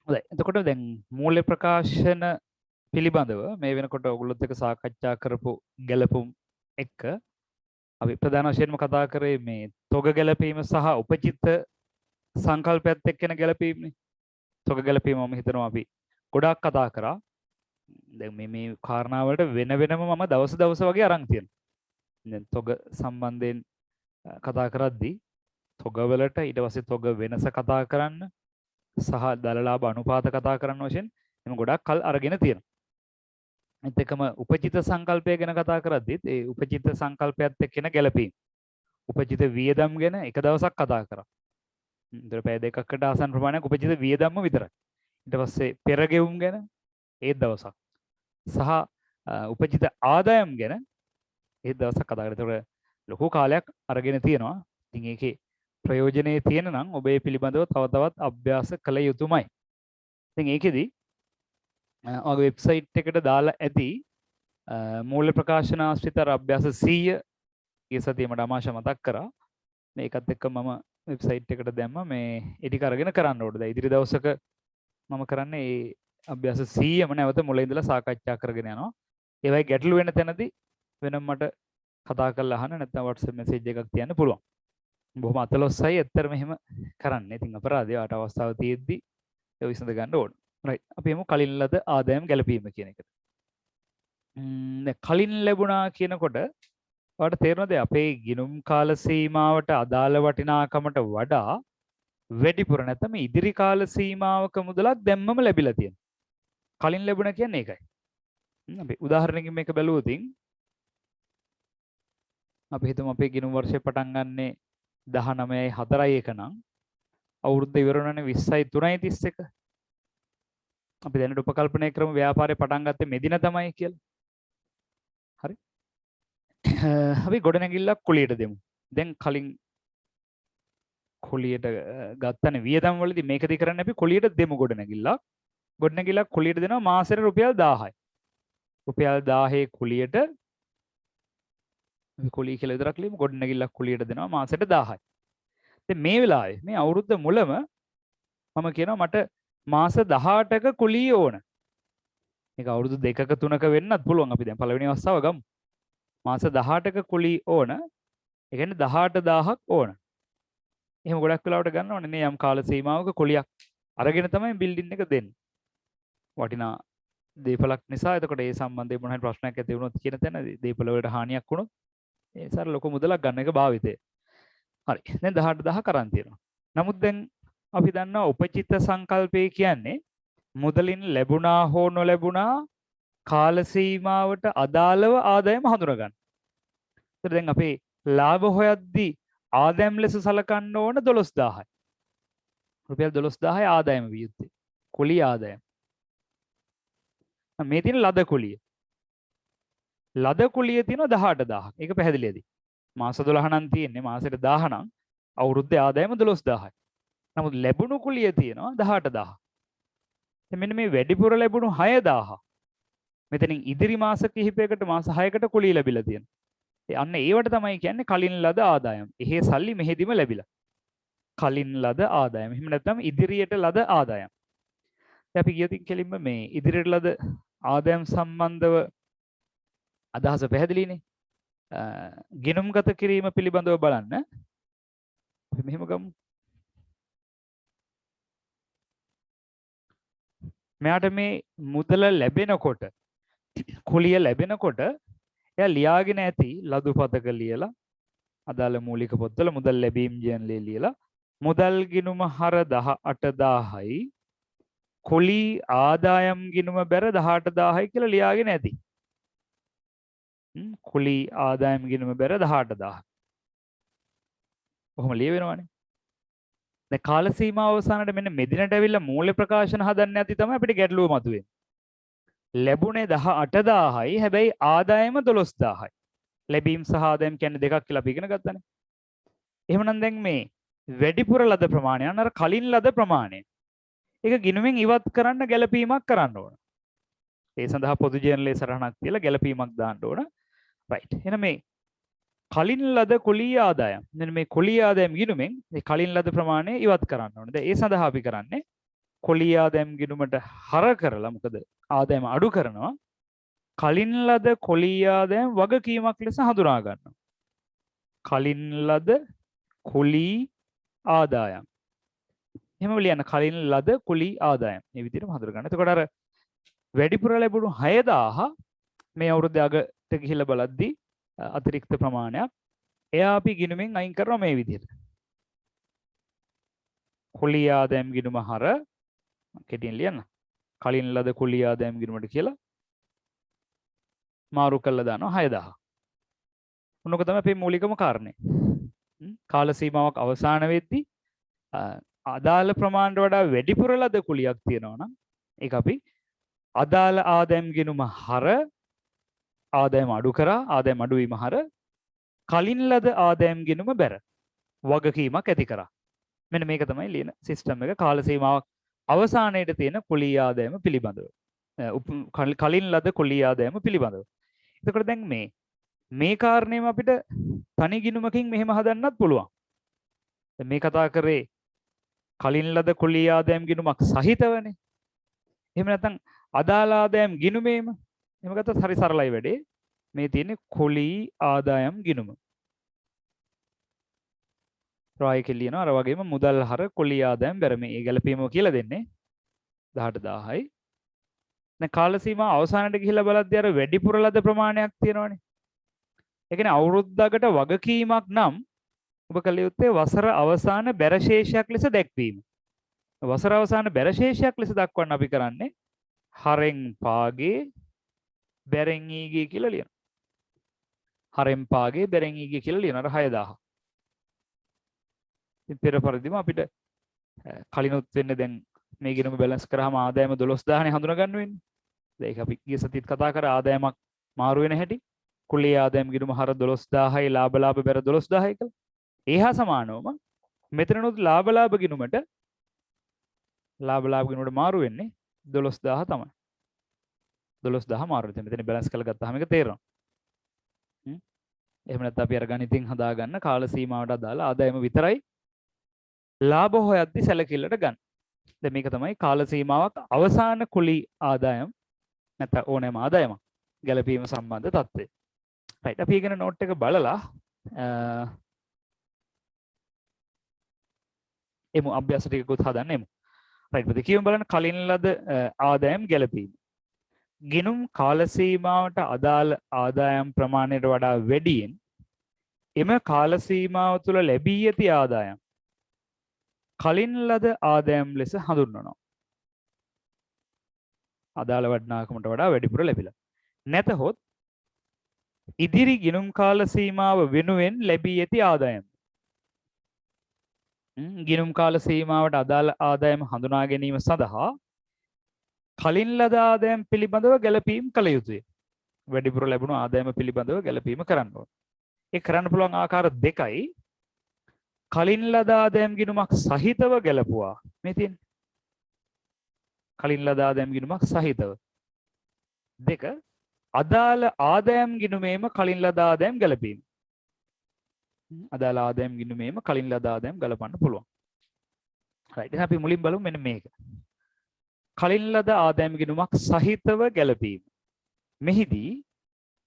හොඳයි. එතකොට දැන් මූල්‍ය ප්‍රකාශන පිළිබඳව මේ වෙනකොට ඔයගොල්ලොත් එක්ක සාකච්ඡා කරපු ගැළපුම් එක්ක අපි ප්‍රධාන වශයෙන්ම කතා කරේ මේ තොග ගැළපීම සහ උපචිත සංකල්පයත් එක්කන ගැළපීමනේ. තොග ගැළපීම මම හිතනවා අපි ගොඩාක් කතා කරා. දැන් මේ කාරණාවලට වෙන වෙනම මම දවස් වගේ අරන් තියෙනවා. දැන් තොග සම්බන්ධයෙන් කතා කරද්දී තොගවලට ඊට පස්සේ තොග වෙනස කතා කරන්න සහ දලලාභ අනුපාත කතා කරන්න වශයෙන් එම ගොඩක් කල් අරගෙන තියෙනවා. ඒත් එකම උපචිත සංකල්පය ගැන කතා කරද්දිත් ඒ උපචිත සංකල්පයත් එක්කන ගැළපීම. උපචිත වියදම් ගැන එක දවසක් කතා කරා. ඉතින් පැය දෙකකට ආසන්න ප්‍රමාණයක් උපචිත වියදම්ම විතරයි. ඊට පස්සේ පෙරගෙවුම් ගැන ඒත් දවසක්. සහ උපචිත ආදායම් ගැන ඒත් දවසක් කතා කරා. ඒතකොට ලොකු කාලයක් අරගෙන තියෙනවා. ඉතින් ඒකේ ප්‍රයෝජනේ තියෙන නම් ඔබ ඒ පිළිබඳව තව තවත් අභ්‍යාස කළ යුතුමයි. ඉතින් ඒකෙදි ඔයගේ වෙබ්සයිට් එකට දාලා ඇති මූල්‍ය ප්‍රකාශන ආශ්‍රිත අභ්‍යාස 100 ඊ සතියේ මට අමාශ මතක් කරා. මේකත් එක්ක මම වෙබ්සයිට් එකට දැම්ම මේ ඒ ටික අරගෙන කරන්න ඕනේ. දැන් ඉදිරි දවසක මම කරන්නේ මේ අභ්‍යාස 100ම නැවත මුල ඉඳලා සාකච්ඡා කරගෙන යනවා. ඒවයි ගැටලු වෙන තැනදී වෙනම මට කතා කරලා අහන්න නැත්නම් WhatsApp message එකක් තියන්න පුළුවන්. බොහොම අතලොස්සයි ඇත්තටම එහෙම කරන්නේ. ඉතින් අපරාධය ආට අවස්ථාව තියෙද්දි ඒ විසඳ ගන්න ඕන. රයිට්. අපි එමු කලින් ලද ආදායම් ගැලපීම කියන එකට. දැන් කලින් ලැබුණා කියනකොට ඔයාලට තේරෙනවද අපේ ගිණුම් කාල සීමාවට අදාළ වටිනාකමට වඩා වැඩිපුර නැත්නම් ඉදිරි කාල සීමාවක මුදලක් දැම්මම ලැබිලා තියෙනවා. කලින් ලැබුණා කියන්නේ ඒකයි. අපි උදාහරණයකින් මේක බැලුවොත් අපි හිතමු අපේ ගිණුම් වර්ෂය පටන් ගන්නේ 19/4 එක නම් අවුරුද්ද ඉවර වෙනනේ 20/3/31. අපි දැනට උපකල්පනය කරමු ව්‍යාපාරේ පටන් ගත්තේ මෙදින තමයි කියලා. හරි. අපි ගොඩනැගිල්ලක් කුලියට දෙමු. දැන් කලින් කුලියට ගත්තනේ වියදම් වලදී මේකදී කරන්නේ අපි කුලියට දෙමු ගොඩනැගිල්ලක්. ගොඩනැගිල්ලක් කුලියට දෙනවා මාසෙට රුපියල් 1000යි. රුපියල් 1000 කුලියට අපි කුලිය කියලා විතරක් ලියමු. ගොඩනැගිල්ලක් කුලියට දෙනවා මාසෙට 1000යි. දැන් මේ වෙලාවේ මේ අවුරුද්ද මුලම මම කියනවා මට මාස 18ක කුලිය ඕන. මේක අවුරුදු 2ක 3ක වෙන්නත් පුළුවන්. අපි දැන් පළවෙනි අවස්ථාව ගමු. මාස 18ක කුලිය ඕන. ඒ කියන්නේ 18000ක් ඕන. එහෙම ගොඩක් වෙලාවට ගන්නවනේ නේ යම් කාල සීමාවක කුලියක් අරගෙන තමයි බිල්ඩින් එක දෙන්නේ. වටිනා දීපලක් නිසා. එතකොට ඒ සම්බන්ධයෙන් මොන හරි ප්‍රශ්නයක් ඇති වුණොත් කියන තැන දීපල වලට හානියක් වුණොත් ඒ සර ලොකු මුදලක් ගන්න එක භාවිතය. හරි. දැන් 18000 කරන් තියෙනවා. නමුත් දැන් අපි දන්නවා උපචිත සංකල්පය කියන්නේ මුදලින් ලැබුණා හෝ නොලැබුණා කාල සීමාවට අදාළව ආදායම හඳුනා ගන්න. ඒතර දැන් අපේ ලාභ හොයද්දී ආදායම් ලෙස සලකන්න ඕන 12000යි. රුපියල් 12000යි ආදායම විය යුත්තේ. කුලිය ආදායම. මේ තියෙන ලද කුලිය. ලද කුලිය තියෙනවා 18000ක්. ඒක පැහැදිලිද? මාස 12 නම් තියෙන්නේ මාසෙට 1000 නම් අවුරුද්දේ ආදායම 12000යි. නමුත් ලැබුණු කුලිය තියෙනවා 18000. දැන් මෙන්න මේ වැඩිපුර ලැබුණු 6000. මෙතනින් ඉදිරි මාස කිහිපයකට මාස 6කට කුලිය ලැබිලා තියෙනවා. අන්න ඒවට තමයි කියන්නේ කලින් ලද ආදායම්. එහෙ සල්ලි මෙහෙදිම ලැබිලා. කලින් ලද ආදායම්. එහෙම නැත්නම් ඉදිරියට ලද ආදායම්. දැන් අපි ගියොත් කෙලින්ම මේ ඉදිරියට ලද ආදායම් සම්බන්ධව අදහස පැහැදිලිනේ. ගිණුම්ගත කිරීම පිළිබඳව බලන්න. අපි මෙහෙම ගමු. මෙයාට මේ මුදල ලැබෙනකොට කුලිය ලැබෙනකොට එයා ලියාගෙන ඇති ලදු පතක ලියලා අදාළ මූලික පොත්වල මුදල් ලැබීම් ජර්නලේ ලියලා මුදල් ගිණුම හර 18000යි කුලී ආදායම් ගිණුම බැර 18000යි කියලා ලියාගෙන ඇති. කුලී ආදායම් ගිණුම බැර 18000. කොහොම ලියවෙනවනේ. දැන් කාල සීමාව අවසානයේ මෙන්න මෙදිනට ඇවිල්ලා මූල්‍ය ප්‍රකාශන හදන්න ඇති තමයි අපිට ගැටලුව මතුවෙන්නේ. ලැබුණේ 18000යි හැබැයි ආදායම 12000යි. ලැබීම් සහ ආදායම් කියන්නේ දෙකක් කියලා අපි ඉගෙන ගත්තානේ. එහෙමනම් දැන් මේ වැඩිපුර ලද ප්‍රමාණය අර කලින් ලද ප්‍රමාණය. ඒක ගිණුමෙන් ඉවත් කරන්න ගැළපීමක් කරන්න ඕන. ඒ සඳහා පොදු ජර්නලයේ සරහනක් තියලා ගැළපීමක් දාන්න ඕන. රයිට්. එහෙනම් මේ කලින් ලද කුලී ආදායම්. මෙන්න මේ කුලී ආදායම් ගිණුමෙන් මේ කලින් ලද ප්‍රමාණය ඉවත් කරන්න ඕනේ. දැන් ඒ සඳහා අපි කරන්නේ කොළී ආදායම් ගිණුමට හර කරලා මොකද ආදායම අඩු කරනවා. කලින් ලද කොළී ආදායම් වගකීමක් ලෙස හඳුනා ගන්නවා. කලින් ලද කොළී ආදායම්. එහෙම ලියන්න කලින් ලද කොළී ආදායම්. මේ විදිහටම හඳුනා ගන්න. එතකොට අර වැඩිපුර ලැබුණු 6000 මේ අවුරුද්ද අගට ගිහිල්ලා බලද්දී අතිරික්ත ප්‍රමාණයක් එයා අපි ගිණුමෙන් අයින් කරනවා මේ විදිහට. කොළී ආදායම් ගිණුම හර කෙටියෙන් ලියන්න. කලින් ලද කොළී ආදායම් ගිණුමට කියලා මාරු කරලා දානවා 6000. මොනක තමයි අපේ මූලිකම කාරණේ. කාල සීමාවක් අවසන් වෙද්දී අදාළ ප්‍රමාණයට වඩා වැඩිපුර ලද කුලියක් තියෙනවා නම් ඒක අපි අදාළ ආදායම් ගිණුම හර ආදායම අඩු කරා ආදායම අඩු වීම හර කලින් ලද ආදායම් ගිණුම බැර වගකීමක් ඇති කරා. මෙන්න මේක තමයි ලියන සිස්ටම් එක කාල සීමාවක් අවසානයේට තියෙන කුලී ආදායම පිළිබඳව. කලින් ලද කුලී ආදායම පිළිබඳව. එතකොට දැන් මේ කාරණේම අපිට තනි ගිණුමකින් මෙහෙම හදන්නත් පුළුවන්. මේ කතා කරේ කලින් ලද කුලී ආදායම් ගිණුමක් සහිතවනේ. එහෙම නැත්නම් අදාළ ආදායම් ගිණුමේම එහෙම ගත්තත් හරි සරලයි වැඩේ. මේ තියෙන්නේ කුලී ආදායම් ගිණුම. රායක ලියනවා අර වගේම මුදල් හර කුලී ආදායම් බැර මේ ගැලපීම කියලා දෙන්නේ 18000යි. දැන් කාල සීමාව අවසානට ගිහිල්ලා බලද්දී අර වැඩිපුර ලද ප්‍රමාණයක් තියෙනවනේ. ඒ කියන්නේ අවුරුද්දකට වගකීමක් නම් ඔබ කළ යුත්තේ වසර අවසාන බැරශේෂයක් ලෙස දැක්වීම. වසර අවසාන බැරශේෂයක් ලෙස දක්වන්න අපි කරන්නේ හරෙන් පාගේ බැරෙන් ඊගේ කියලා ලියනවා. හරෙන් පාගේ බැරෙන් ඊගේ කියලා ලියනවා 6000. ඉතින් පෙර පරිදිම අපිට කලිනුත් වෙන්නේ දැන් මේ ගිණුම බැලන්ස් කරාම ආදායම 12000 නේ හඳුනා ගන්න වෙන්නේ. දැන් ඒක අපි ගිය සතියේත් කතා කරා ආදායමක් මාරු වෙන හැටි. කුලී ආදායම් ගිණුම හර 12000යි ලාභ බැර 12000යි කියලා. ඒහා සමානවම මෙතනනොත් ලාභ ගිණුමට මාරු වෙන්නේ 12000 තමයි. 12000 මාරු වෙනවා. මෙතන බැලන්ස් කරලා ගත්තාම ඒක තේරෙනවා. එහෙම නැත්නම් අපි අර ගණිතින් හදාගන්න කාල සීමාවට අදාළ ආදායම විතරයි ලාභ හොයද්දි සැලකිල්ලට ගන්න. දැන් මේක තමයි කාල සීමාවක් අවසාන කුලී ආදායම් නැත්නම් ඕනෑම ආදායමක් ගැලපීම සම්බන්ධ තත්ත්වය. රයිට් අපි ඉගෙන නෝට් එක බලලා එමු අභ්‍යාස ටිකකුත් හදන්න එමු. රයිට් ප්‍රතික්‍රියාව බලන්න කලින් ලද ආදායම් ගැලපීම. ගිණුම් කාල සීමාවට අදාළ ආදායම් ප්‍රමාණයට වඩා වැඩියෙන් එම කාල සීමාව තුළ ලැබී ඇති ආදායම් කලින් ලද ආදායම් ලෙස හඳුන්වනවා. අදාළ වටිනාකමට වඩා වැඩිපුර ලැබිලා. නැතහොත් ඉදිරි ගිණුම් කාල සීමාව වෙනුවෙන් ලැබී ඇති ආදායම්. ගිණුම් කාල සීමාවට අදාළ ආදායම හඳුනා ගැනීම සඳහා කලින් ලද ආදායම් පිළිබඳව ගැලපීම් කළ යුතුය. වැඩිපුර ලැබුණු ආදායම පිළිබඳව ගැලපීම කරන්න ඕන. ඒ කරන්න පුළුවන් ආකාර දෙකයි. කලින් ලද ආදායම් ගිණුමක් සහිතව ගැලපුවා. මේ තියෙන්නේ. කලින් ලද ආදායම් ගිණුමක් සහිතව. දෙක අදාළ ආදායම් ගිණුමේම කලින් ලද ආදායම් ගැලපීම. අදාළ ආදායම් ගිණුමේම කලින් ලද ආදායම් ගලපන්න පුළුවන්. රයිට්. එහෙනම් අපි මුලින් බලමු මෙන්න මේක. කලින් ලද ආදායම් ගිණුමක් සහිතව ගැලපීම. මෙහිදී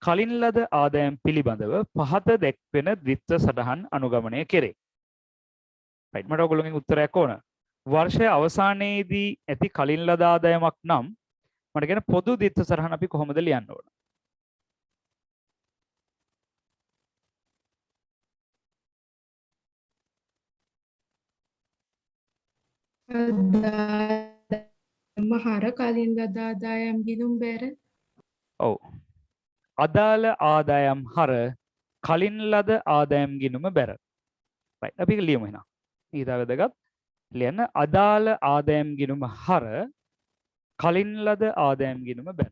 කලින් ලද ආදායම් පිළිබඳව පහත දැක්වෙන ද්විත්ව සටහන් අනුගමනය කෙරේ. රයිට්. මට ඔයගොල්ලෝගෙන් උත්තරයක් ඕන. වර්ෂය අවසානයේදී ඇති කලින් ලද ආදායමක් නම් මට කියන පොදු ද්විත්ව සටහන අපි කොහොමද ලියන්න ඕන? මහර කලින් ලද ආදායම් ගිණුම් බැර. ඔව්. අදාළ ආදායම් හර කලින් ලද ආදායම් ගිණුම බැර. රයිට්. අපි ඒක ලියමු එහෙනම්. ඊට වැදගත් ලියන්න අදාළ ආදායම් ගිණුම හර කලින් ලද ආදායම් ගිණුම බැර.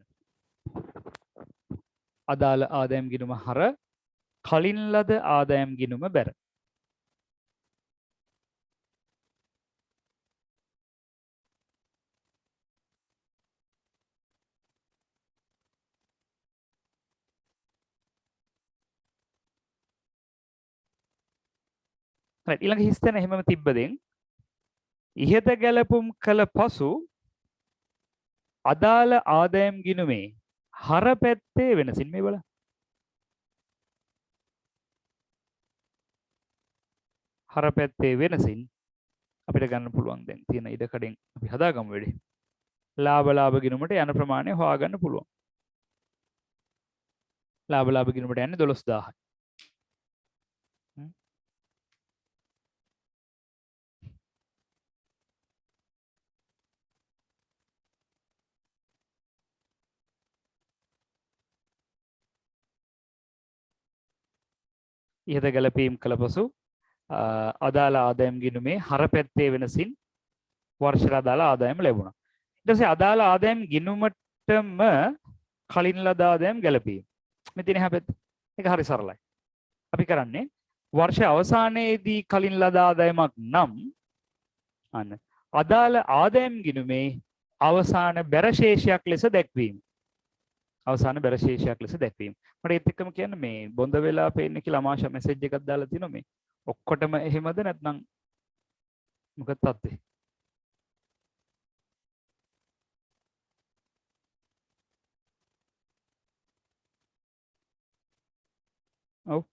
අදාළ ආදායම් ගිණුම හර කලින් ලද ආදායම් ගිණුම බැර. ඊළඟ හිස්තැන එහෙමම තිබ්බදෙන් ඉහත ගැලපුම් කළ පසු අදාළ ආදායම් ගිණුමේ හර පැත්තේ වෙනසින් මේ බලන්න. හර පැත්තේ වෙනසින් අපිට ගන්න පුළුවන් දැන් තියෙන ඉඩකඩෙන් අපි හදාගමු වෙලෙ. ලාභ ගිණුමට යන ප්‍රමාණය හොයාගන්න පුළුවන්. ලාභ ගිණුමට යන්නේ 12000යි. ඉහත ගැලපීම් කළ පසු අදාළ ආදායම් ගිණුමේ හර පැත්තේ වෙනසින් වර්ෂයට අදාළ ආදායම ලැබුණා. ඊට පස්සේ අදාළ ආදායම් ගිණුමටම කලින් ලද ආදායම් ගැලපීම. මෙතන එහා පැත්ත. ඒක හරි සරලයි. අපි කරන්නේ වර්ෂ අවසානයේදී කලින් ලද ආදායමක් නම් අන්න අදාළ ආදායම් ගිණුමේ අවසාන බැරශේෂයක් ලෙස දැක්වීම. අවසාන බැරශේෂයක් ලෙස දැක්වීම. මට ඒත් එක්කම කියන්න මේ බොඳ වෙලා පේන්නේ කියලා අමාශා මෙසේජ් එකක් දාලා තිනවා මේ. ඔක්කොටම එහෙමද නැත්නම් මොකද තත්ත්වේ? ඔව්.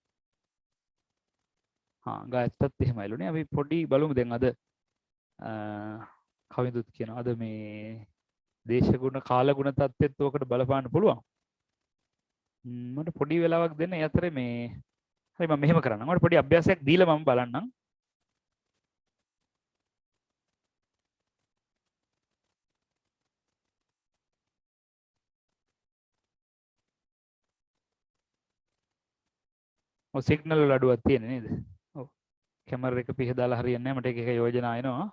ගායත්තත් එහෙමයිලුනේ. අපි පොඩි බලමු දැන් අද කවිඳුත් කියනවා අද මේ දේශගුණ කාලගුණ තත්ත්වෙත් ඔකට බලපාන්න පුළුවන්. මට පොඩි වෙලාවක් දෙන්න. ඒ අතරේ මේ හරි මම මෙහෙම කරන්නම්. මට පොඩි අභ්‍යාසයක් දීලා මම බලන්නම්. ඔය සිග්නල් වල අඩුවක් තියෙන නේද? ඔව්. කැමරා එක පිහදාලා හරියන්නේ නැහැ. මට එක යෝජනා එනවා.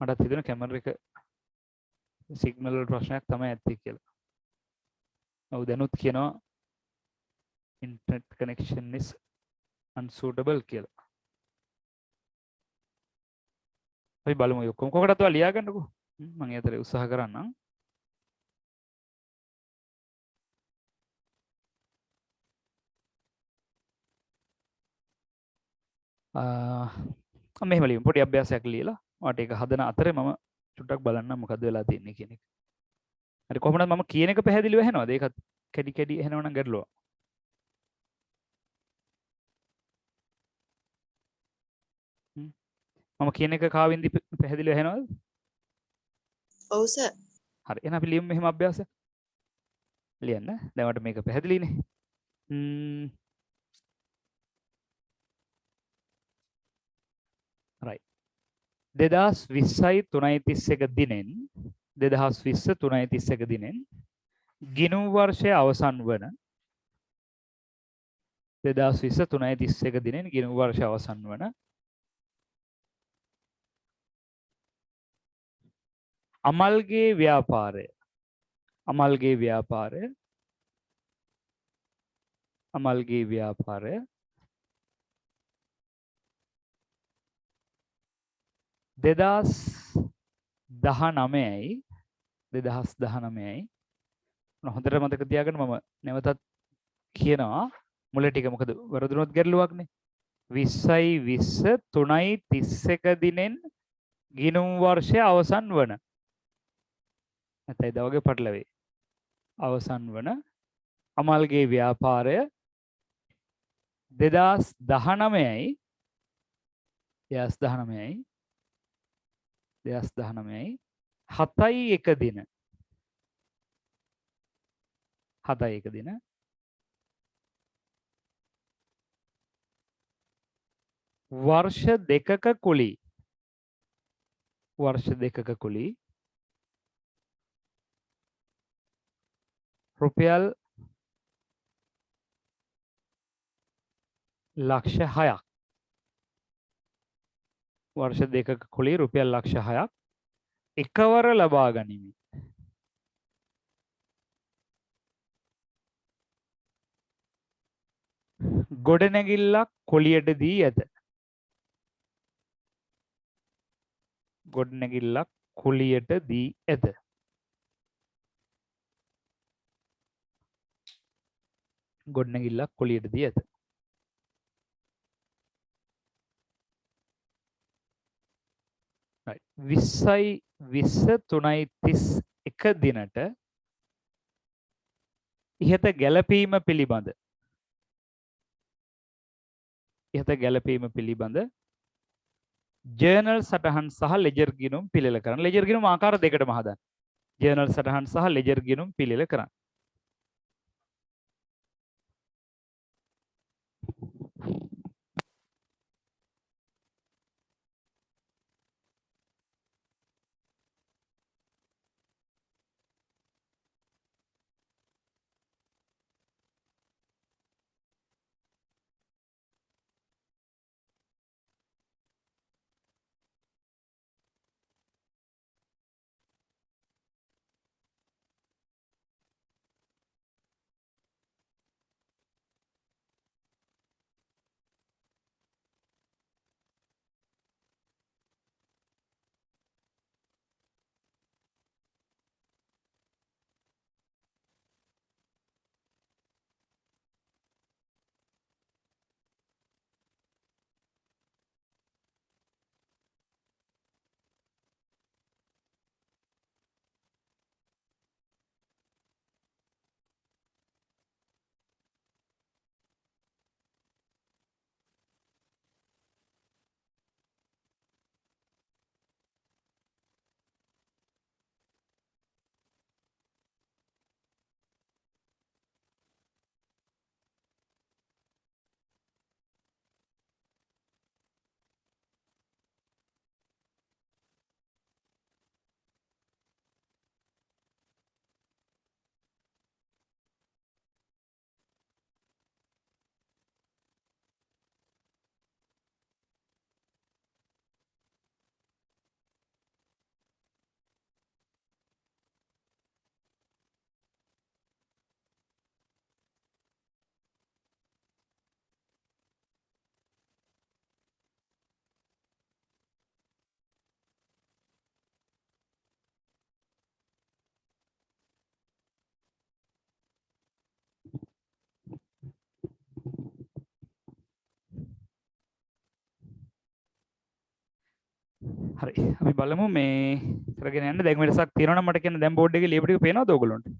මටත් හිතෙනවා කැමරා එක සිග්නල් වල ප්‍රශ්නයක් තමයි ඇත්තේ කියලා. ඔව් දැනුත් කියනවා internet connection is unsuitable කියලා. අපි බලමු ඔක්කොම කොකටද ඔයා ලියා ගන්නකෝ. මම ඒ අතරේ උත්සාහ කරන්නම්. මෙහෙම ලියමු. පොඩි අභ්‍යාසයක් ලියලා ඔයාට ඒක හදන අතරේ මම චුට්ටක් බලන්න මොකද්ද වෙලා තියෙන්නේ කියන එක. හරි කොහොමද මම කියන එක පැහැදිලිව ඇහෙනවද? ඒකත් කැඩි කැඩි ඇහෙනවනම් ගැටලුවක්. මම කියන එක කාවින්දි පැහැදිලිව ඇහෙනවද? ඔව් සර්. හරි එහෙනම් අපි ලියමු මෙහෙම අභ්‍යාසයක්. ලියන්න. දැන් මට මේක පැහැදිලිනේ. right. 2020 3:31 දිනෙන් 2020 3:31 දිනෙන් ගිණුම් වර්ෂය අවසන් වන 2020 3:31 දිනෙන් ගිණුම් වර්ෂය අවසන් වන අමල්ගේ ව්‍යාපාරය 2019යි හොඳට මතක තියාගන්න. මම නැවතත් කියනවා මුල ටික මොකද වරදුනොත් ගැටලුවක්නේ. 2020 3:31 දිනෙන් ගිණුම් වර්ෂය අවසන් වන නැත්නම් ඒ වගේ පටලවේ අවසන් වන අමල්ගේ ව්‍යාපාරය 2019යි 7:1 දින 7:1 දින වර්ෂ දෙකක කුලී රුපියල් ලක්ෂ 6ක් වර්ෂ දෙකක කුලී රුපියල් ලක්ෂ 6ක් එකවර ලබා ගනිමි. ගොඩනැගිල්ලක් කුලියට දී ඇත. ගොඩනැගිල්ලක් කුලියට දී ඇත. ගොඩනැගිල්ලක් කුලියට දී ඇත. right 20යි 20 3යි 31 දිනට ඉහත ගැළපීම පිළිබඳ ජර්නල් සටහන් සහ ලෙජර් ගිණුම් පිළිල කරන්න. ලෙජර් ගිණුම් ආකාර දෙකටම හදන්න. ජර්නල් සටහන් සහ ලෙජර් ගිණුම් පිළිල කරන්න. හරි අපි බලමු මේ කරගෙන යන්න. දැන් වෙනසක් තියෙනවා නම් මට කියන්න. දැන් බෝඩ් එකේ ලියපු ටික පේනවද ඔයගොල්ලන්ට?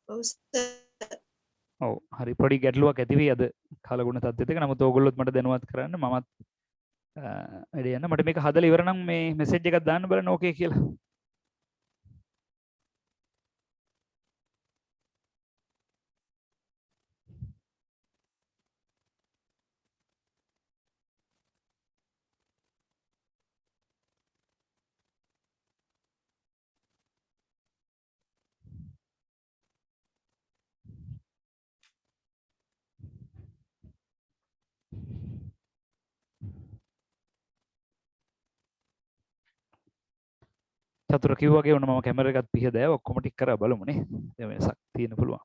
ඔව් සර්. ඔව් හරි පොඩි ගැටලුවක් ඇති වෙයි අද කාලගුණ තත්ත්වෙත් එක. නමුත් ඕගොල්ලොත් මට දැනුවත් කරන්න. මමත් වැඩ යන්න. මට මේක හදලා ඉවර නම් මේ මෙසේජ් එකක් දාන්න බලන්න ඕකේ කියලා. චතුර කිව්වාගේ වුණ මම කැමරා එකත් පිහදෑ ඔක්කොම ටික කරලා බලමු නේ. දැන් වෙනසක් තියෙන්න පුළුවන්.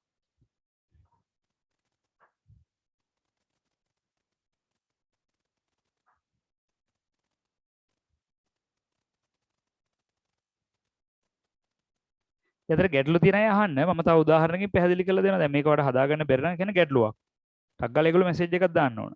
එතන ගැටලු තියෙන අය අහන්න. මම තව උදාහරණකින් පැහැදිලි කරලා දෙනවා. දැන් මේක වඩා හදාගන්න බැරි නම් කියන ගැටලුවක්. ටක් ගාලා ඒගොල්ලෝ මෙසේජ් එකක් දාන්න ඕන.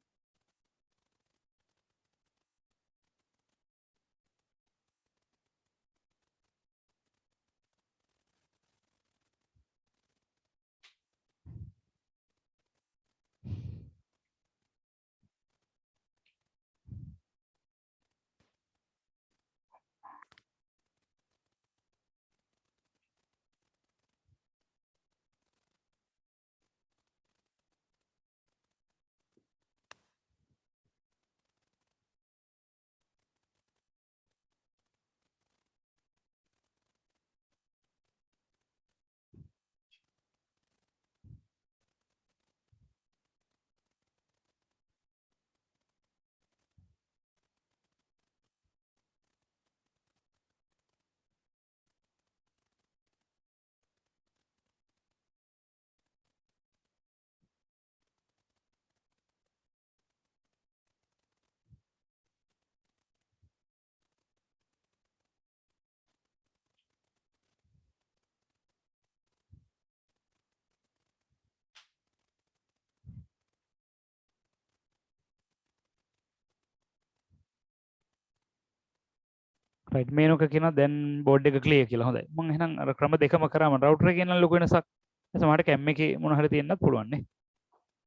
රයිට් මේනක කියන දැන් බෝඩ් එක ක්ලියර් කියලා. හොඳයි. මම එහෙනම් අර ක්‍රම දෙකම කරාම රවුටර් එකේ නම් ලොකු වෙනසක්. සමහරට කැම් එකේ මොන හරි තියෙන්නත් පුළුවන් නේ.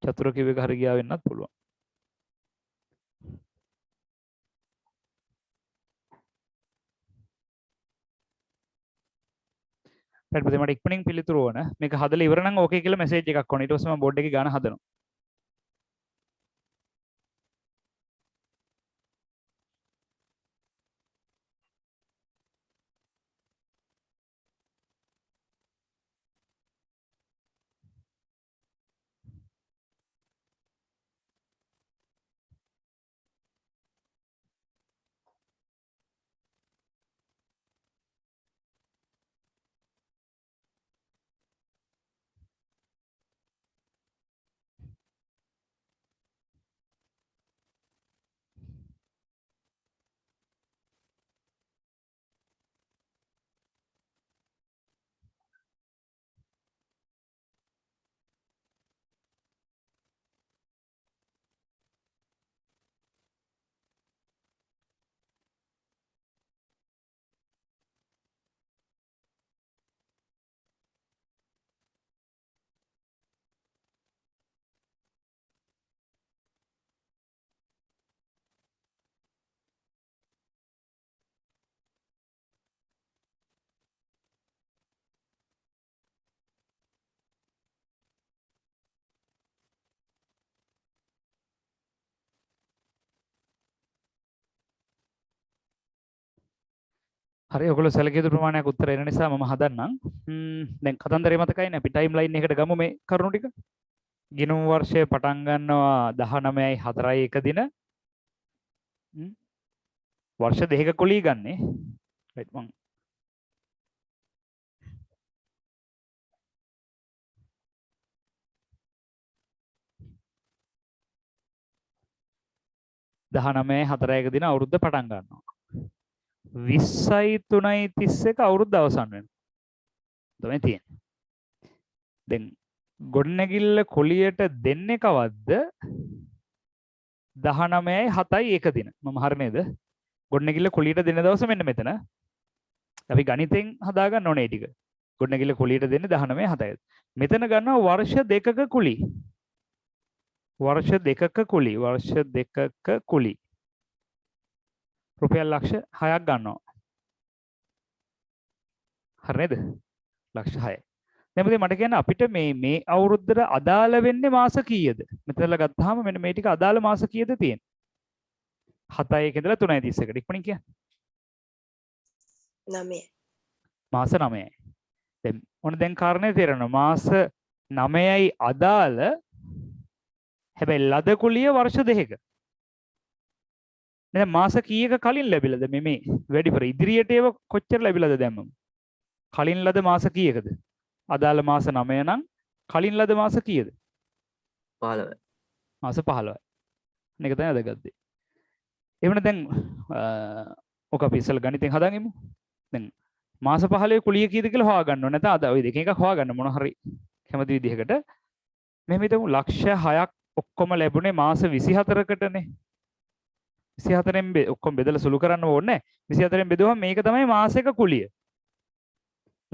චතුර කිව් එක හරි ගියා වෙන්නත් පුළුවන්. රයිට් පුතේ මට ඉක්මනින් පිළිතුරු ඕන. මේක හදලා ඉවර නම් ඕකේ කියලා මෙසේජ් එකක් ඕන. ඊට පස්සේ මම බෝඩ් එකේ ගාන හදනවා. හරි ඔයගොල්ලෝ සැලකිය යුතු ප්‍රමාණයක් උත්තර එන නිසා මම හදන්නම්. දැන් කතන්දරේ මතකයිනේ අපි ටයිම් ලයින් එකට ගමු මේ කරුණු ටික. ගිණුම් වර්ෂය පටන් ගන්නවා 19/4 දින. වර්ෂ දෙකක කුලී ගන්නේ. රයිට් මම 19/4 දින අවුරුද්ද පටන් ගන්නවා. 20/3/31 අවුරුද්ද අවසන් වෙනවා. තමයි තියෙන්නේ. දැන් ගොඩනැගිල්ල කොළියට දෙන්නේ කවද්ද? 19/7/1 දින. මම හරි නේද? ගොඩනැගිල්ල කොළියට දෙන දවස මෙන්න මෙතන. අපි ගණිතෙන් හදාගන්න ඕනේ ටික. ගොඩනැගිල්ල කොළියට දෙන්නේ 19/7. මෙතන ගන්නවා වර්ෂ දෙකක කුලී. වර්ෂ දෙකක කුලී. වර්ෂ දෙකක කුලී. රුපියල් ලක්ෂ 6ක් ගන්නවා. හරි නේද? ලක්ෂ 6යි. දැන් මට කියන්න අපිට මේ අවුරුද්දට අදාළ වෙන්නේ මාස කීයද? මෙතනලා ගත්තාම මෙන්න මේ ටික අදාළ මාස කීයද තියෙන්නේ? 7යි ඉඳලා 3:31කට. ඉක්මනින් කියන්න. 9. මාස 9යි. දැන් කාරණේ තේරෙනවා. මාස 9යි අදාළ හැබැයි ලද කුලිය වර්ෂ දෙකක. දැන් මාස කීයක කලින් ලැබිලාද මේ වැඩිපුර ඉදිරියට ඒව කොච්චර ලැබිලාද දැම්මම? කලින් ලද මාස කීයකද? අදාළ මාස 9 නම් කලින් ලද මාස කීයද? 15. මාස 15යි. මේක තමයි අදගත් දේ. එහෙනම් දැන් ඔක අපි ඉස්සෙල්ලා ගණිතෙන් හදාගමු. දැන් මාස 15 කුලිය කීයද කියලා හොයාගන්න ඕනේ. නැත්නම් අද ওই දෙකෙන් එකක් හොයාගන්න මොන හරි කැමති විදිහකට. මෙහෙම හිතමු ලක්ෂ 6ක් ඔක්කොම ලැබුණේ මාස 24කටනේ. 24න් ඔක්කොම බෙදලා සුළු කරන්න ඕනේ. 24න් බෙදුවම මේක තමයි මාසයක කුලිය.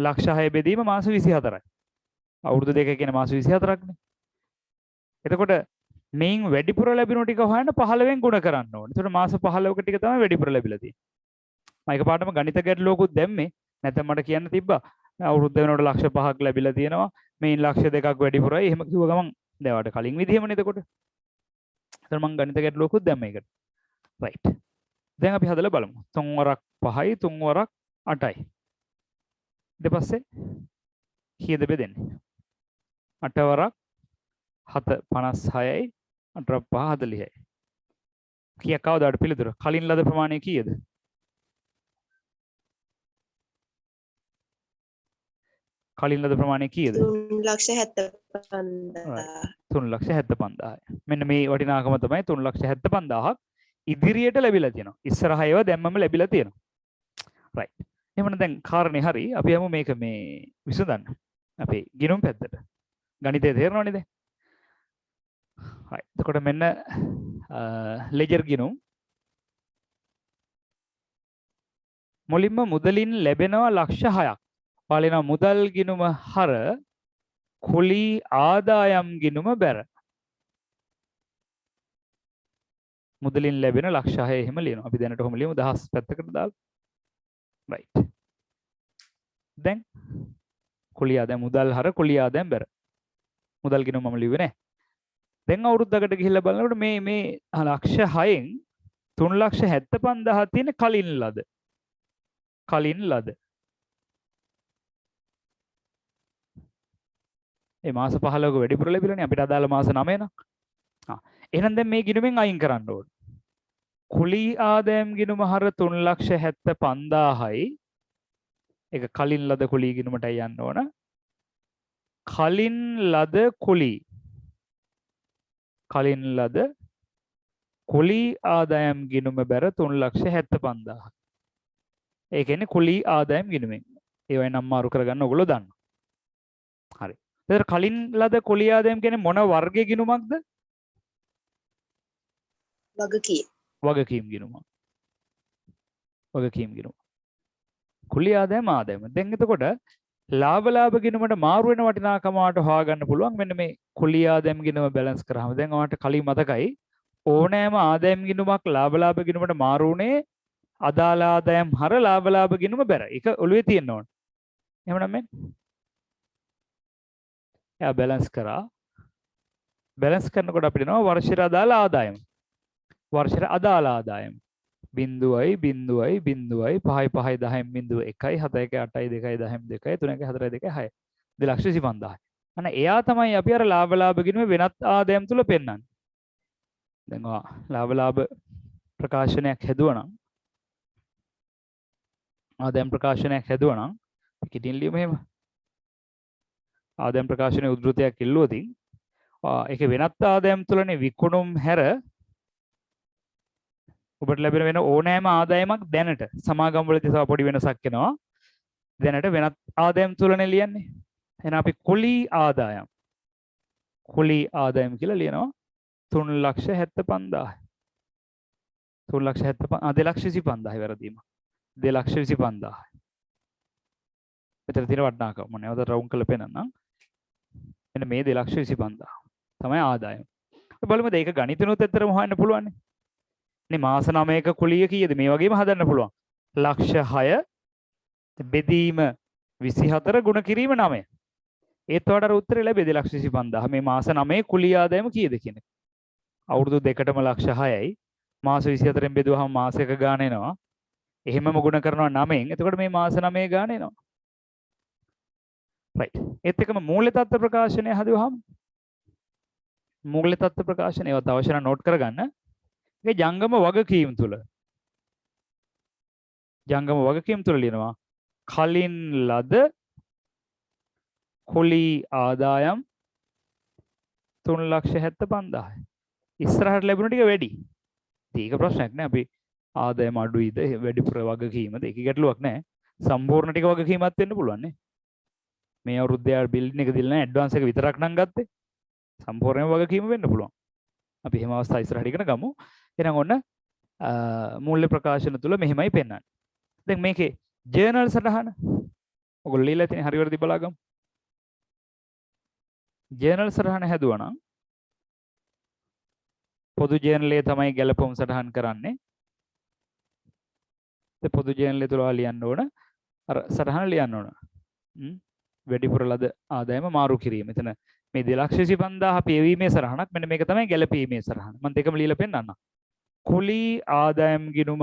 ලක්ෂ 6 බෙදීම මාස 24යි. අවුරුදු දෙක කියන මාස 24ක්නේ. එතකොට මේන් වැඩිපුර ලැබෙන ටික හොයන්න 15න් ගුණ කරන්න ඕනේ. එතකොට මාස 15ක ටික තමයි වැඩිපුර ලැබිලා තියෙන්නේ. මම එකපාරටම ගණිත ගැටලුවකුත් දැම්මේ. නැත්නම් මට කියන්න තිබ්බා අවුරුද්ද වෙනකොට ලක්ෂ 5ක් ලැබිලා තියෙනවා. මේන් ලක්ෂ 2ක් වැඩිපුරයි. එහෙම කිව්ව ගමන් දැන් වට කලින් විදිහමනේ එතකොට. එතකොට මම ගණිත ගැටලුවකුත් දැම්මා ඒකට. රයිට්. දැන් අපි හදලා බලමු. 3 වරක් 5යි 3 වරක් 8යි. ඊට පස්සේ කීයද බෙදෙන්නේ? 8 වරක් 7 56යි 8 5 40යි. කීයක් ආවද පිළිතුර? කලින් ලද ප්‍රමාණය කීයද? කලින් ලද ප්‍රමාණය කීයද? 3,75,000. මෙන්න මේ වටිනාකම තමයි 3,75,000ක් ඉදිරියට ලැබිලා තියෙනවා. ඉස්සරහ ඒවා දැම්මම ලැබිලා තියෙනවා. රයිට්. එහෙනම් දැන් කාරණේ හරි. අපි යමු මේක මේ විසඳන්න. අපේ ගිණුම් පැත්තට. ගණිතය තේරෙනවනේ දැන්. හරි. එතකොට මෙන්න ලෙජර් ගිණුම්. මුලින්ම මුදලින් ලැබෙනවා ලක්ෂ 6ක්. පාලිනවා මුදල් ගිණුම හර කුලී ආදායම් ගිණුම බැර. මුදලින් ලැබෙන ලක්ෂ 6 එහෙම ලියනවා. අපි දැනට කොහොම ලියමු 1000 පැත්තකට දාලා. right. දැන් කුලී ආදායම් මුදල් හර කුලී ආදායම් බැර. මුදල් ගිණුම මම ලිව්වේ නැහැ. දැන් අවුරුද්දකට ගිහිල්ලා බලනකොට මේ ලක්ෂ 6න් 3,75,000 තියෙන කලින් ලද. ඒ මාස 15ක වැඩිපුර ලැබිලානේ අපිට අදාළ මාස 9 නම්. එහෙනම් දැන් මේ ගිණුමෙන් අයින් කරන්න ඕන. කුලී ආදායම් ගිණුම හර 3,75,000යි. ඒක කලින් ලද කුලී ගිණුමටයි යන්න ඕන. කලින් ලද කුලී ආදායම් ගිණුම බැර 3,75,000. ඒ කියන්නේ කුලී ආදායම් ගිණුමෙන්. ඒවයි නම් මාරු කරගන්න ඔයගොල්ලෝ දන්නවා. හරි. එතකොට කලින් ලද කුලී ආදායම් කියන්නේ මොන වර්ගයේ ගිණුමක්ද? වගකීම් ගිණුම. කුලී ආදායම. දැන් එතකොට ලාභ ගිණුමට මාරු වෙන වටිනාකම වට හොයාගන්න පුළුවන් මෙන්න මේ කුලී ආදායම් ගිණුම බැලන්ස් කරාම. දැන් ඔයාලට කලින් මතකයි ඕනෑම ආදායම් ගිණුමක් ලාභ ගිණුමට මාරු වුණේ අදාළ ආදායම් හර ලාභ ගිණුම බැර. ඒක ඔළුවේ තියෙන්න ඕන. එහෙමනම් මේ එයා බැලන්ස් කරා. බැලන්ස් කරනකොට අපිට එනවා වර්ෂයට අදාළ ආදායම. 0.5 5.5 10 බිංදුව 1 7 1 8 2 10 2 3 1 4 2 6 2,25,000. අන්න එයා තමයි අපි අර ලාභ ගිණුමේ වෙනත් ආදායම් තුල පෙන්වන්නේ. දැන් ලාභ ප්‍රකාශනයක් හැදුවනම් ආදායම් ප්‍රකාශනයක් හැදුවනම් පිටින් ලියමු එහෙම. ආදායම් ප්‍රකාශනයේ උද්ෘතයක් ඉල්ලුවොතින් ඒකේ වෙනත් ආදායම් තුලනේ විකුණුම් හැර ඔබට ලැබෙන වෙන ඕනෑම ආදායමක් දැනට සමාගම් වලදී තව පොඩි වෙනසක් එනවා. දැනට වෙනත් ආදායම් තුලනේ ලියන්නේ. එහෙනම් අපි කුලී ආදායම් කියලා ලියනවා 3,75,000. 2,25,000 වැරදීම. 2,25,000. මෙතන තියෙන වටිනාකම මම නැවත රවුන්ඩ් කරලා පෙන්නන්නම්. මෙන්න මේ 2,25,000 තමයි ආදායම. අපි බලමු මේක ගණිතනොත් ඇත්තටම හොයන්න පුළුවන්. නේ මාස 9ක කුලිය කීයද? මේ වගේම හදන්න පුළුවන්. ලක්ෂ 6 බෙදීම 24 ගුණ කිරීම 9. ඒත් වලට උත්තරේ ලැබෙයි 2,25,000. මේ මාස 9 කුලිය ආදායම කීයද කියන එක. අවුරුදු දෙකටම ලක්ෂ 6යි. මාස 24න් බෙදුවහම මාසයක ගාණ එනවා. එහෙමම ගුණ කරනවා 9න්. එතකොට මේ මාස 9 ගාණ එනවා. right. ඒත් එකම මූල්‍ය තත්ත්ව ප්‍රකාශනය හදුවහම මූල්‍ය තත්ත්ව ප්‍රකාශනය ඒවත් අවශ්‍ය නම් නෝට් කරගන්න. ඒ ජංගම වගකීම් තුල ලියනවා කලින් ලද කුලී ආදායම් 3,75,000. ඉස්සරහට ලැබුණ ටික වැඩි. ඒක ප්‍රශ්නයක් නෑ. අපි ආදායම අඩුයිද වැඩිපුර වගකීමද ඒක ගැටලුවක් නෑ. සම්පූර්ණ ටික වගකීමක් වෙන්න පුළුවන් නේ. මේ අවුරුද්දේ බිල්ඩින් එක දිලා නෑ ඇඩ්වාන්ස් එක විතරක් නම් ගත්තේ. සම්පූර්ණයෙන්ම වගකීම වෙන්න පුළුවන්. අපි එහෙම අවස්ථා ඉස්සරහට ඉගෙන ගමු. එහෙනම් ඔන්න මූල්‍ය ප්‍රකාශන තුල මෙහෙමයි පෙන්වන්නේ. දැන් මේකේ ජර්නල් සටහන ඔයගොල්ලෝ ලියලා තියෙන හරි වැරදි බලාගමු. ජර්නල් සටහන හැදුවා නම් පොදු ජර්නලයේ තමයි ගැලපුම් සටහන් කරන්නේ. ඒ පොදු ජර්නලයේ තුල ලියන්න ඕන අර සටහන ලියන්න ඕන. වැඩිපුර ලද ආදායම මාරු කිරීම. එතන මේ 2,25,000 පියවීමේ සරහනක්. මෙන්න මේක තමයි ගැලපීමේ සරහන. මම දෙකම ලියලා පෙන්නන්නම්. කුලී ආදායම් ගිණුම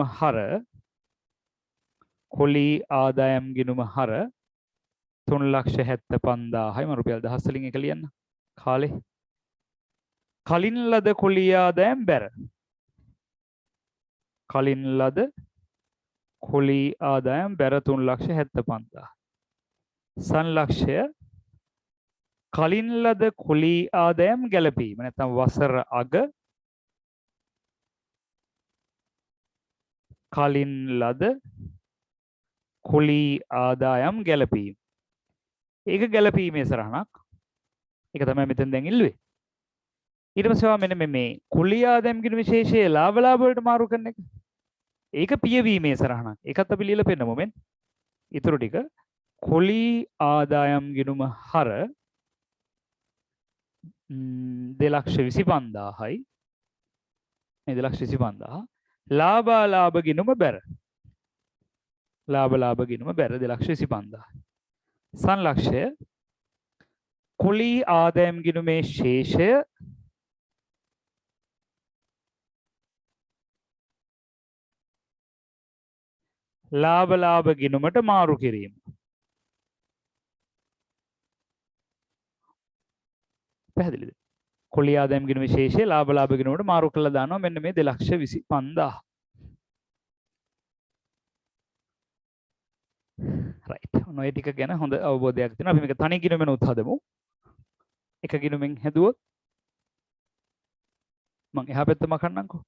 හර 3,75,000යි. මම රුපියල් 1000 වලින් එක ලියන්න. කාලේ කලින් ලද කුලී ආදායම් බැර. කලින් ලද කුලී ආදායම් බැර 3,75,000. සංලක්ෂය කලින් ලද කුලී ආදායම් ගැලපීම. නැත්නම් වසර අග කලින් ලද කුලී ආදායම් ගැලපීම. ඒක ගැලපීමේ සරහනක්. ඒක තමයි මෙතෙන් දැන් ඉල්ලුවේ. ඊට පස්සේ මෙන්න මේ කුලී ආදායම් කියන විශේෂයේ ලාභ වලට මාරු කරන එක. ඒක පියවීමේ සරහනක්. ඒකත් අපි ලියලා පෙන්නමු මෙන්න. ඊටු ටික කොලී ආදායම් ගිණුම හර 2,25,000යි මේ 2,25,000 ලාභ ගිණුම බැර ලාභ ගිණුම බැර 2,25,000 සංලක්ෂය කොලී ආදායම් ගිණුමේ ශේෂය ලාභ ගිණුමට මාරු කිරීම. පැහැදිලිද? කොලී ආදායම් ගිණුමේ ශේෂය ලාභ ගිණුමට මාරු කරලා දානවා මෙන්න මේ 2,25,000. රයිට්. ඔන්න ඔය ටික ගැන හොඳ අවබෝධයක් තියෙනවා. අපි මේක තනි ගිණුමෙන් උත් හදමු. එක ගිණුමෙන් හැදුවොත් මම එහා පැත්ත මකන්නම්කෝ.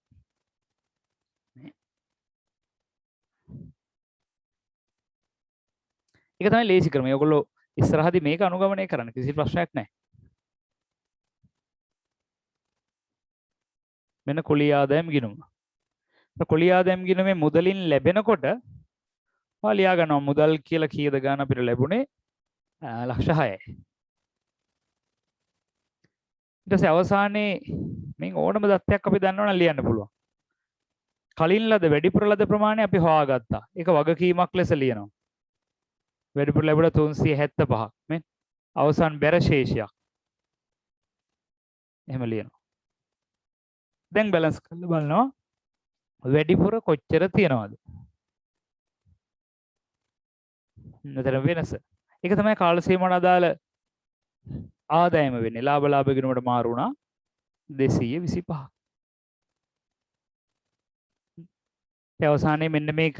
ඒක තමයි ලේසි ක්‍රමය. ඔයගොල්ලෝ ඉස්සරහදී මේක අනුගමනය කරන්න කිසි ප්‍රශ්නයක් නැහැ. මෙන්න කොලී ආදායම් ගිණුම. කොලී ආදායම් ගිණුමේ මුදලින් ලැබෙනකොට ඔයා ලියා ගන්නවා මුදල් කියලා කීයද ගන්න අපිට ලැබුණේ 6,00,000යි. ඊට පස්සේ අවසානයේ මේ ඕනම දත්තයක් අපි දන්නවනම් ලියන්න පුළුවන්. කලින් ලද වැඩිපුර ලද ප්‍රමාණය අපි හොයාගත්තා. ඒක වගකීමක් ලෙස ලියනවා. වැඩිපුර ලැබුණ 375ක් මේ අවසන් බැර ශේෂයක්. එහෙම ලියනවා. දැන් බැලන්ස් කරලා බලනවා වැඩිපුර කොච්චර තියනවද? මෙතන වෙනස. ඒක තමයි කාල සීමාවට අදාළ ආදායම වෙන්නේ. ලාභ ගිණුමට මාරු වුණා 225ක්. ඒ අවසානයේ මෙන්න මේක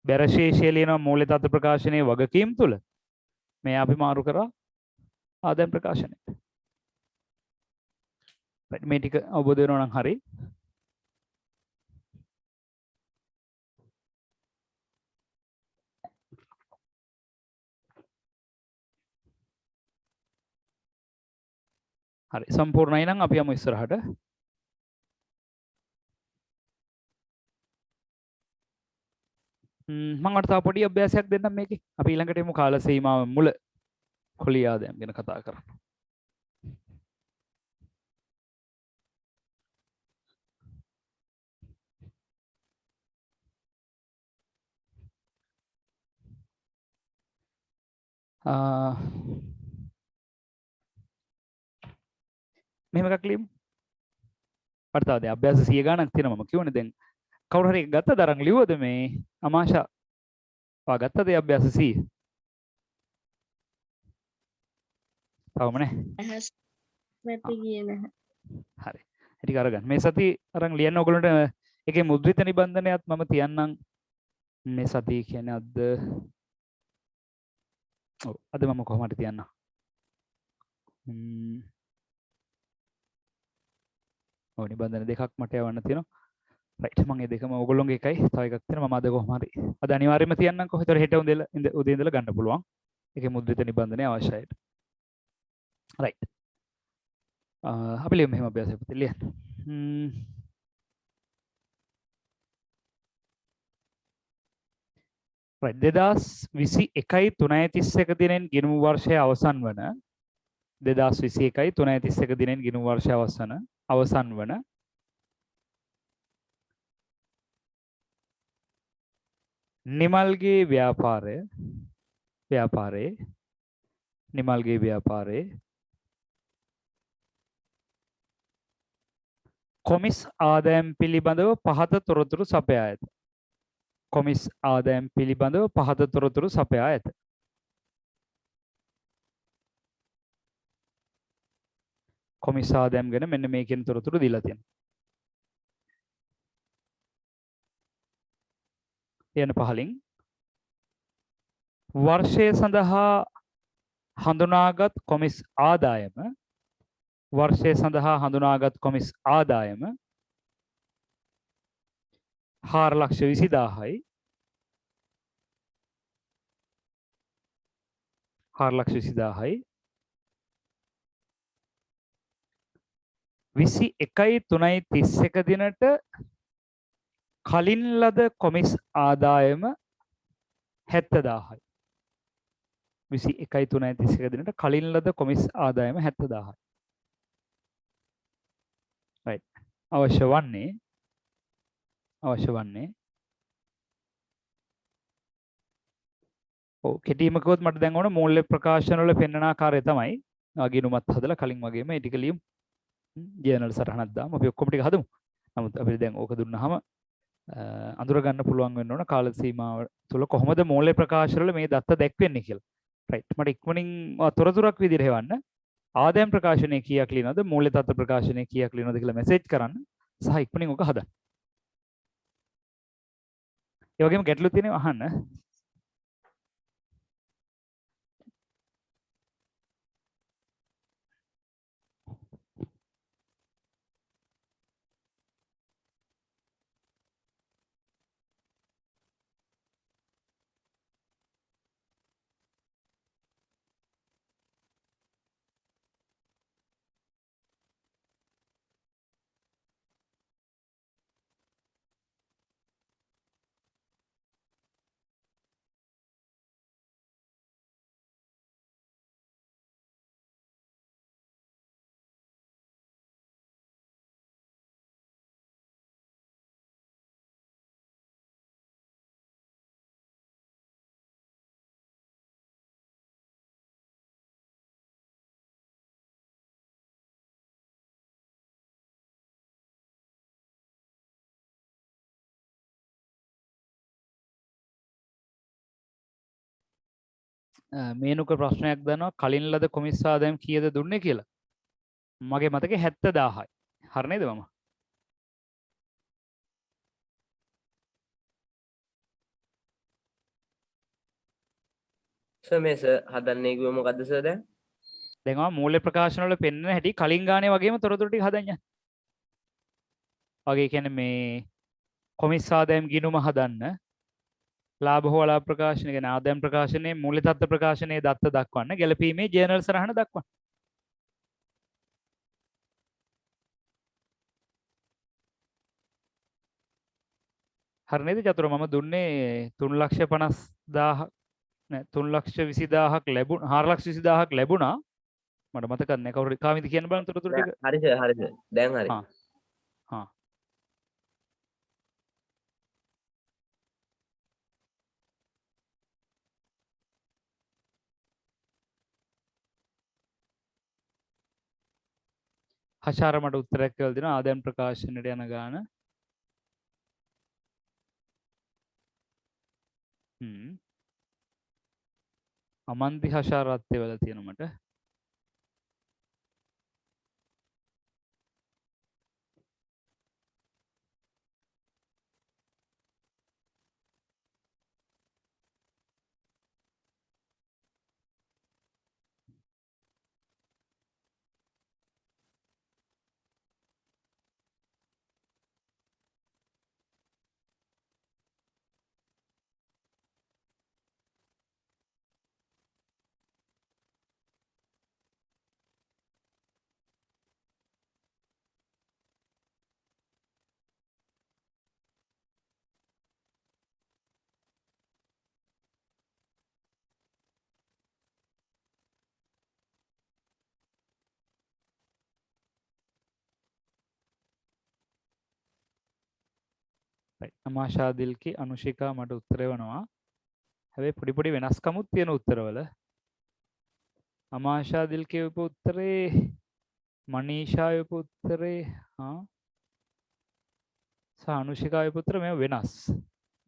බැර ශේෂය ලියනවා මූල්‍ය තත්ත්ව ප්‍රකාශනයේ වගකීම් තුල. මේ අපි මාරු කරා ආදායම් ප්‍රකාශනයට. මේ ටික අවබෝධ වෙනවා නම් හරි. හරි සම්පූර්ණයි නම් අපි යමු ඉස්සරහට. මම ඔයාලට තව පොඩි අභ්‍යාසයක් දෙන්නම් මේකේ. අපි ඊළඟට එමු කාල සීමාව මුල කොලී ආදායම් ගැන කතා කරමු. මෙහෙම එකක් ලියමු. වර්තාව දැන් අභ්‍යාස 100 ගණක් තියෙනවා මම කියවනේ දැන් කවුරු හරි ගත්තද අරන් ලිව්වද මේ අමාෂා? ඔයා ගත්තද ඒ අභ්‍යාස 100? තවම නැහැ. මැපි ගියේ නැහැ. හරි. ඒ ටික අරගන්න. මේ සති අරන් ලියන්න ඕගොල්ලන්ට ඒකේ මුද්‍රිත නිබන්ධනයත් මම තියන්නම්. මේ සති කියන්නේ අද ඔව් අද මම කොහොමද තියන්න? ඔව් නිබන්ධන දෙකක් මට යවන්න තියෙනවා. රයිට් මම මේ දෙකම ඕගොල්ලෝගේ එකයි තව එකක් තියෙනවා මම අද කොහොම හරි අද අනිවාර්යයෙන්ම තියන්නම් කොහොමද හෙට උදේ ඉඳලා ගන්න පුළුවන්. ඒකේ මුද්‍රිත නිබන්ධනය අවශ්‍යයි. රයිට්. අපි ලියමු මෙහෙම අභ්‍යාසයක් පුතේ ලියන්න. රයිට් 2021යි 331 දිනෙන් ගිණුම් වර්ෂය අවසන් වන 2021යි 331 දිනෙන් ගිණුම් වර්ෂය අවසන් වන නිමල්ගේ ව්‍යාපාරයේ කොමිස් ආදායම් පිළිබඳව පහත තොරතුරු සපයා ඇත. කොමිස් ආදායම් පිළිබඳව පහත තොරතුරු සපයා ඇත. කොමිස් ආදායම් ගැන මෙන්න මේකෙන් තොරතුරු දීලා තියෙනවා. යන පහලින් වර්ෂය සඳහා හඳුනාගත් කොමිස් ආදායම 4,20,000යි 4,20,000යි 21යි 3.31 දිනට කලින් ලද කොමිස් ආදායම 70000යි. 21/3/31 දිනට කලින් ලද කොමිස් ආදායම 70000යි. right. අවශ්‍ය වන්නේ ඔව් කෙටිම කිව්වොත් මට දැන් ඕන මූල්‍ය ප්‍රකාශන වල පෙන්වන ආකාරය තමයි ගිණුමත් හදලා කලින් වගේම ඒ ටික ලියමු. ජර්නල් සටහනක් දාමු. අපි ඔක්කොම ටික හදමු. නමුත් අපිට දැන් ඕක දුන්නාම අඳුර ගන්න පුළුවන් වෙන්න ඕන කාල සීමාව තුළ කොහොමද මූල්‍ය ප්‍රකාශන වල මේ දත්ත දැක්වෙන්නේ කියලා. right. මට ඉක්මනින් තොරතුරක් විදිහට හෙවන්න. ආදායම් ප්‍රකාශනයේ කීයක් ලියනවද මූල්‍ය තත්ත්ව ප්‍රකාශනයේ කීයක් ලියනවද කියලා මැසේජ් කරන්න සහ ඉක්මනින් ඔක හදන්න. ඒ වගේම ගැටලු තියෙනවා අහන්න. මේනුක ප්‍රශ්නයක් දනවා කලින් ලද කොමිස් ආදායම් කීයද දුන්නේ කියලා. මගේ මතකේ 70000යි. හරි නේද මම? සර් මේ සර් හදන්නේ කිව්ව මොකද්ද සර් දැන්? දැන් මම මූල්‍ය ප්‍රකාශන වල පෙන්වන හැටි කලින් ගානේ වගේම තොරතුරු ටික හදන්න. වගේ කියන්නේ මේ කොමිස් ආදායම් ගිණුම හදන්න ලාභ හෝ ලාභ ප්‍රකාශන කියන ආදායම් ප්‍රකාශනයේ මූල්‍ය තත්ත්ව ප්‍රකාශනයේ දත්ත දක්වන්න ගැළපීමේ ජර්නල් සරහන දක්වන්න. හරි නේද චතුර මම දුන්නේ 3,50,000 නෑ 3,20,000ක් ලැබුණා 4,20,000ක් ලැබුණා මට මතක නැහැ කවුරු කාමිද කියන්න බලන්න තොරතුරු ටික. හරි සර් දැන් හරි. හා හෂාර මට උත්තරයක් කියලා දෙනවා ආදායම් ප්‍රකාශනයට යන ගාන. අමන්ති හෂාරත් එවලා තියෙනවා මට. අමාෂා දිල්කි අනුෂිකා මට උත්තර එවනවා. හැබැයි පොඩි පොඩි වෙනස්කමුත් තියෙන උත්තරවල. අමාෂා දිල්කි උප උත්තරේ මනීෂා උප උත්තරේ සහ අනුෂිකා උප උත්තර මේ වෙනස්.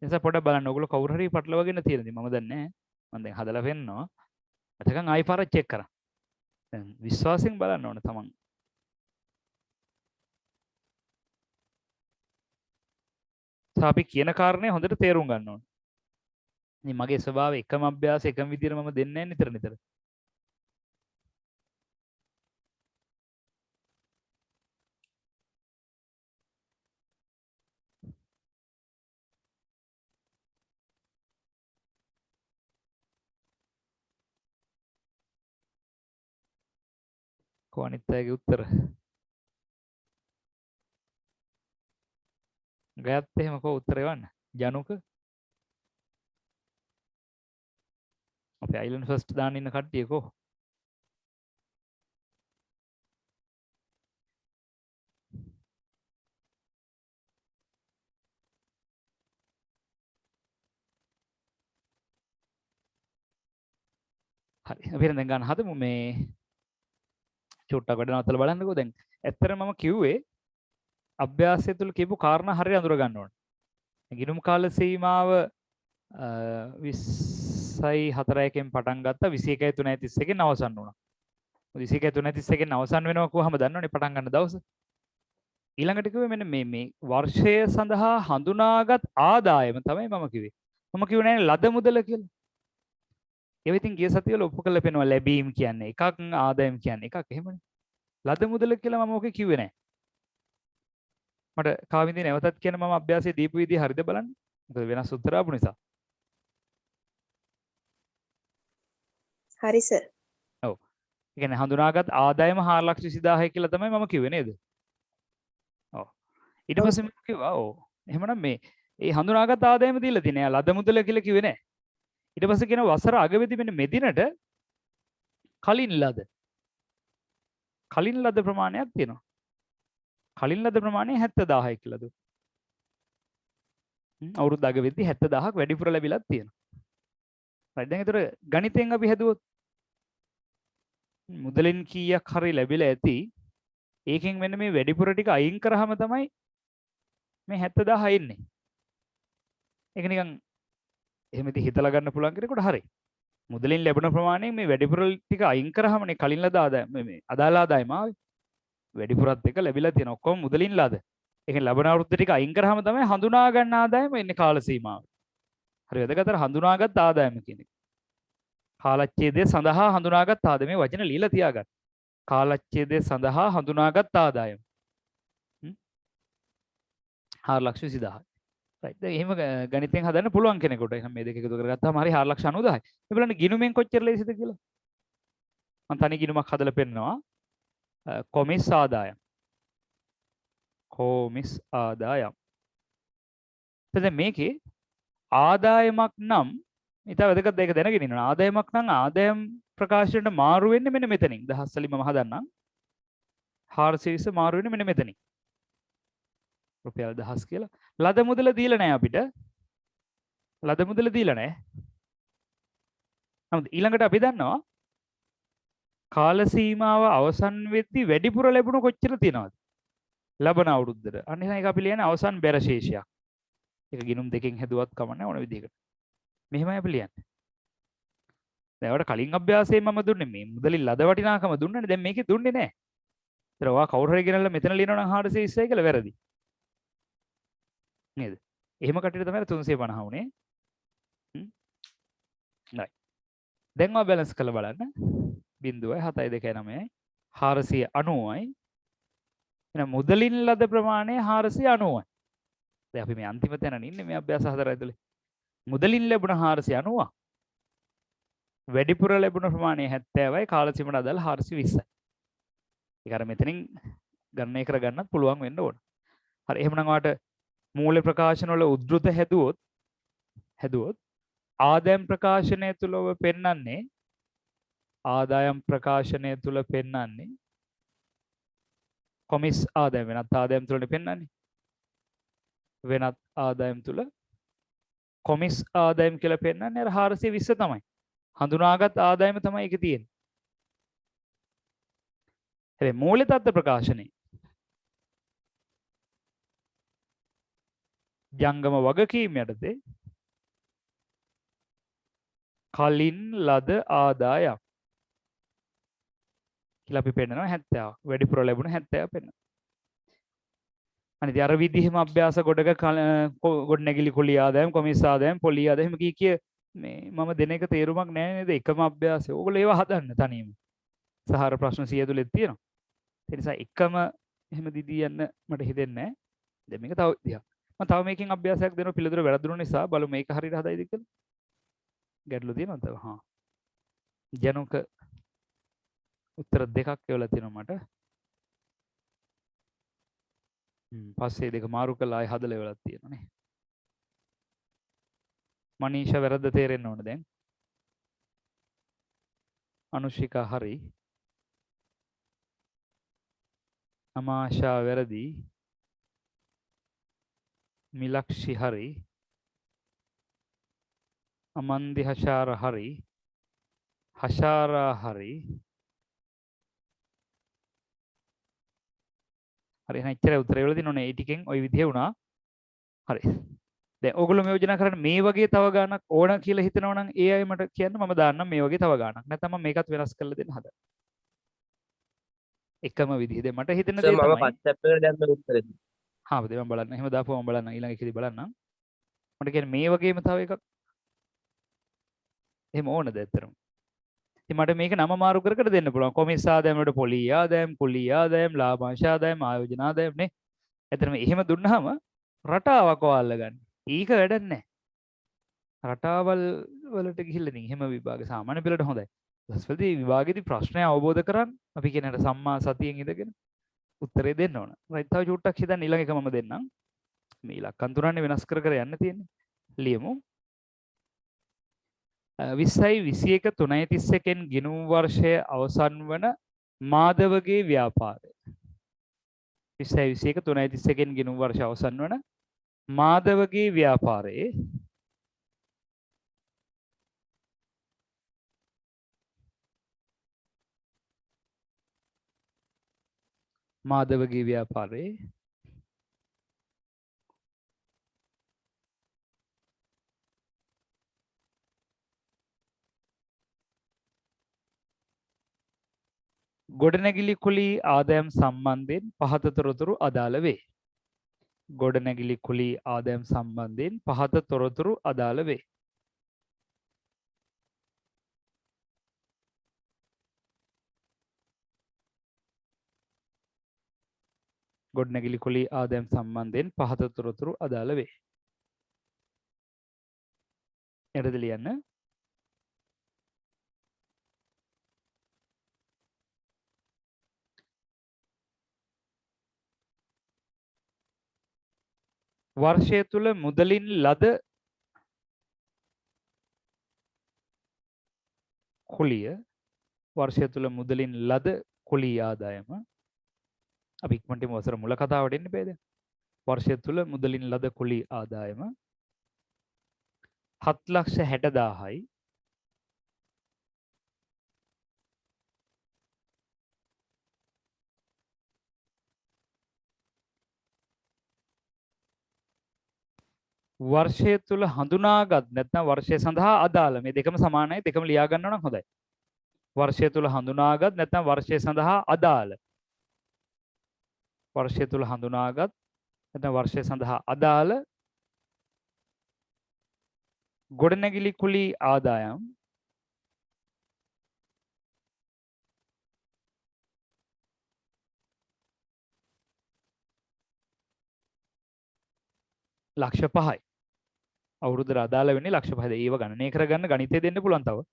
ඒ නිසා පොඩ්ඩක් බලන්න ඔයගොල්ලෝ කවුරු හරි පටලවාගෙන තියෙනද මම දන්නේ නැහැ. මම දැන් හදලා පෙන්නනවා. එතකන් ආයි පාරක් චෙක් කරන්න. දැන් විශ්වාසයෙන් බලන්න ඕන තමන්. අපි කියන කාරණේ හොඳට තේරුම් ගන්න ඕන. ඉතින් මගේ ස්වභාවය එකම අභ්‍යාස එකම විදිහට මම දෙන්නේ නැහැ නිතර නිතර. කොහොනිත් අයගේ උත්තර ගයත් එහෙම කෝ උත්තරේ වන්න. ජනුක අපේ අයිලන්ඩ් ෆස්ට් දාන්න ඉන්න කට්ටිය කෝ. හරි අපි දැන් ගන්න හදමු මේ චුට්ටක් වැඩ නවත්තලා බලන්නකෝ. දැන් ඇත්තටම මම කිව්වේ අභ්‍යාසය තුළ කියපු කාරණා හරියට අඳුර ගන්න ඕනේ. ගිණුම් කාල සීමාව 20.4 පටන් ගත්තා 21.3 අවසන් වුණා. 21.3 අවසන් වෙනවා කොහොමද දන්නවනේ පටන් ගන්න දවස. ඊළඟට කිව්වේ මෙන්න මේ වර්ෂය සඳහා හඳුනාගත් ආදායම තමයි මම කිව්වේ. මම කිව්වේ නෑනේ ලද මුදල කියලා. ඒ ඉතින් ගිය සතියේල ඔප්පු කරලා පෙන්නවා ලැබීම් කියන්නේ එකක් ආදායම් කියන්නේ එකක් එහෙමනේ. ලද මුදල කියලා මම ඔකේ කිව්වේ නෑ. මට කාවින්දී නැවතත් කියන මම අභ්‍යාසයේ දීපු විදිය හරිද බලන්න. මොකද වෙනස් උත්තර ආපු නිසා. හරි සර්. ඔව්. ඒ කියන්නේ හඳුනාගත් ආදායම 4,20,000 කියලා තමයි මම කිව්වේ නේද? ඔව්. ඊට පස්සේ මම කිව්වා ඔව්. එහෙමනම් මේ හඳුනාගත් ආදායම දීලා තියෙනවා. ලද මුදල කියලා කිව්වේ නෑ. ඊට පස්සේ කියන වසර අගවැදි මෙන්න මෙදිනට කලින් ලද ප්‍රමාණයක් තියෙනවා. කලින් ලද ප්‍රමාණය 70,000යි කියලා දුන්නා. අවුරුද්ද අගවැදි 70,000ක් වැඩිපුර ලැබිලා තියෙනවා. හරි දැන් ඒතර ගණිතයෙන් අපි හැදුවොත් මුදලින් කීයක් හරි ලැබිලා ඇති. ඒකෙන් මෙන්න මේ වැඩිපුර ටික අයින් කරාම තමයි මේ 70,000 එන්නේ. ඒක නිකන් එහෙම ඉතින් හිතලා ගන්න පුළුවන් කෙනෙකුට හරි. මුදලින් ලැබෙන ප්‍රමාණයෙන් මේ වැඩිපුර ටික අයින් කරාමනේ කලින් ලද ආදායම මේ අදාළ ආදායම ආවේ. වැඩිපුරත් එක ලැබිලා තියෙන ඔක්කොම මුදලින් ලද. ඒකෙන් ලබන අවුරුද්ද ටික අයින් කරාම තමයි හඳුනා ගන්න ආදායම එන්නේ කාල සීමාව. හරි වැදගත් හඳුනාගත් ආදායම කියන එක. කාලච්ඡේදය සඳහා හඳුනාගත් ආදායම මේ වචන লীලා තියාගන්න. කාලච්ඡේදය සඳහා හඳුනාගත් ආදායම. 4,20,000. right දැන් එහෙම ගණිතෙන් හදන්න පුළුවන් කෙනෙකුට. එහෙනම් මේ දෙක එකතු කරගත්තාම හරි 4,90,000යි. මේ බලන්න ගිණුමෙන් කොච්චර ලේසිද කියලා. මම තනි ගිණුමක් හදලා පෙන්නනවා. කොමිස් ආදායම්. කොමිස් ආදායම්. එතන මේකේ ආදායමක් නම් ඊට වැදගත් දෙයක් දැනගෙන ඉන්න ඕන. ආදායමක් නම් ආදායම් ප්‍රකාශයට මාරු වෙන්නේ මෙන්න මෙතනින්. දහස් වලින් මම හදන්නම්. 420 මාරු වෙන්නේ මෙන්න මෙතනින්. රුපියල් 1000 කියලා. ලද මුදල දීලා නැහැ අපිට. ලද මුදල දීලා නැහැ. නමුත් ඊළඟට අපි දන්නවා කාල සීමාව අවසන් වෙද්දී වැඩිපුර ලැබුණ කොච්චර තියෙනවද? ලබන අවුරුද්දට. අන්න එහෙනම් ඒක අපි ලියන්නේ අවසන් බැර ශේෂයක්. ඒක ගිණුම් දෙකෙන් හැදුවත් කමන්නේ ඕන විදිහකට. මෙහෙමයි අපි ලියන්නේ. දැන් ඔයාලට කලින් අභ්‍යාසයෙන් මම දුන්නේ මේ මුදලින් ලද වටිනාකම දුන්නනේ. දැන් මේකේ දුන්නේ නැහැ. ඒතර ඔයා කවුරු හරි ගෙනල්ලා මෙතන ලියනවා නම් 420යි කියලා වැරදි. නේද? එහෙම කටියට තමයි 350 වුනේ. right. දැන් ඔයා බැලන්ස් කරලා බලන්න. 0.729යි 490යි. එහෙනම් මුදලින් ලද ප්‍රමාණය 490යි. දැන් අපි මේ අන්තිම තැන ඉන්නේ මේ අභ්‍යාස හතර ඇතුලේ. මුදලින් ලැබුණ 490. වැඩිපුර ලැබුණ ප්‍රමාණය 70යි කාල සීමාවට අදාළ 420යි. ඒක අර මෙතනින් ගණනය කරගන්නත් පුළුවන් වෙන්න ඕන. හරි එහෙනම් ඔයාලට මූල්‍ය ප්‍රකාශන වල උද්දෘත හැදුවොත් ආදායම් ප්‍රකාශනය තුල ඔබ පෙන්වන්නේ ආදායම් ප්‍රකාශනය තුල පෙන්වන්නේ කොමිස් ආදායම් වෙනත් ආදායම් තුලනේ පෙන්වන්නේ. වෙනත් ආදායම් තුල කොමිස් ආදායම් කියලා පෙන්වන්නේ අර 420 තමයි. හඳුනාගත් ආදායම තමයි ඒකේ තියෙන්නේ. හැබැයි මූල්‍ය තත්ත්ව ප්‍රකාශනයේ ජංගම වගකීම් යටතේ කලින් ලද ආදායම් කියලා අපි පෙන්නනවා 70. වැඩිපුර ලැබුණ 70 පෙන්නනවා. අනිත් අර විදිහම අභ්‍යාස ගොඩක ගොඩනැගිලි කුලී ආදායම් කොමිස් ආදායම් පොලී ආදායම් කිය මේ මම දෙන එක තේරුමක් නැහැ නේද? එකම අභ්‍යාසය. ඕගොල්ලෝ ඒවා හදන්න තනියම. සහාර ප්‍රශ්න 100 තුලෙත් තියෙනවා. ඒ නිසා එකම එහෙම දිදී යන්න මට හිතෙන්නේ නැහැ. දැන් මේක තව විදිහක්. මම තව මේකෙන් අභ්‍යාසයක් දෙනවා පිළිතුර වැරදුණු නිසා බලමු මේක හරියට හදයිද කියලා. ගැටලු තියෙනවද? හා. ජනුක උත්තර දෙකක් එවලා තියෙනවා මට. පස්සේ දෙක මාරු කළා ආයි හදලා ඉවරක් තියෙනවා නේ. මනීෂා වැරද්ද තේරෙන්න ඕන දැන්. අනුෂිකා හරි. අමාෂා වැරදි. මිලක්ෂි හරි. අමන්දි හෂාර හරි. හෂාරා හරි. හරි එහෙනම් ඉච්චර උත්තරය වල දිනෝනේ ඒ ටිකෙන් ওই විදිහ වුණා. හරි. දැන් ඕගොල්ලෝ මේ යෝජනා කරන්නේ මේ වගේ තව ගාණක් ඕන කියලා හිතනවා නම් ඒ අය මට කියන්න මම දාන්නම් මේ වගේ තව ගාණක්. නැත්නම් මම මේකත් වෙනස් කරලා දෙන්න හදන්න. එකම විදිහද මට හිතෙන දේ සර් මම තමයි. WhatsApp එකට දැම්ම උත්තරේ. හා මම බලන්න. එහෙම දාපුවම බලන්න ඊළඟ එකේදී බලන්න. මට කියන්නේ මේ වගේම තව එකක්. එහෙම ඕනද ඇත්තටම? ඉතින් මට මේක නම මාරු කර කර දෙන්න පුළුවන්. කොමිස් ආදායම වලට පොලී ආදායම්, කුලී ආදායම්, ලාභාංශ ආදායම්, ආයෝජන ආදායම් නේ. ඇත්තටම එහෙම දුන්නාම රටාවක් ඔයාලා ගන්න. ඊක වැඩක් නැහැ. රටාවල් වලට ගිහිල්ලා ඉතින් එහෙම විභාග සාමාන්‍ය පෙළට හොඳයි. ඊපස්වලදී විභාගෙදී ප්‍රශ්නය අවබෝධ කරගන්න අපි කියනට සම්මා සතියෙන් ඉඳගෙන උත්තරේ දෙන්න ඕන. රයිට් තව චුට්ටක් හිතන්න ඊළඟ එක මම දෙන්නම්. මේ ඉලක්කම් තුනන්නේ වෙනස් කර කර යන්න තියෙන්නේ. ලියමු. 20යි 21 3යි 31න් ගිණුම් වර්ෂය අවසන් වන මාධවගේ ව්‍යාපාරය. 20යි 21 3යි 31න් ගිණුම් වර්ෂය අවසන් වන මාධවගේ ව්‍යාපාරයේ මාධවගේ ව්‍යාපාරයේ ගොඩනැගිලි කුලී ආදායම් සම්බන්ධයෙන් පහත තොරතුරු අදාළ වේ. ගොඩනැගිලි කුලී ආදායම් සම්බන්ධයෙන් පහත තොරතුරු අදාළ වේ. ගොඩනැගිලි කුලී ආදායම් සම්බන්ධයෙන් පහත තොරතුරු අදාළ වේ. එරද ලියන්න. වර්ෂය තුල මුදලින් ලද කුලිය වර්ෂය තුල මුදලින් ලද කුලී ආදායම අපි ඉක්මනට වසර මුල කතාවට එන්න බෑද? වර්ෂය තුල මුදලින් ලද කුලී ආදායම 7,60,000යි වර්ෂය තුල හඳුනාගත් නැත්නම් වර්ෂය සඳහා අදාළ මේ දෙකම සමානයි දෙකම ලියා ගන්නවා නම් හොඳයි. වර්ෂය තුල හඳුනාගත් නැත්නම් වර්ෂය සඳහා අදාළ වර්ෂය තුල හඳුනාගත් නැත්නම් වර්ෂය සඳහා අදාළ ගොඩනැගිලි කුලී ආදායම් ලක්ෂ 5යි. අවුරුද්දට අදාළ වෙන්නේ ලක්ෂ 5ද. ඒව ගණනය කරගන්න ගණිතය දෙන්න පුළුවන් තව.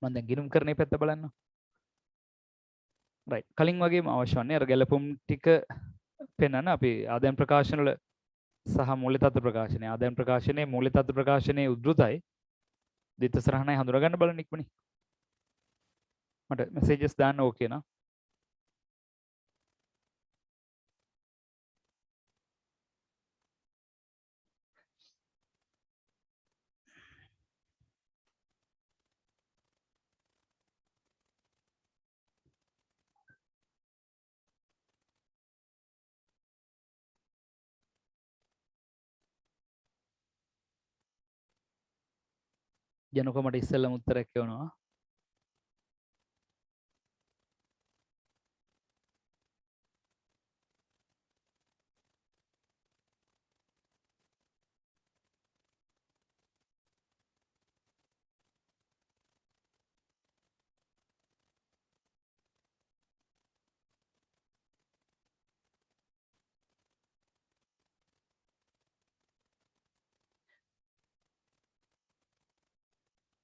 මම දැන් ගිණුම් කරන්නේ පැත්ත බලන්න. රයිට්. කලින් වගේම අවශ්‍ය වන්නේ අර ගැලපුම් ටික පෙන්වන්න අපි ආදායම් ප්‍රකාශන වල සහ මූල්‍ය තත්ත්ව ප්‍රකාශනයේ ආදායම් ප්‍රකාශනයේ මූල්‍ය තත්ත්ව ප්‍රකාශනයේ උද්දෘතයි. දෙත සරහනයි හඳුනා ගන්න බලන්න ඉක්මනින්. මට මෙසේජස් දාන්න ඕකේ නා. ජනක මට ඉස්සෙල්ලම උත්තරයක් කියවනවා.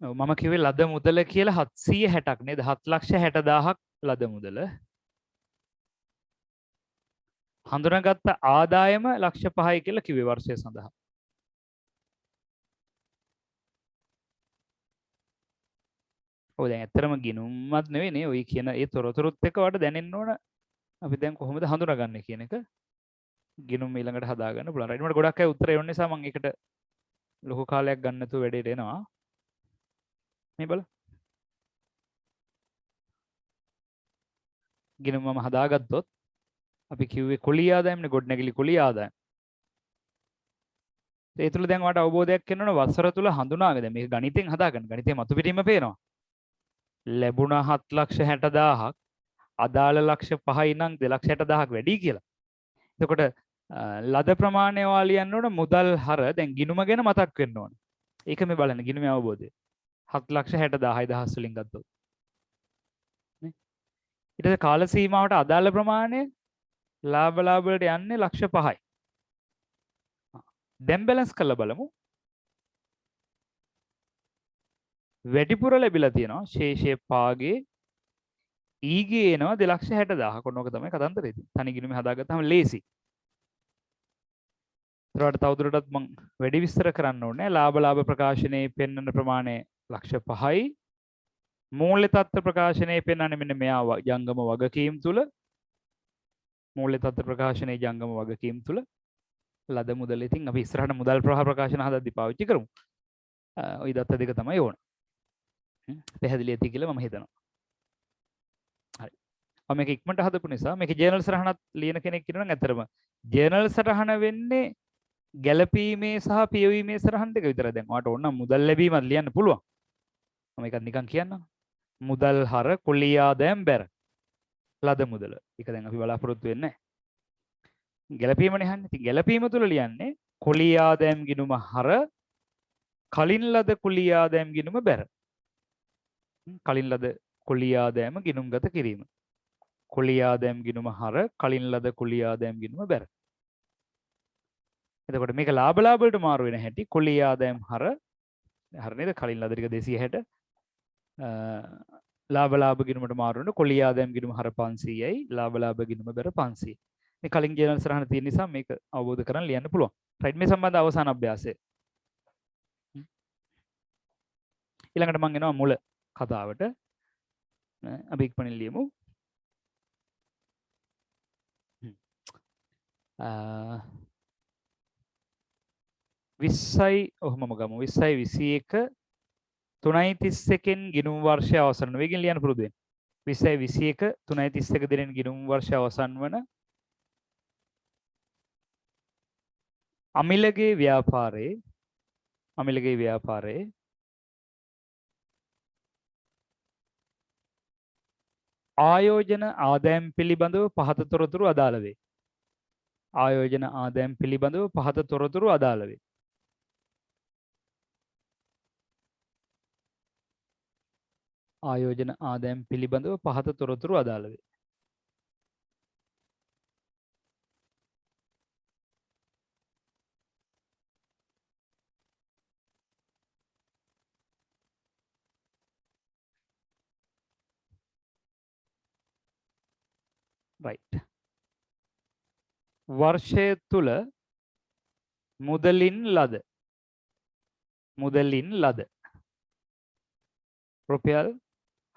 මම කිව්වේ ලද මුදල කියලා 760ක් නේද? 7,60,000ක් ලද මුදල. හඳුනාගත්ත ආදායම ලක්ෂ 5යි කියලා කිව්වේ වර්ෂය සඳහා. ඔය දැන් ඇත්තටම ගිණුම්වත් නෙවෙයි නේ ඔය කියන ඒ තොරතුරුත් එක්ක වට දැනෙන්න ඕන අපි දැන් කොහොමද හඳුනාගන්නේ කියන එක. ගිණුම් ඊළඟට හදාගන්න පුළුවන්. රයිට් මට ගොඩක් අය උත්තර එන්න නිසා මම ඒකට ලොකු කාලයක් ගන්න නැතුව වැඩේට එනවා. මේ බලන්න. ගිණුම මම හදාගත්තොත් අපි කිව්වේ කුලී ආදායම්නේ ගොඩනැගිලි කුලී ආදායම්. ඒ තුල දැන් වට අවබෝධයක් එන්න ඕන වසර තුල හඳුනාගෙන දැන් මේක ගණිතෙන් හදාගන්න. ගණිතේ මතු පිටින්ම පේනවා. ලැබුණා 7,60,000ක් අදාළ ලක්ෂ 5යි නම් 2,60,000ක් වැඩි කියලා. එතකොට ලද ප්‍රමාණය ඔයා ලියන්න ඕන මුදල් හර දැන් ගිණුම ගැන මතක් වෙන්න ඕන. ඒක මේ බලන්න ගිණුමේ අවබෝධය. 7,60,000යි දහස් වලින් ගත්තොත්. නේ? ඊට පස්සේ කාල සීමාවට අදාළ ප්‍රමාණය ලාභ වලට යන්නේ ලක්ෂ 5යි. දැන් බැලන්ස් කරලා බලමු. වැඩිපුර ලැබිලා තියෙනවා ශේෂයේ පාගේ ඊගේ එනවා 2,60,000. කොනෝක තමයි කතන්දරේ තියෙන්නේ. තනි ගිණුමේ හදාගත්තාම ලේසි. ඊට තවදුරටත් මම වැඩි විස්තර කරන්න ඕනේ. ලාභ ප්‍රකාශනයේ පෙන්වන ප්‍රමාණය ලක්ෂ 5යි. මූල්‍ය තත්ත්ව ප්‍රකාශනයේ පෙන්වන්නේ මෙන්න මෙයා ජංගම වගකීම් තුල. මූල්‍ය තත්ත්ව ප්‍රකාශනයේ ජංගම වගකීම් තුල ලද මුදල. ඉතින් අපි ඉස්සරහට මුදල් ප්‍රවාහ ප්‍රකාශන හදද්දී පාවිච්චි කරමු. ওই දත්ත දෙක තමයි ඕන. පැහැදිලි ඇති කියලා මම හිතනවා. හරි. මම මේක ඉක්මනට හදපු නිසා මේකේ ජර්නල් සටහනක් ලියන කෙනෙක් ඉන්නවා නම් ඇත්තටම ජර්නල් සටහන වෙන්නේ ගැළපීමේ සහ පියවීමේ සටහන් දෙක විතරයි. දැන් ඔයාලට ඕන නම් මුදල් ලැබීමත් ලියන්න පුළුවන්. මම ඒකත් නිකන් කියන්නම්. මුදල් හර කුලී ආදායම් බැර ලද මුදල. ඒක දැන් අපි බලාපොරොත්තු වෙන්නේ නැහැ. ගැළපීමනේ අහන්නේ. ඉතින් ගැළපීම තුල ලියන්නේ කුලී ආදායම් ගිණුම හර කලින් ලද කුලී ආදායම් ගිණුම බැර. කලින් ලද කුලී ආදායම ගිණුම්ගත කිරීම. කුලී ආදායම් ගිණුම හර කලින් ලද කුලී ආදායම් ගිණුම බැර. එතකොට මේක ලාභ වලට මාරු වෙන හැටි කුලී ආදායම් හර හර නේද කලින් ලද ටික 260 ලාභ ගිණුමට මාරු වෙන කුලී ආදායම් ගිණුම හර 500යි ලාභ ගිණුම බැර 500. මේ කලින් ජර්නල් සරහන තියෙන නිසා මේක අවබෝධ කරගන්න ලියන්න පුළුවන්. රයිට් මේ සම්බන්ධ අවසාන අභ්‍යාසය. ඊළඟට මම එනවා මුල කතාවට. අපි ඉක්මනින් ලියමු. 20යි ඔහොමම ගමු. 20යි 21 3.31න් ගිණුම් වර්ෂය අවසන් වෙගෙන ලියන්න පුරුදු වෙන්න. 20යි 21 3.31 දිනෙන් ගිණුම් වර්ෂය අවසන් වන අමිලගේ ව්‍යාපාරයේ ආයෝජන ආදායම් පිළිබඳව පහත තොරතුරු අදාළ වේ. ආයෝජන ආදායම් පිළිබඳව පහත තොරතුරු අදාළ වේ. ආයෝජන ආදායම් පිළිබඳව පහත තොරතුරු අදාළ වේ. right. වර්ෂය තුල මුදලින් ලද රුපියල්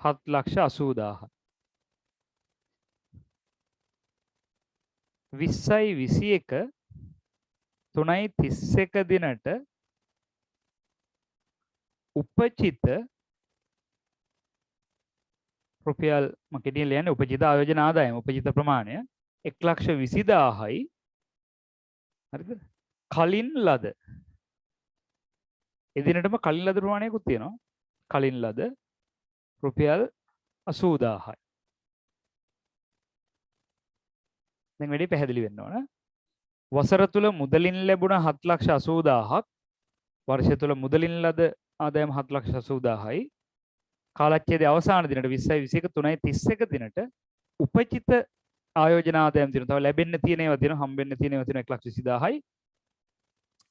7,80,000. 20යි 21 3.31 දිනට උපචිත රුපියල් මකෙඩිය ලියන්නේ උපජිත ආයෝජන ආදායම උපජිත ප්‍රමාණය 1,20,000යි. හරිද? කලින් ලද එදිනටම කලින් ලද ප්‍රමාණයකුත් තියෙනවා. කලින් ලද රුපියල් 80,000යි. දැන් වැඩි පැහැදිලි වෙන්න ඕන. වසර තුල මුදලින් ලැබුණ 7,80,000ක් වර්ෂය තුල මුදලින් ලද ආදායම 7,80,000යි. කාලච්ඡේදයේ අවසාන දිනට 20යි 21 3.31 දිනට උපචිත ආයෝජන ආදායම් තියෙනවා. තව ලැබෙන්න තියෙන ඒවා තියෙනවා, හම්බෙන්න තියෙන ඒවා තියෙනවා 1,20,000යි.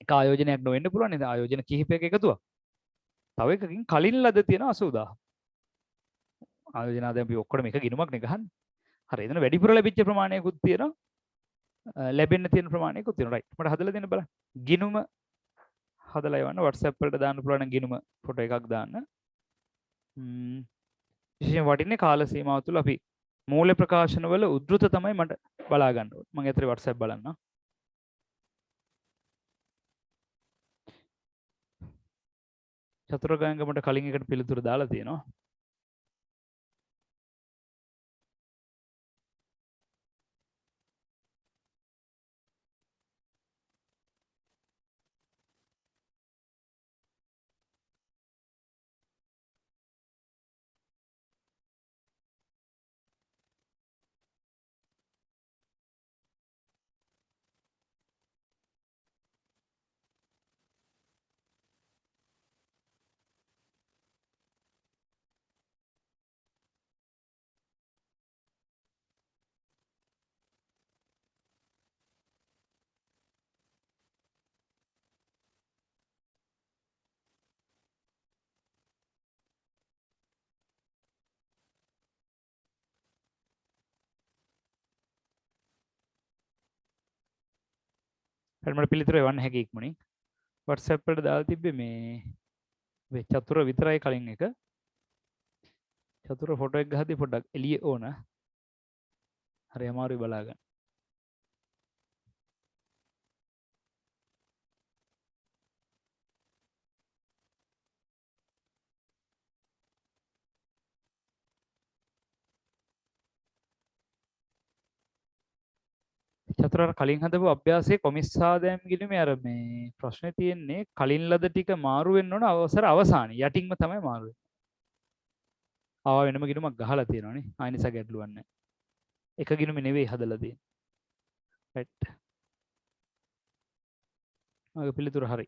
එක ආයෝජනයක් නොවෙන්න පුළුවන් නේද? ආයෝජන කිහිපයක එකතුවක්. තව එකකින් කලින් ලද තියෙනවා 80,000. ආයෝජන ආදායම් අපි ඔක්කොම එක ගිණුමක් නේ ගහන්නේ. හරි. එතන වැඩිපුර ලැබිච්ච ප්‍රමාණයකුත් තියෙනවා. ලැබෙන්න තියෙන ප්‍රමාණයකුත් තියෙනවා. රයිට්. මට හදලා දෙන්න බලන්න. ගිණුම හදලා එවන්න WhatsApp වලට දාන්න පුළුවන් ගිණුම ෆොටෝ එකක් දාන්න. විශේෂයෙන් වටින්නේ කාල සීමාව තුළ අපි මූල ප්‍රකාශන වල උද්දෘත තමයි මට බලා ගන්න ඕනේ. මම ඇතරේ WhatsApp බලන්න. චතුරාර්යංගමට කලින් එකට පිළිතුරු දාලා තියෙනවා. මට පිළිතුරු එවන්න හැකි ඉක්මනින්. WhatsApp වලට දාලා තිබ්බේ මේ චතුර විතරයි කලින් එක. චතුර ෆොටෝ එක ගහද්දි පොඩ්ඩක් එළිය ඕන. හරි අමාරුයි බලා ගන්න. චතුර කලින් හදපු අභ්‍යාසයේ කොමිස්සාදෑම් ගිණුමේ අර මේ ප්‍රශ්නේ තියෙන්නේ කලින් ලද ටික මාරු වෙන්න ඕන අවසර අවසානයේ යටින්ම තමයි මාරු වෙන්නේ. ආවා වෙනම ගිණුමක් ගහලා තියෙනවානේ. ආයෙනිසා ගැටලුවක් නැහැ. එක ගිණුමේ නෙවෙයි හදලා තියෙන්නේ. රයිට්. මගේ පිළිතුර හරි.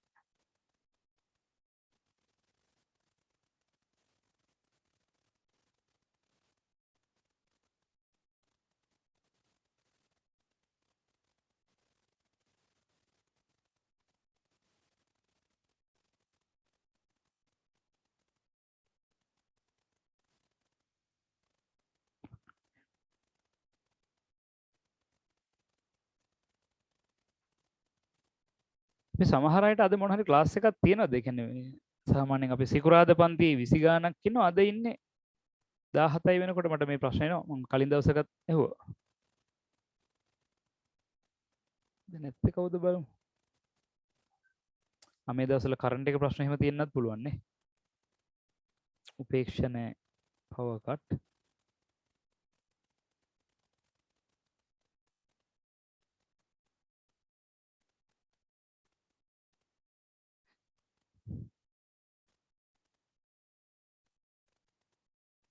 අපි සමහර අයට අද මොන හරි ක්ලාස් එකක් තියෙනවද? ඒ කියන්නේ සාමාන්‍යයෙන් අපි සිකුරාදා පන්ති 20 ගාණක් ඉන්නවා. අද ඉන්නේ 17යි වෙනකොට මට මේ ප්‍රශ්න එනවා. මම කලින් දවසකත් ඇහුවා. දැන් නැත්තේ කවුද බලමු. මේ දවස්වල කරන්ට් එක ප්‍රශ්න එහෙම තියෙන්නත් පුළුවන් නේ. උපේක්ෂණ power cut.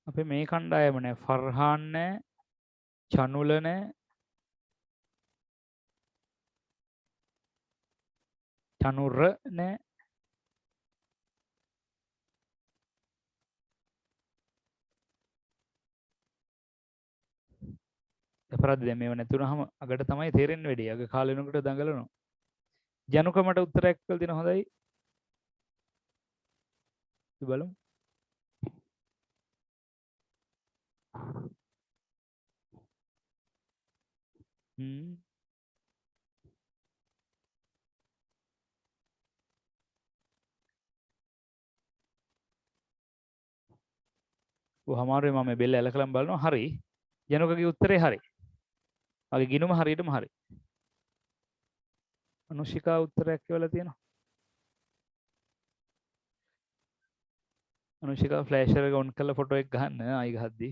අපේ මේ කණ්ඩායම නෑ ෆර්හාන් නෑ චනුල නෑ චනුර නෑ අපරාධ දැන් මේව නැතුනහම අගට තමයි තේරෙන්න වෙඩි අග කාලේ වෙනකොට දඟලනවා ජනුකමට උත්තරයක් කියලා දෙන හොඳයි බලමු හමාරුවේ මම බෙල්ල ඇලකලම් බලනවා හරි ජනුකගේ උත්තරේ හරි මගේ ගිණුම හරියටම හරි අනුෂිකා උත්තරයක් කියලා තියෙනවා අනුෂිකා ෆ්ලෑෂර් එක ඔන් කරලා ෆොටෝ එක ගන්න ආයි ගහද්දි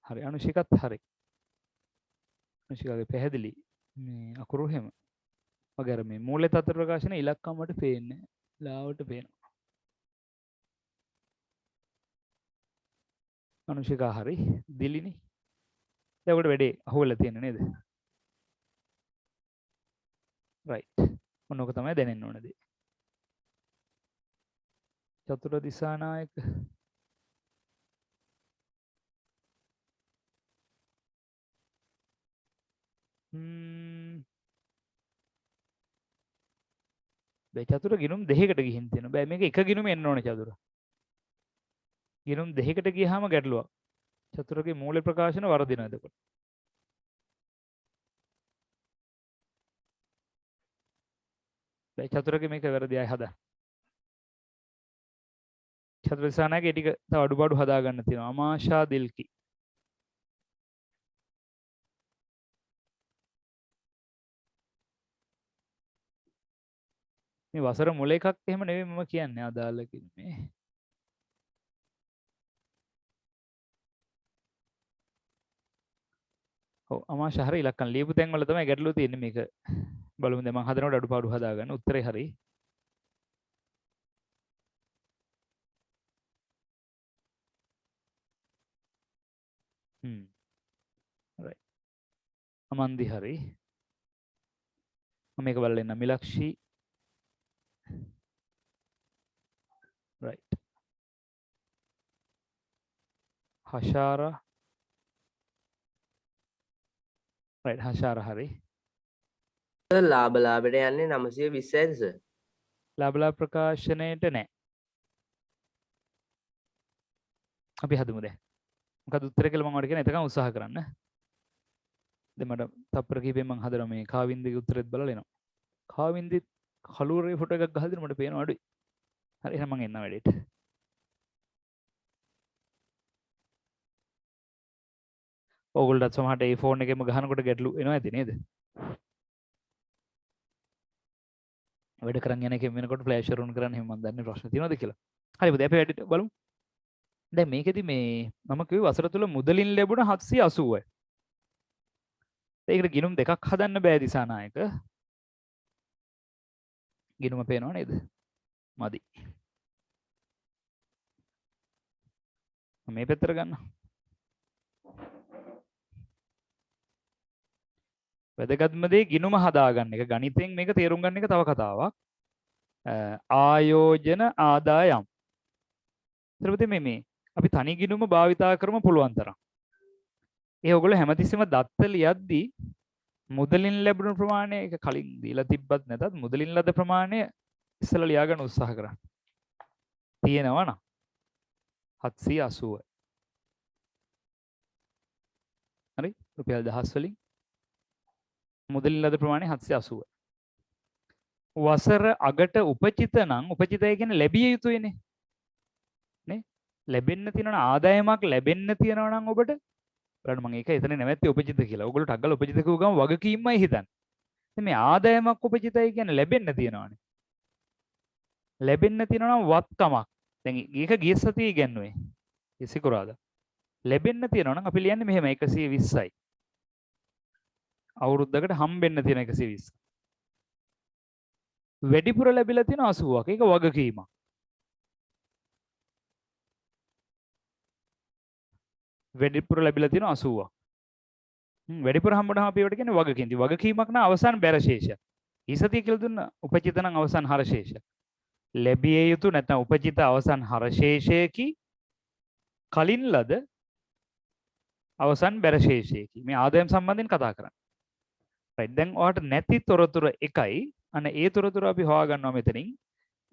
හරි අනුෂිකත් හරි අනුෂිකාගේ පැහැදිලි මේ අකුරු හැම වගේ අර මේ මූලයේ තත්ත්ව ප්‍රකාශන ඉලක්කම් වලට පේන්නේ ලාවට පේනවා අනුෂිකා හරි දිලිනි එතකොට වැඩේ අහුවෙලා තියෙන්නේ නේද රයිට් මොනක තමයි දැනෙන්න ඕන දේ චතුර දිසානායක බෑ චතුර ගිණුම් දෙකකට ගිහින් තියෙනවා බෑ මේක එක ගිණුම එන්න ඕනේ චතුර ගිණුම් දෙකකට ගියාම ගැටලුවක් චතුරකයේ මූල ප්‍රකාශන වර්ධිනවා එතකොට. දැන් චතුරකයේ මේක වැරදි අය හදා. චතුර දිසානායකගේ ටික තව අඩුපාඩු හදා ගන්න තියෙනවා. අමාෂා දිල්කි. මේ වසර මුල එකක් එහෙම නෙවෙයි මම කියන්නේ අදාළ කින්නේ. ඔව් අමාෂා හරි ඉලක්කම් ලියපු තැන් වල තමයි ගැටලුව තියෙන්නේ මේක. බලමු දැන් මම හදනකොට අඩුපාඩු හදා ගන්න. උත්තරේ හරි. right. අමන්දි හරි. මම මේක බලලා ඉන්න මිලක්ෂි. right. හෂාරා. right හෂාරා හරි. ලාභ ලාභයට යන්නේ 920යිද සර්? ලාබලා ප්‍රකාශනයට නෑ. අපි හදමු දැන්. මොකද උත්තරේ කියලා මම ඔයාලට කියන එතකන් උත්සාහ කරන්න. දැන් මට තප්පර කිහිපෙන් මම හදනවා මේ කාවින්දගේ උත්තරෙත් බලලා එනවා. කාවින්දි කලුරේ ෆොටෝ එකක් ගහලා දෙන්න මට පේනවා අඩුයි. හරි එහෙනම් මම එන්න වැඩේට. ඕගොල්ලන්ට සමහරට ඒ ෆෝන් එකෙම ගහනකොට ගැටලු එනවා ඇති නේද? වැඩ කරන් යන එකෙන් වෙනකොට ෆ්ලෑෂ් රන් කරන්න එහෙම මම දන්නේ ප්‍රශ්න තියෙනවද කියලා. හරි අපි වැඩේට බලමු. දැන් මේකෙදි මේ මම කිව්වේ වසර තුල මුදලින් ලැබුණ 780යි. ඒකට ගිණුම් දෙකක් හදන්න බෑ දිසානායක. ගිණුම පේනව නේද? මදි. මේ පැත්තට ගන්න. වැදගත්ම දේ ගිණුම හදාගන්න එක. ගණිතෙන් මේක තේරුම් ගන්න එක තව කතාවක්. ආයෝජන ආදායම්. ඊට මේ අපි තනි ගිණුම භාවිතා කරමු පුළුවන් තරම්. ඒ ඔයගොල්ලෝ හැමතිස්සෙම දත්ත ලියද්දී මුදලින් ලැබුණු ප්‍රමාණය ඒක කලින් දීලා තිබ්බත් නැතත් මුදලින් ලද ප්‍රමාණය ඉස්සෙල්ලා ලියා ගන්න උත්සාහ කරන්න. තියෙනවා නම් 780. හරි? රුපියල් 1000 වලින් මුදලින් ලද ප්‍රමාණය 780. වසර අගට උපචිත නම් උපචිතය කියන්නේ ලැබිය යුතුයිනේ. නේ? ලැබෙන්න තියෙනවා ආදායමක් ලැබෙන්න තියෙනවා නම් ඔබට බලන්න මම ඒක එතන නැවැත්ති උපචිත කියලා. ඔයගොල්ලෝ ටක් ගාලා උපචිත කිව්ව ගමන් වගකීම්මයි හිතන්නේ. ඉතින් මේ ආදායමක් උපචිතයි කියන්නේ ලැබෙන්න තියෙනවානේ. ලැබෙන්න තියෙනවා නම් වත්කමක්. දැන් ඒක ගිය සතියේ ඉගෙනුවේ. ඉසිකුරාදා. ලැබෙන්න තියෙනවා නම් අපි ලියන්නේ මෙහෙම 120යි. අවුරුද්දකට හම්බෙන්න තියෙන 120. වැඩිපුර ලැබිලා තියෙන 80ක්. ඒක වගකීමක්. වැඩිපුර ලැබිලා තියෙන 80ක්. වැඩිපුර හම්බුනහම අපි ඒවට කියන්නේ වගකීම්. වගකීමක් නම් අවසාන බැර ශේෂයක්. ඊසතිය කියලා දුන්න උපචිත නම් අවසාන හර ශේෂයක්. ලැබිය යුතු නැත්නම් උපචිත අවසාන හර ශේෂයකි කලින් ලද අවසාන බැර ශේෂයකි. මේ ආදායම් සම්බන්ධයෙන් කතා කරන්නේ. right දැන් ඔයාලට නැති තොරතුරු එකයි අන්න ඒ තොරතුරු අපි හොයා ගන්නවා මෙතනින්.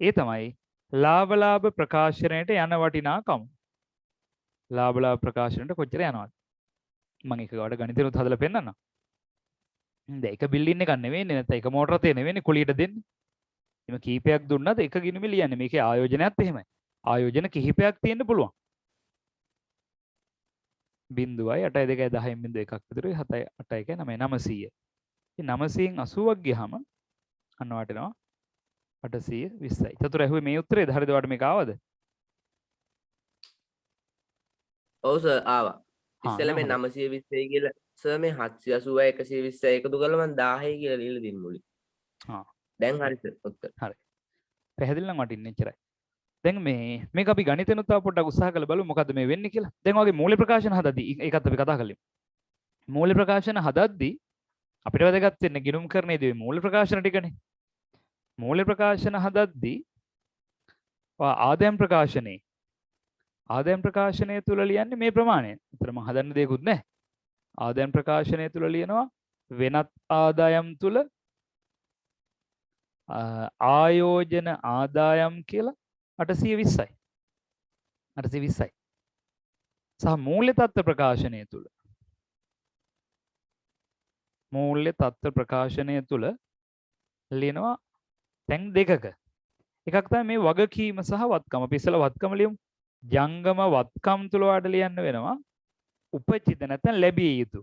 ඒ තමයි ලාභ ප්‍රකාශනයට යන වටිනාකම. ලාභ ප්‍රකාශනයට කොච්චර යනවද? මම ඒක ගාඩ ගණිතෙත් හදලා පෙන්නන්නම්. දැන් එක බිල්ඩින් එකක් නෙවෙයිනේ නැත්නම් එක මෝටර තේ නෙවෙයිනේ කුලියට දෙන්නේ. එimhe කීපයක් දුන්නත් එක ගිණුමේ ලියන්නේ. මේකේ ආයෝජනයත් එහෙමයි. ආයෝජන කිහිපයක් තියෙන්න පුළුවන්. 0යි 8යි 2යි 10න් 0.1ක් විතර 7යි 8යි 9යි 900. ඉතින් 900න් 80ක් ගියාම අන්න වටිනවා 820යි. චතුර ඇහුවේ මේ උත්තරේද? හරිද? ඔයාලට මේක ආවද? ඔව් සර් ආවා. ඉස්සෙල්ලා මේ 920යි කියලා සර් මේ 780යි 120යි එකතු කරලා මම 1000යි කියලා ලියලා දෙන්න මුලින්. දැන් හරි සර් උත්තර. හරි. පැහැදිලි නම් වටින්නේ එච්චරයි. දැන් මේක අපි ගණිතෙනුත් තව පොඩ්ඩක් උත්සාහ කරලා බලමු මොකද්ද මේ වෙන්නේ කියලා. දැන් ඔයගේ මූල ප්‍රකාශන හදද්දී ඒකත් අපි කතා කරලිමු. මූල ප්‍රකාශන හදද්දී අපිට වැදගත් වෙන්නේ ගිණුම් කරන්නේදී මූල ප්‍රකාශන ටිකනේ. මූල ප්‍රකාශන හදද්දී ආදායම් ප්‍රකාශනය තුල ලියන්නේ මේ ප්‍රමාණය. උතර මම හදන්න දෙයක්වත් නැහැ. ආදායම් ප්‍රකාශනය තුල ලියනවා වෙනත් ආදායම් තුල ආයෝජන ආදායම් කියලා 820යි. 820යි. සහ මූල්‍ය තත්ත්ව ප්‍රකාශනය තුල මූල්‍ය තත්ත්ව ප්‍රකාශනය තුල ලියනවා තැන් දෙකක. එකක් තමයි මේ වගකීම සහ වත්කම. අපි ඉස්සෙල්ලා වත්කම ලියමු. ජංගම වත්කම් තුල වාට ලියන්න වෙනවා උපචිත නැත්නම් ලැබිය යුතු.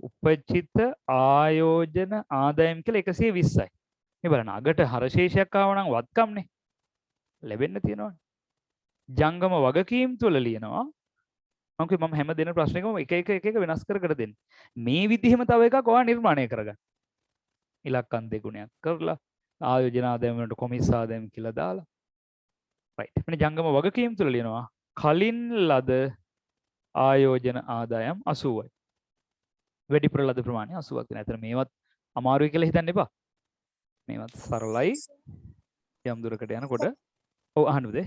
උපචිත ආයෝජන ආදායම් කියලා 120යි. මේ බලන්න අගට හරශේෂයක් ආව නම් වත්කම්නේ. ලැබෙන්න තියෙනවනේ. ජංගම වගකීම් තුල ලියනවා මම හැම දින ප්‍රශ්නයකම එක එක වෙනස් කර කර දෙන්න. මේ විදිහම තව එකක් ඔයා නිර්මාණය කරගන්න. ඉලක්කම් දෙගුණයක් කරලා ආයෝජන ආදායම් වලට කොමිස් ආදායම් කියලා දාලා. රයිට්. මේ ජංගම වගකීම් තුල ලියනවා කලින් ලද ආයෝජන ආදායම් 80යි. වැඩිපුර ලද ප්‍රමාණය 80ක් වෙනවා. එතන මේවත් අමාරුයි කියලා හිතන්න එපා. මේවත් සරලයි. යම් දුරකට යනකොට ඔව් අහන්නද?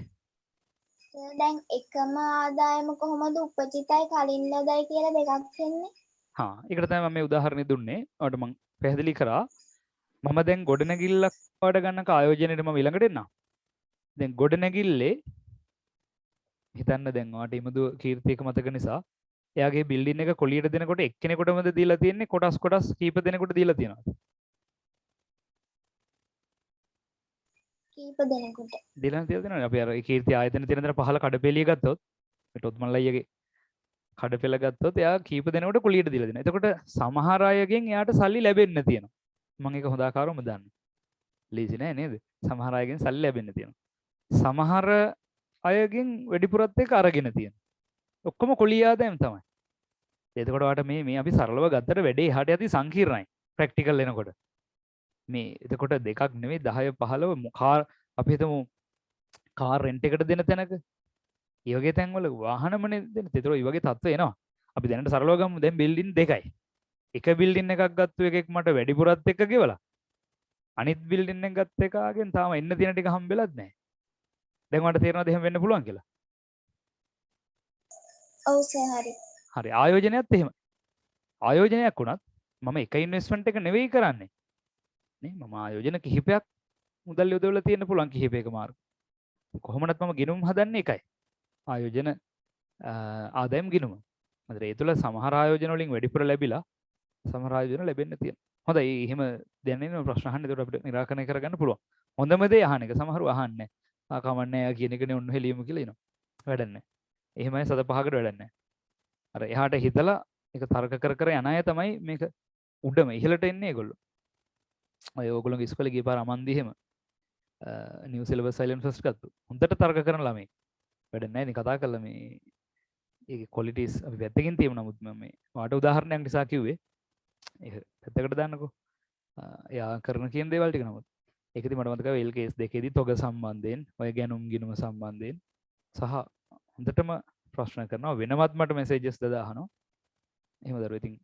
දැන් එකම ආදායම කොහොමද උපචිතයි කලින් ලදයි කියලා දෙකක් වෙන්නේ? ඒකට තමයි මම මේ උදාහරණය දුන්නේ. ඔයාලට මම පැහැදිලි කරා. මම දැන් ගොඩනැගිල්ලක් වඩ ගන්නක ආයෝජනයේට මම ඊළඟට එන්නම්. දැන් ගොඩනැගිල්ලේ හිතන්න දැන් ඔයාලට ඉමුදු කීර්තියක මතක නිසා එයාගේ බිල්ඩින් එක කොලියට දෙනකොට එක්කෙනෙකුටමද දීලා තියෙන්නේ කොටස් කීප දෙනෙකුට දීලා තියෙනවද? කීප දෙනෙකුට. දීලා තියෙනවනේ. අපි අර කීර්ති ආයතන තියෙන දර පහල කඩපෙලිය ගත්තොත් ටොත්මල් අයියගේ කඩපෙල ගත්තොත් එයා කීප දෙනෙකුට කොලියට දීලා දෙනවා. එතකොට සමහර අයගෙන් එයාට සල්ලි ලැබෙන්න තියෙනවා. මම ඒක හොඳ ආකාරවම දන්නවා. ලීසි නෑ නේද? සමහර අයගෙන් සල්ලි ලැබෙන්න තියෙනවා. සමහර අයගෙන් වැඩිපුරත් එක අරගෙන තියෙනවා. ඔක්කොම කොලිය ආදායම් තමයි. එතකොට ඔයාලට මේ අපි සරලව ගත්තට වැඩේ එහාට යති සංකීර්ණයි. ප්‍රැක්ටිකල් එනකොට. මේ එතකොට දෙකක් නෙවෙයි 10 15 කාර් අපි හිතමු කාර් රෙන්ට් එකට දෙන තැනක ඒ වගේ තැන්වල වාහනමනේ දෙන්න. ඒතර ඒ වගේ තත්ත්ව එනවා. අපි දැනට සරලව ගමු දැන් බිල්ඩින් දෙකයි. එක බිල්ඩින් එකක් ගත්ත එකෙක් මට වැඩිපුරත් එක්ක ගෙවලා. අනිත් බිල්ඩින් එක ගත්ත එකාගෙන් තාම එන්න තියෙන ටික හම්බෙලත් නැහැ. දැන් මට තේරෙනවද එහෙම වෙන්න පුළුවන් කියලා? ඔව් සර් හරි. හරි ආයෝජනයත් එහෙම. ආයෝජනයක් වුණත් මම එක ඉන්වෙස්ට්මන්ට් එක නෙවෙයි කරන්නේ. නේ මම ආයෝජන කිහිපයක් මුදල් යොදවලා තියෙන්න පුළුවන් කිහිපයක මාර්ග. කොහොමවත් මම ගිණුම් හදන්නේ එකයි. ආයෝජන ආදායම් ගිණුම. මතර ඒ තුල සමහර ආයෝජන වලින් වැඩිපුර ලැබිලා සමහර ආයෝජන ලැබෙන්න තියෙනවා. හොඳයි එහෙම දැනෙන ප්‍රශ්න අහන්න ඒකට අපිට निराකරණය කරගන්න පුළුවන්. හොඳම දේ අහන එක. සමහරව අහන්නේ නැහැ. කමන්නේ කියන එකනේ ඔන්න හෙලියමු කියලා එනවා. වැඩක් නැහැ. එහෙමයි සත පහකට වැඩක් නැහැ. අර එහාට හිතලා ඒක තර්ක කර යන අය තමයි මේක උඩම ඉහළට එන්නේ ඒගොල්ලෝ. ඔය ඕගොල්ලෝගේ ඉස්කෝලේ ගිය පාර අමන්දි එහෙම නිව් සිලබස් සයිලන්ස් ෆස්ට් ගත්තා. හොඳට තර්ක කරන ළමයි. වැඩ නැහැ නේ කතා කරලා මේ ඒකේ ක්වොලිටිස් අපි පැත්තකින් තියමු. නමුත් මම මේ වාට උදාහරණයක් නිසා කිව්වේ. ඒක පැත්තකට දාන්නකෝ. එයා කරන කියන දේවල් ටික නමුත් ඒකදී මට මතකයි වෙල් කේස් දෙකේදී තොග සම්බන්ධයෙන් ඔය ගැනුම් ගිණුම සම්බන්ධයෙන් සහ හොඳටම ප්‍රශ්න කරනවා වෙනවත් මට මෙසේජස් දානවා. එහෙම දරුවෝ ඉතින්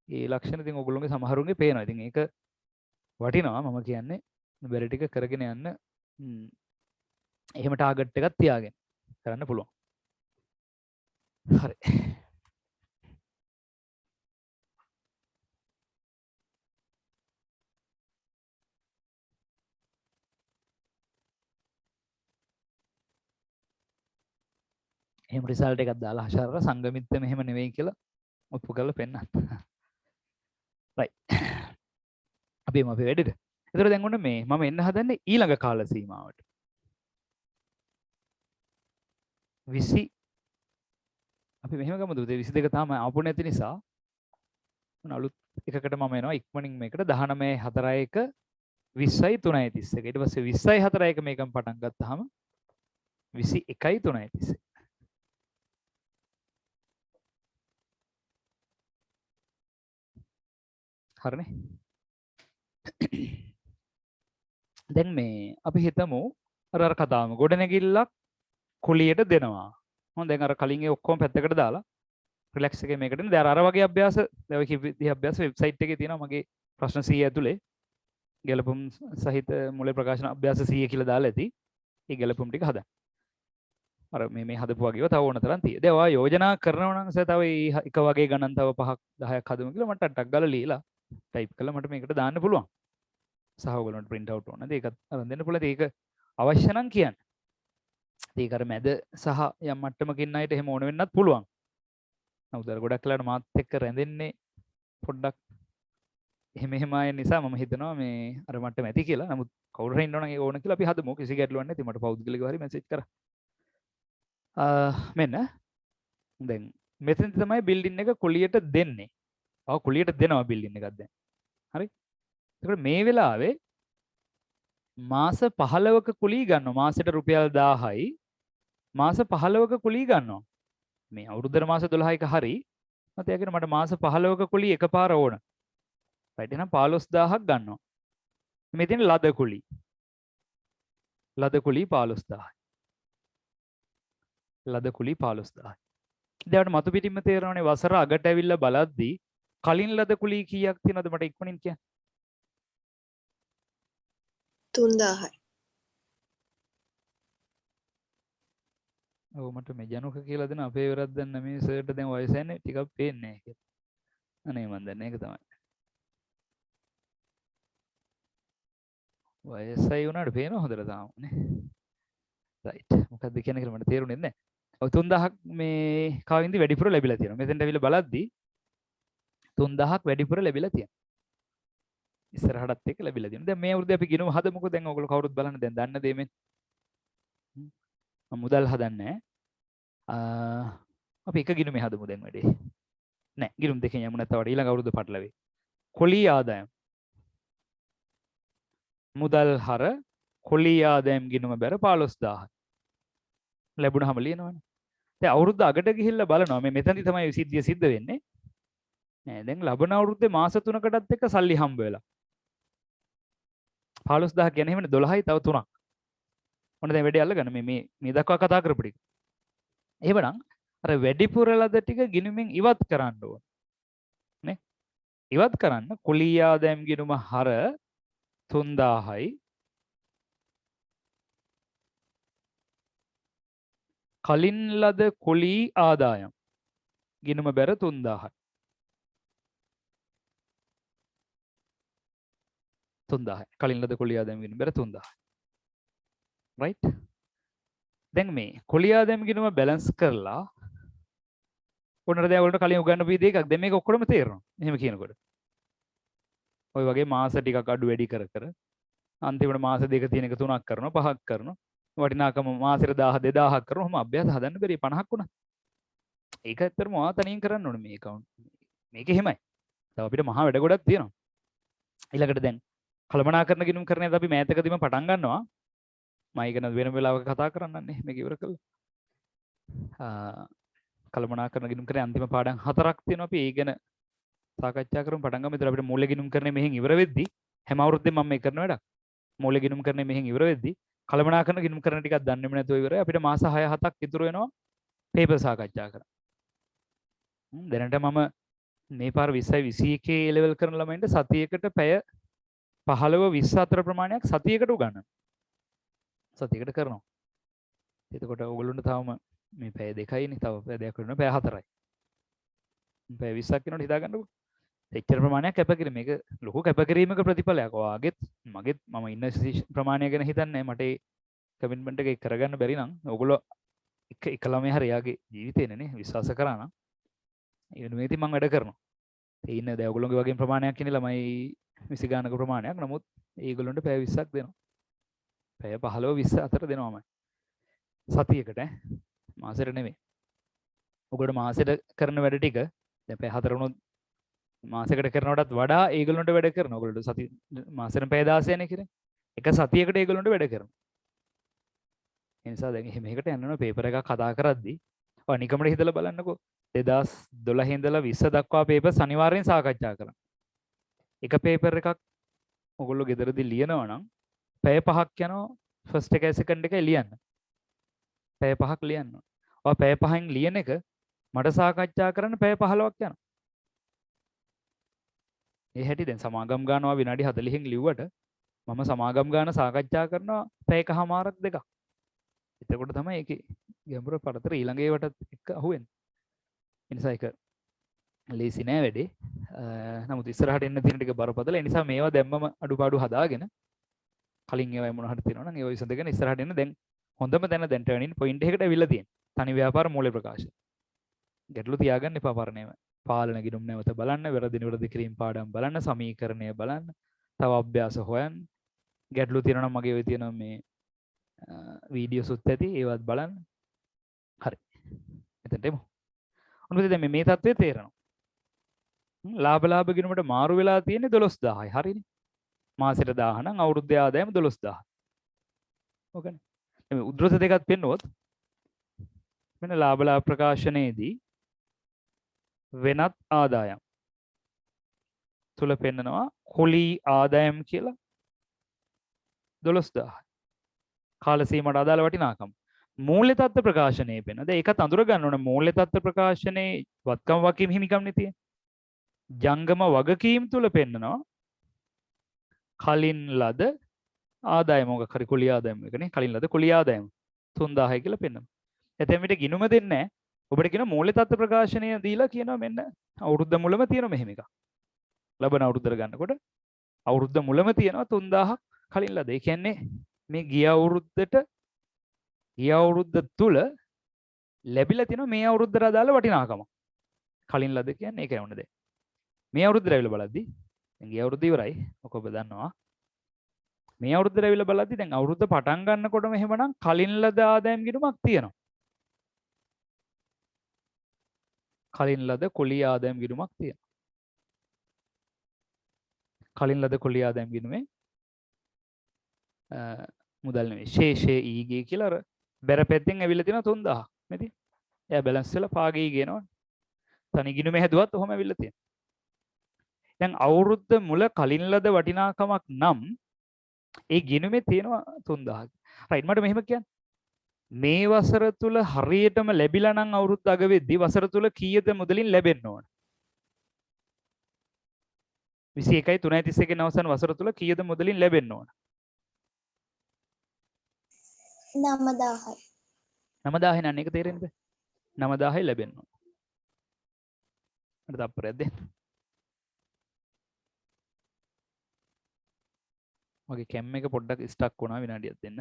ඒ ලක්ෂණ ඉතින් ඔයගොල්ලෝගේ සමහරුන්ගේ පේනවා. ඉතින් ඒක වටිනවා මම කියන්නේ බැරි ටික කරගෙන යන්න එහෙම ටාගට් එකක් තියාගෙන කරන්න පුළුවන්. හරි. එහෙම රිසල්ට් එකක් දාලා හෂාරර සංගමිත්ත මෙහෙම නෙවෙයි කියලා ඔප්පු කරලා පෙන්නන්න. රයිට්. අපි එමු අපේ වැඩේට. ඒතර දැන් ඔන්න මේ මම එන්න හදන්නේ ඊළඟ කාල සීමාවට. 20 අපි මෙහෙම ගමුද 22 තාම ආපු නැති නිසා අලුත් එකකට මම එනවා ඉක්මනින් මේකට 19 4 1 20යි 3යි 31. ඊට පස්සේ 20යි 4 1 මේකම පටන් ගත්තාම 21යි 3යි 31. හරිනේ. දැන් මේ අපි හිතමු අර කතාවම ගොඩනැගිල්ලක් කුලියට දෙනවා. හොඳ දැන් අර කලින් ඒ ඔක්කොම පැත්තකට දාලා රිලැක්ස් එකේ මේකට එන්න. දැන් අර වගේ අභ්‍යාස දැන් ඔය කිව්ව අභ්‍යාස වෙබ්සයිට් එකේ තියෙනවා මගේ ප්‍රශ්න 100 ඇතුලේ. ගැලපුම් සහිත මුලේ ප්‍රකාශන අභ්‍යාස 100 කියලා දාලා ඇති. ඒ ගැලපුම් ටික හදන්න. අර මේ හදපු වගේව තව ඕන තරම් තියෙයි. දැන් ඔයා යෝජනා කරනවා නම් තව එක වගේ ගණන් තව 5ක් 10ක් හදමු කියලා මට ටක් ගාලා ලියලා ටයිප් කළා මට මේකට දාන්න පුළුවන්. සහ ඔයගොල්ලන්ට print out ඕනද ඒකත් අරන් දෙන්න පුළුවන්. ඒක අවශ්‍ය නම් කියන්න. ඒක අර මැද සහ යම් මට්ටමකින් අයට එහෙම ඕන වෙන්නත් පුළුවන්. නමුත් අර ගොඩක් වෙලාවට මාත් එක්ක රැඳෙන්නේ පොඩ්ඩක් එහෙම අය නිසා මම හිතනවා මේ අර මට්ටම ඇති කියලා. නමුත් කවුරු හරි ඉන්නවනම් ඒක ඕන කියලා අපි හදමු. කිසි ගැටලුවක් නැති. මට පෞද්ගලිකව හරි මැසේජ් කරා. මෙන්න දැන් මෙතනදි තමයි බිල්ඩින් එක කුලියට දෙන්නේ. ඔව් කුලියට දෙනවා බිල්ඩින් එකක් දැන්. හරි. ඒකට මේ වෙලාවේ මාස 15ක කුලිය ගන්නවා. මාසෙට රුපියල් 1000යි. මාස 15ක කුලිය ගන්නවා. මේ අවුරුද්දට මාස 12ක හරි. මත යකින මට මාස 15ක කුලිය එකපාර ඕන. රයිට් එහෙනම් 15000ක් ගන්නවා. මේ තියෙන ලද කුලි. ලද කුලි 15000යි. ලද කුලි 15000යි. දැන් මතු පිටින්ම තේරෙනවනේ වසර අගට ඇවිල්ලා බලද්දී කලින් ලද කුලි කීයක් තියෙනවද මට ඉක්මනින් කියන්න. 3000යි. ඔව් මට මේ ජනුක කියලා දෙන අපේ වැරද්දක් නෙමෙයි සර්ට දැන් වයස යන්නේ ටිකක් පේන්නේ නැහැ කියලා. අනේ මන් දන්නේ ඒක තමයි. වයසයි උනාට පේනව හොඳට තාම නේ. රයිට්. මොකක්ද කියන්නේ කියලා මට තේරුනේ නැහැ. ඔව් 3000ක් මේ කාවින්දි වැඩිපුර ලැබිලා තියෙනවා. මෙතෙන්ට ඇවිල්ලා බලද්දී 3000ක් වැඩිපුර ලැබිලා තියෙනවා. ඉස්සරහටත් එක ලැබිලා තියෙනවා. දැන් මේ අවුරුද්දේ අපි ගිනුම හදමුකෝ. දැන් ඔයගොල්ලෝ කවුරුත් බලන්න දැන් දන්න දේ මේ. මම මුදල් හදන්නේ නැහැ. අපි එක ගිනුමේ හදමු දැන් වැඩේ. නෑ ගිනුම් දෙකෙන් යමු නැත්නම් වඩා ඊළඟ අවුරුද්ද පටලවේ. කොලී ආදායම්. මුදල් හර කොලී ආදායම් ගිනුම බැර 15000. ලැබුණාම ලියනවනේ. දැන් අවුරුද්ද අගට ගිහිල්ලා බලනවා මේ මෙතනදි තමයි සිද්ධිය සිද්ධ වෙන්නේ. නෑ දැන් ලබන අවුරුද්දේ මාස 3කටත් එක්ක සල්ලි හම්බ වෙලා. 15000 කියන්නේ එහෙමනේ 12යි තව 3ක්. ඔන්න දැන් වැඩේ අල්ලගන්න මේ දක්වා කතා කරපු ටික. එහෙමනම් අර වැඩිපුර ලද ටික ගිණුමෙන් ඉවත් කරන්න ඕන. නේ? ඉවත් කරන්න කුලී ආදායම් ගිණුම හර 3000යි කලින් ලද කුලී ආදායම් ගිණුම බැර 3000යි. 3000යි. කලින් ලද කුලී ආදායම් ගිණුම බැර 3000යි. right? දැන් මේ කුලී ආදායම් ගිණුම බැලන්ස් කරලා ඔන්නර දැන් ඔයගොල්ලෝ කලින් උගන්වපු විදිහ එකක් දැන් මේක ඔක්කොම තේරෙනවා. එහෙම කියනකොට. ඔය වගේ මාස ටිකක් අඩු වැඩි කර කර අන්තිමට මාස දෙක තියෙන එක 3ක් කරනවා 5ක් කරනවා. වටිනාකම මාසෙට 1000 2000ක් කරනවා. ඔහොම අභ්‍යාස හදන්න බැරි 50ක් වුණා. ඒක ඇත්තටම ආතනින් කරන්න ඕනේ මේ account. මේක එහෙමයි. තව අපිට මහා වැඩ ගොඩක් තියෙනවා. ඊළඟට දැන් කළමනාකරන ගිණුම් කරන්නේ අපි මෑතකදීම පටන් ගන්නවා. මම ඒක නේද වෙන වෙලාවක කතා කරන්නන්නේ මේක ඉවර කළා. කළමනාකරන ගිණුම් කරේ අන්තිම පාඩම් 4ක් තියෙනවා. අපි ඒ ගැන සාකච්ඡා කරමු පටන් ගමු. ඒතර අපිට මූල ගිණුම් කරන්නේ මෙහෙන් ඉවර වෙද්දි හැම අවුරුද්දෙම මම මේ කරන වැඩක්. මූල ගිණුම් කරන්නේ මෙහෙන් ඉවර වෙද්දි කළමනාකරන ගිණුම් කරන ටිකක් දන්නේම නැතුව ඉවරයි. අපිට මාස 6-7ක් ඉතුරු වෙනවා පේපර් සාකච්ඡා කරන්න. දැනට මම මේ පාර 20යි 21 ලෙවල් කරන ළමයින්ට සතියකට පැය 15-20 අතර ප්‍රමාණයක් සතියකට උගන්වනවා. සතියකට කරනවා. එතකොට ඕගොල්ලොන්ට තවම මේ පැය 2යිනේ තව පැය 2ක් වෙනවා පැය 4යි. පැය 20ක් වෙනකොට හිතා ගන්නකො. එච්චර ප්‍රමාණයක් කැපකිරීම මේක ලොකු කැපකිරීමක ප්‍රතිඵලයක්. ඔයාගෙත් මගෙත් මම ඉන්න ප්‍රමාණය ගැන හිතන්නේ මට ඒ කමිට්මන්ට් එක කරගන්න බැරි නම් ඕගොල්ලෝ එක ළමයා හරි යාගේ ජීවිතේනේ නේ විශ්වාස කරා නම් ඒ වෙනුවෙන් ඉතින් මම වැඩ කරනවා. ඒ ඉන්න දැන් ඕගොල්ලෝගේ වගේ ප්‍රමාණයක් ඉන්නේ ළමයි 20 ගානක ප්‍රමාණයක්. නමුත් ඒගොල්ලන්ට පැය 20ක් දෙනවා. පැය 15-20 අතර දෙනවාමයි. සතියකට මාසෙට නෙමෙයි. ඔයගොල්ලෝ මාසෙට කරන වැඩ ටික දැන් පැය 4 වුණොත් මාසෙකට කරනවටත් වඩා ඒගොල්ලන්ට වැඩ කරනවා. ඔයගොල්ලෝ සති මාසෙට පැය 16නේ කියන්නේ. එක සතියකට ඒගොල්ලන්ට වැඩ කරනවා. ඒ නිසා දැන් එහෙම එකකට යනවා පේපර් එකක් කතා කරද්දී ඔය නිකමඩ හිතලා බලන්නකෝ 2012 ඉඳලා 20 දක්වා පේපර්ස් අනිවාර්යෙන් සාකච්ඡා කරන්න. එක පේපර් එකක් ඔයගොල්ලෝ ගෙදරදී ලියනවා නම් පැය 5ක් යනවා ෆස්ට් එකයි සෙකන්ඩ් එකයි ලියන්න. පැය 5ක් ලියන්න. ඔය පැය 5න් ලියන එක මට සාකච්ඡා කරන්න පැය 15ක් යනවා. ඒ හැටි දැන් සමාගම් ගානවා විනාඩි 40කින් ලිව්වට මම සමාගම් ගාන සාකච්ඡා කරනවා පැය එකමාරක් දෙකක්. එතකොට තමයි ඒකේ ගැඹුර පරතර ඊළඟ ඒවටත් එක්ක අහුවෙන්නේ. ඒ නිසා ඒක ලේසි නෑ වැඩේ. නමුත් ඉස්සරහට එන්න තියෙන ටික බරපතල. ඒ නිසා මේවා දැම්මම අඩුපාඩු හදාගෙන කලින් ඒවා මොන හරි තියෙනවා නම් ඒවා විසඳගෙන ඉස්සරහට එන්න දැන් හොඳම තැන දැන් ටර්නින් පොයින්ට් එකකට අවිල්ලා තියෙනවා. තනි ව්‍යාපාර මූල්‍ය ප්‍රකාශ. ගැටලු තියාගන්න එපා පරණේම. පාලන ගිණුම් නැවත බලන්න, වැරදි නිවැරදි කිරීම පාඩම් බලන්න, සමීකරණය බලන්න, තව අභ්‍යාස හොයන්න. ගැටලු තියෙනවා නම් මගේ ඔය තියෙන මේ වීඩියෝස් උත් ඇති ඒවත් බලන්න. හරි. එතනට එමු. ඔන්න දැන් මේ තත්ත්වය තේරෙනවා. ලාභ ගිණුමට මාරු වෙලා තියෙන්නේ 12000යි. හරිනේ. මාසෙට 1000 නම් අවුරුද්දේ ආදායම 12000. ඕකනේ. මේ උද්දෘත දෙකක් පෙන්නුවොත් මෙන්න ලාභ ප්‍රකාශනයේදී වෙනත් ආදායම් තුල පෙන්නනවා කුලී ආදායම් කියලා 12000. කාල සීමාවට අදාළ වටිනාකම. මූල්‍ය තත්ත්ව ප්‍රකාශනයේ පෙන්න. දැන් ඒකත් අඳුර ගන්න ඕනේ මූල්‍ය තත්ත්ව ප්‍රකාශනයේ වත්කම් වකීම් හිමිකම් නේ තියෙන්නේ. ජංගම වගකීම් තුල පෙන්නනවා කලින් ලද ආදායම මොකක් හරි කුලී ආදායම එකනේ කලින් ලද කුලී ආදායම 3000යි කියලා පෙන්නනවා. එතෙන් විතර ගිණුම දෙන්නේ නැහැ. ඔබට කියන මූල්‍ය තත්ත්ව ප්‍රකාශනය දීලා කියනවා මෙන්න අවුරුද්ද මුලම තියෙනවා මෙහෙම එකක්. ලබන අවුරුද්දට ගන්නකොට අවුරුද්ද මුලම තියෙනවා 3000ක් කලින් ලද. ඒ කියන්නේ මේ ගිය අවුරුද්ද තුල ලැබිලා තියෙනවා මේ අවුරුද්දට අදාළ වටිනාකම. කලින් ලද කියන්නේ ඒකයි වුණ දේ. මේ අවුරුද්දට ඇවිල්ලා බලද්දි දැන් ගිය අවුරුද්ද ඉවරයි. ඔක ඔබ දන්නවා. මේ අවුරුද්දට ඇවිල්ලා බලද්දි දැන් අවුරුද්ද පටන් ගන්නකොටම එහෙමනම් කලින් ලද ආදායම් ගිණුමක් තියෙනවා. කලින් ලද කුලී ආදායම් ගිණුමක් තියෙනවා. කලින් ලද කුලී ආදායම් ගිණුමේ මුදල් නෙවෙයි ශේෂයේ ඊගේ කියලා අර බැර පැත්තෙන් ඇවිල්ලා තියෙනවා 3000ක් නේද? එයා බැලන්ස් වෙලා පාගේ ගේනවා. තනි ගිණුමේ හැදුවත් ඔහොම ඇවිල්ලා තියෙනවා. දැන් අවුරුද්ද මුල කලින් ලද වටිනාකමක් නම් ඒ ගිණුමේ තියෙනවා 3000ක්. රයිට් මට මෙහෙම කියන්න. මේ වසර තුල හරියටම ලැබිලා නම් අවුරුද්ද අග වෙද්දී වසර තුල කීයද මුදලින් ලැබෙන්න ඕන? 21යි 3.31 අවසන් වසර තුල කීයද මුදලින් ලැබෙන්න ඕන? 9000යි. 9000 නන් එක තේරෙන්නේ බෑ. 9000යි ලැබෙන්න ඕන. මට තප්පරයක් දෙන්න. මගේ කැම් එක පොඩ්ඩක් ස්ටක් වුණා විනාඩියක් දෙන්න.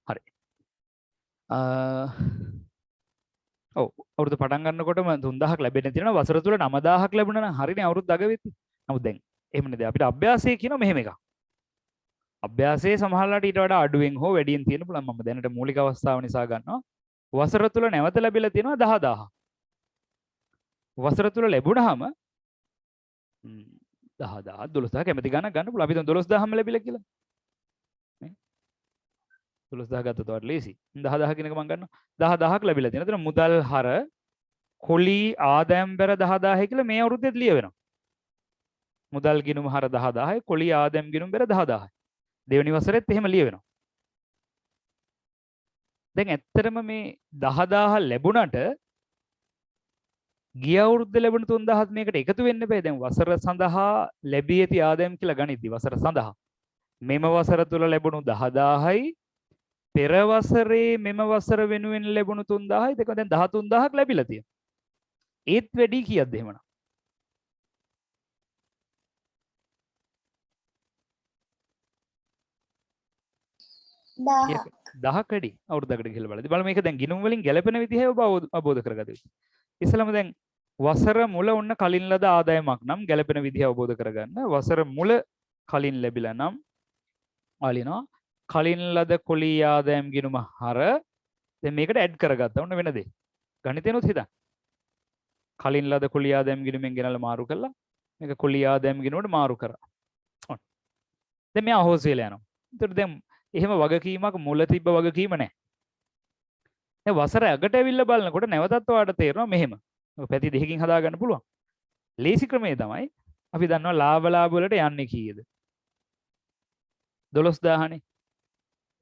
හරි. ඔව් අවුරුදු පටන් ගන්නකොටම 3000ක් ලැබෙන්න තියෙනවා වසර තුල 9000ක් ලැබුණා නම් හරිනේ අවුරුද්ද අග වෙද්දි. නමුත් දැන් එහෙම නේද අපිට අභ්‍යාසය කියනවා මෙහෙම එකක්. අභ්‍යාසයේ සමහරලාට ඊට වඩා අඩුවෙන් හෝ වැඩියෙන් තියෙන පුළුවන්. මම දැනට මූලික අවස්ථාව නිසා ගන්නවා. වසර තුල නැවත ලැබිලා තියෙනවා 10000. වසර තුල ලැබුණාම 10000 12000 කැමති ගණන් ගන්න පුළුවන්. අපි දැන් 12000ම ලැබිලා කියලා. 12000 ගත්තොත් වඩා ලේසි. 10000 කියන එක මම ගන්නවා. 10000ක් ලැබිලා තියෙනවා. එතන මුදල් හර කොලී ආදායම් බැර 10000 කියලා මේ අවුරුද්දේත් ලියවෙනවා. මුදල් ගිණුම හර 10000යි කොලී ආදායම් ගිණුම බැර 10000යි. දෙවෙනි වසරෙත් එහෙම ලියවෙනවා. දැන් ඇත්තටම මේ 10000 ලැබුණට ගිය අවුරුද්දේ ලැබුණ 3000ත් මේකට එකතු වෙන්න බෑ. දැන් වසර සඳහා ලැබී ඇති ආදායම් කියලා ගනිද්දි වසර සඳහා මෙම වසර තුල ලැබුණු 10000යි පෙර වසරේ මෙම වසර වෙනුවෙන් ලැබුණු 3000යි දෙක දැන් 13000ක් ලැබිලා තියෙනවා. ඒත් වැඩි කීයක්ද එහෙමනම්? 1000ක් වැඩි අවුරුද්දකට ගිහලා බලද්දි බලමු මේක දැන් ගිණුම් වලින් ගැලපෙන විදිහයි ඔබ අවබෝධ කරගත යුතුයි. ඉස්සෙල්ලාම දැන් වසර මුල ඔන්න කලින් ලද ආදායමක් නම් ගැලපෙන විදිහ අවබෝධ කරගන්න. වසර මුල කලින් ලැබිලා නම් ආලිනවා කලින් ලද කොලී ආදායම් ගිණුම හර දැන් මේකට ඇඩ් කරගත්තා. ඔන්න වෙන දේ. ගණිතේනොත් හිතන්න. කලින් ලද කොලී ආදායම් ගිණුමෙන් ගෙනල්ලා මාරු කළා. මේක කොලී ආදායම් ගිණුමට මාරු කරා. ඔන්න. දැන් මෙයා අහෝස් වෙලා යනවා. ඒතර දැන් එහෙම වගකීමක් මුල තිබ්බ වගකීම නැහැ. දැන් වසර අගට ඇවිල්ලා බලනකොට නැවතත් ඔයාලට තේරෙනවා මෙහෙම. ඔය පැති දෙකකින් හදා ගන්න පුළුවන්. ලේසි ක්‍රමය තමයි අපි දන්නවා ලාභ වලට යන්නේ කීයද? 12000නේ.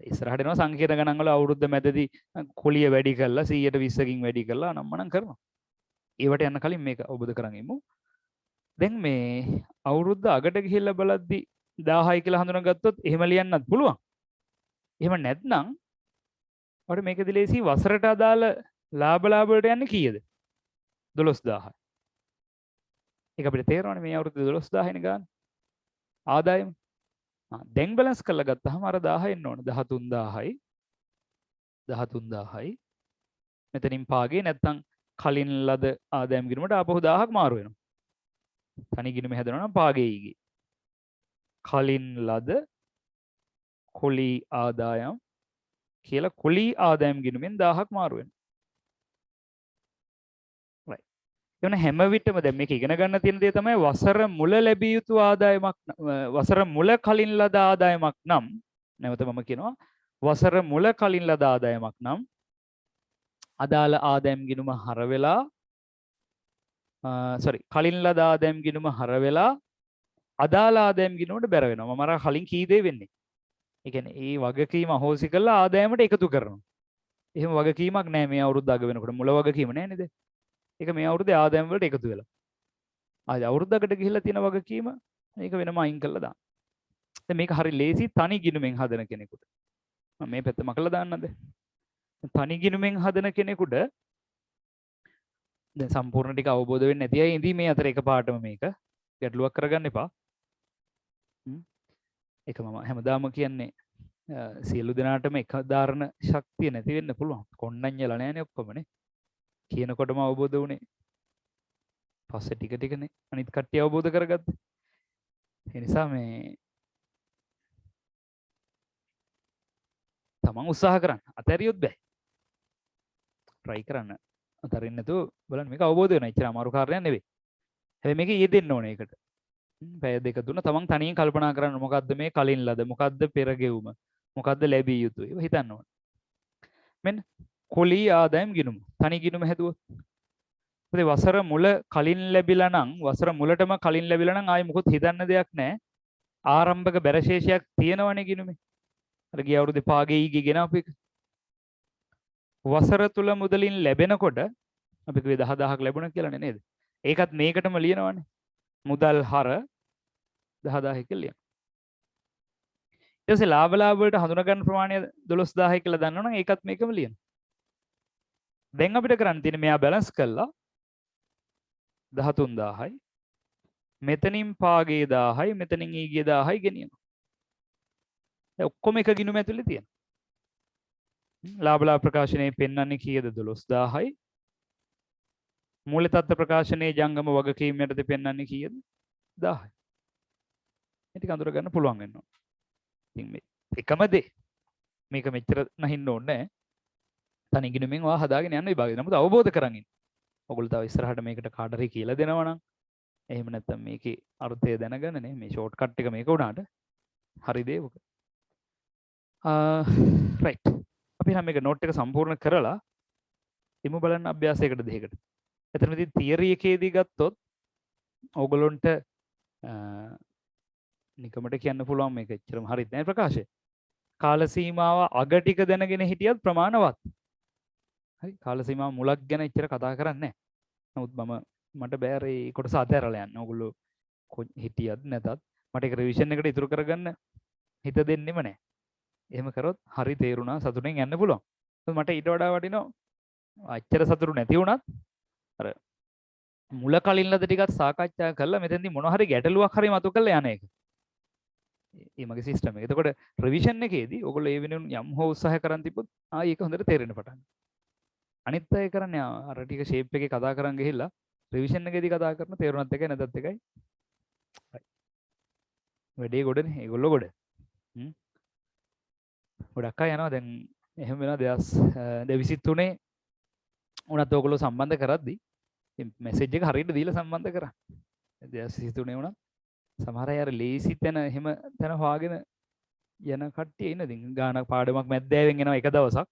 ඉස්සරහට එනවා සංකීර්ණ ගණන් වල අවුරුද්ද මැදදී කුලිය වැඩි කරලා 100%කින් වැඩි කරලා අනම්මනම් කරනවා. ඒවට යන්න කලින් මේක අවබෝධ කරගන්න ඉමු. දැන් මේ අවුරුද්ද අගට ගිහිල්ලා බලද්දි 1000යි කියලා හඳුනාගත්තොත් එහෙම ලියන්නත් පුළුවන්. එහෙම නැත්නම් අපිට මේකදී ලේසි වසරට අදාළ ලාභ වලට යන්නේ කීයද? 12000යි. ඒක අපිට තේරෙනවනේ මේ අවුරුද්ද 12000යිනේ ගන්න. ආදායම. දැන් බැලන්ස් කරලා ගත්තාම අර 1000 එන්න ඕන. 13000යි. 13000යි. මෙතනින් පාගේ නැත්තම් කලින් ලද ආදායම් ගිණුමට ආපහු 1000ක් මාරු වෙනවා. තනි ගිණුම හැදෙනවා නම් පාගේයිගේ. කලින් ලද කුලී ආදායම් කියලා කුලී ආදායම් ගිණුමෙන් 1000ක් මාරු වෙනවා. right. එවන හැම විටම දැන් මේක ඉගෙන ගන්න තියෙන දේ තමයි වසර මුල ලැබිය යුතු ආදායමක් වසර මුල කලින් ලද ආදායමක් නම් නැවත මම කියනවා වසර මුල කලින් ලද ආදායමක් නම් අදාළ ආදායම් ගිණුම හර වෙලා කලින් ලද ආදායම් ගිණුම හර වෙලා අදාළ ආදායම් ගිණුමට බැර වෙනවා. මම අර කලින් කී දේ වෙන්නේ. ඒ කියන්නේ ඒ වගකීම අහෝසි කරලා ආදායමට එකතු කරනවා. එහෙම වගකීමක් නැහැ මේ අවුරුද්ද අග වෙනකොට. මුල වගකීම නැහැ නේද? ඒක මේ අවුරුද්දේ ආදායම් වලට එකතු වෙලා. ආයි අවුරුද්දකට ගිහිල්ලා තියෙන වගකීම මේක වෙනම අයින් කරලා දාන්න. දැන් මේක හරි ලේසි තනි ගිණුමෙන් හදන කෙනෙකුට. මම මේ පැත්ත මකලා දාන්නද? තනි ගිණුමෙන් හදන කෙනෙකුට දැන් සම්පූර්ණ ටික අවබෝධ වෙන්නේ නැති අය ඉඳී මේ අතර එකපාරටම මේක ගැටලුවක් කරගන්න එපා. ඒක මම හැමදාම කියන්නේ සියලු දෙනාටම එක ධාරණ ශක්තිය නැති වෙන්න පුළුවන්. කොණ්ණඤ්ඤලා නැහැනේ ඔක්කොමනේ. කියනකොටම අවබෝධ වුණේ. පස්සේ ටික ටිකනේ අනිත් කට්ටිය අවබෝධ කරගත්තේ. ඒ නිසා මේ තමන් උත්සාහ කරන්න. අතහැරියොත් බෑ. try කරන්න. අතරින් නැතුව බලන්න මේක අවබෝධ වෙනවා. එච්චර අමාරු කාර්යයක් නෙවෙයි. හැබැයි මේක යෙදෙන්න ඕනේ ඒකට. පැය දෙක තුන තමන් තනියෙන් කල්පනා කරන්න මොකද්ද මේ කලින් ලද මොකද්ද පෙර ගෙවුම මොකද්ද ලැබිය යුතු ඒව හිතන්න ඕනේ. මෙන්න කුලී ආදායම් ගිණුම තනි ගිණුම හැදුවොත් ඉතින් වසර මුල කලින් ලැබිලා නම් වසර මුලටම කලින් ලැබිලා නම් ආයි මොකොත් හිතන්න දෙයක් නැහැ. ආරම්භක බැරශේෂයක් තියෙනවනේ ගිණුමේ. අර ගිය අවුරුද්දේ පාගේ ඊගේ ගෙනාපු එක. වසර තුල මුදලින් ලැබෙනකොට අපි කිව්වේ 10000ක් ලැබුණා කියලානේ නේද? ඒකත් මේකටම ලියනවනේ. මුදල් හර 10000 කියලා ලියනවා. ඊට පස්සේ ලාභ වලට හඳුනා ගන්න ප්‍රමාණය 12000 කියලා දන්නවනම් ඒකත් මේකම ලියනවා. දැන් අපිට කරන්න තියෙන්නේ මෙයා බැලන්ස් කරලා 13000යි මෙතනින් පාගේ 1000යි මෙතනින් ඊගේ 1000යි ගෙනියනවා. දැන් ඔක්කොම එක ගිණුම ඇතුලේ තියෙනවා. ලාභ ප්‍රකාශනයේ පෙන්වන්නේ කීයද 12000යි මූල තත්ත්ව ප්‍රකාශනයේ ජංගම වගකීම් යටතේ පෙන්වන්නේ කීයද 1000යි. මේ ටික අඳුර ගන්න පුළුවන් වෙනවා. ඉතින් මේ එකම දේ මේක මෙච්චර නැහින්න ඕනේ නැහැ. තනි ගිණුමෙන් ඔයා හදාගෙන යන්න විභාගෙ. නමුත් අවබෝධ කරගන්න ඉන්න. ඔයගොල්ලෝ තව ඉස්සරහට මේකට කාට හරි කියලා දෙනවා නම් එහෙම නැත්නම් මේකේ අර්ථය දැනගන්න නේ මේ ෂෝට් කට් එක මේක උනාට හරි දේ ඔක. රයිට්. අපි නම් මේක නෝට් එක සම්පූර්ණ කරලා ඉමු බලන්න අභ්‍යාසයකට දෙකකට. එතනදී තියරි එකේදී ගත්තොත් ඕගොල්ලොන්ට නිකමට කියන්න පුළුවන් මේක එච්චරම හරිත් නෑ ප්‍රකාශය. කාල සීමාව අග ටික දැනගෙන හිටියත් ප්‍රමාණවත්. හරි කාල සීමාව මුලක් ගැන එච්චර කතා කරන්නේ නෑ. නමුත් මට බෑ ඒ කොටස අතහැරලා යන්න. ඕගොල්ලෝ හිටියත් නැතත් මට ඒක රිවිෂන් එකට ඉතුරු කරගන්න හිත දෙන්නෙම නෑ. එහෙම කරොත් හරි තේරුණා සතුටෙන් යන්න පුළුවන්. මට ඊට වඩා වටිනවා අච්චර සතුටු නැති වුණත් අර මුල කලින් ලද ටිකත් සාකච්ඡා කරලා මෙතෙන්දී මොන හරි ගැටලුවක් හරි මතු කරලා යන එක. මේ මගේ සිස්ටම් එක. එතකොට රිවිෂන් එකේදී ඔයගොල්ලෝ ඒ වෙනුවෙන් යම් හෝ උත්සාහ කරන් තිබ්බොත් ඒක හොඳට තේරෙන්න පටන් ගන්නවා. අනිත් අය කරන්නේ අර ටික ෂේප් එකේ කතා කරන් ගිහිල්ලා රිවිෂන් එකේදී කතා කරන තේරුණත් එකයි නැතත් එකයි. වැඩේ ගොඩනේ. ඒගොල්ලෝ ගොඩ. ගොඩක් අය යනවා දැන් එහෙම වෙනවා 2023 උනත් ඔයගොල්ලෝ සම්බන්ධ කරද්දී මෙසේජ් එක හරියට දීලා සම්බන්ධ කරා. 2023 උනත් සමහර අය අර ලේසි තැන එහෙම තැන හොයාගෙන යන කට්ටිය ඉන්න. ඉතින් ගානක් පාඩමක් මැද්දෑවෙන් එනවා එක දවසක්.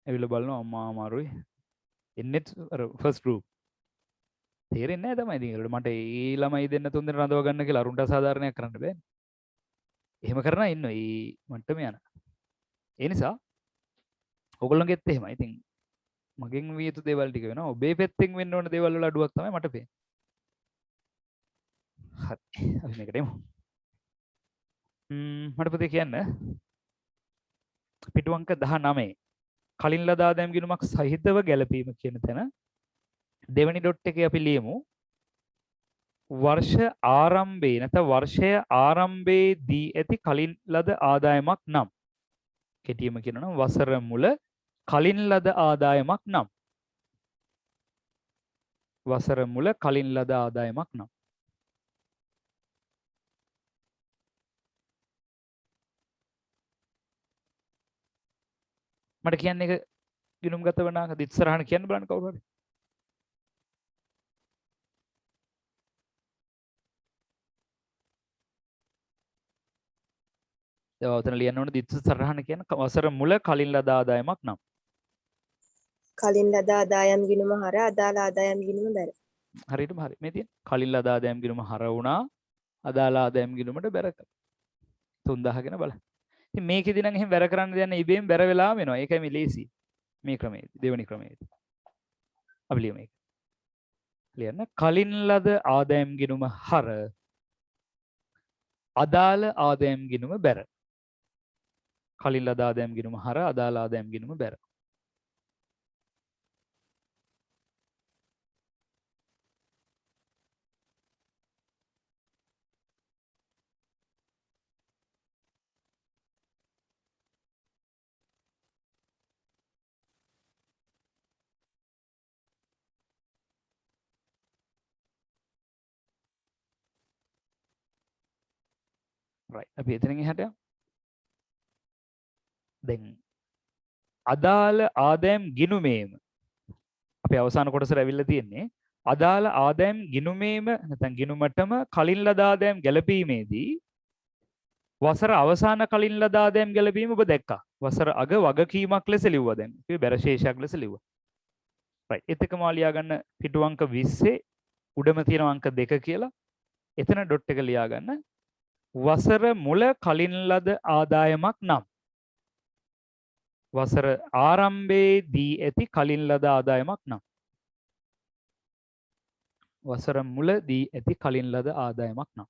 ඇවිල්ලා බලනවා අම්මා අමාරුයි. එන්නේ අර ෆස්ට් ගෲප්. තේරෙන්නේ නැහැ තමයි. ඉතින් ඒකට මට ඒ ළමයි දෙන්න තුන් දෙනා රඳව ගන්න කියලා අරුන්ට සාධාරණයක් කරන්න බෑනේ. එහෙම කරන ඉන්න ඒ මට්ටම යන. ඒ නිසා ඔයගොල්ලන්ගෙත් එහෙමයි. ඉතින් මගෙන් විය යුතු දේවල් ටික වෙනවා. ඔබේ පැත්තෙන් වෙන්න ඕන දේවල් වල අඩුවක් තමයි මට පේන්නේ. හරි. අපි මේකට එමු. මට පුතේ කියන්න පිටු අංක 19 කලින් ලද ආදායම් ගිණුමක් සහිතව ගැලපීම කියන තැන දෙවෙනි ඩොට් එකේ අපි ලියමු වර්ෂ ආරම්භයේ නැත්නම් වර්ෂය ආරම්භයේදී ඇති කලින් ලද ආදායමක් නම් කෙටියම කියනවා නම් වසර මුල කලින් ලද ආදායමක් නම් වසර මුල කලින් ලද ආදායමක් නම් මට කියන්නේ එක ගිණුම් ගත වනාක ඉස්සරහන කියන්න බලන්න කවුරු හරි දැන් ඔතන ලියන්න ඕනේ ඉස්සරහන කියන වසර මුල කලින් ලද ආදායමක් නම් කලින් ලද ආදායම් ගිණුම හර අදාළ ආදායම් ගිණුම බැර. හරියටම හරි මේ තියෙන කලින් ලද ආදායම් ගිණුම හර වුණා අදාළ ආදායම් ගිණුමට බැර කළා 3000 ගෙන බලන්න. ඉතින් මේකෙදි නම් එහෙම බැර කරන්න දෙයක් නැහැ ඉබේම බැර වෙලාම එනවා. ඒකයි මේ ලේසි. මේ ක්‍රමයේදී දෙවෙනි ක්‍රමයේදී. අපි ලියමු මේක. ලියන්න කලින් ලද ආදායම් ගිණුම හර අදාළ ආදායම් ගිණුම බැර. කලින් ලද ආදායම් ගිණුම හර අදාළ ආදායම් ගිණුම බැර. right අපි එතනින් එහාට යමු. දැන් අදාළ ආදායම් ගිණුමේම අපි අවසාන කොටසට ඇවිල්ලා තියෙන්නේ අදාළ ආදායම් ගිණුමේම නැත්නම් ගිණුමටම කලින් ලද ආදායම් ගැලපීමේදී වසර අවසාන කලින් ලද ආදායම් ගැලපීම ඔබ දැක්කා. වසර අග වගකීමක් ලෙස ලිව්වා දැන්. ඒක බැරශේෂයක් ලෙස ලිව්වා. right ඒත් එකම ලියා ගන්න පිටු අංක 20 උඩම තියෙන අංක 2 කියලා. එතන ඩොට් එක ලියා ගන්න. වසර මුල කලින් ලද ආදායමක් නම් වසර ආරම්භයේදී ඇති කලින් ලද ආදායමක් නම් වසර මුලදී ඇති කලින් ලද ආදායමක් නම්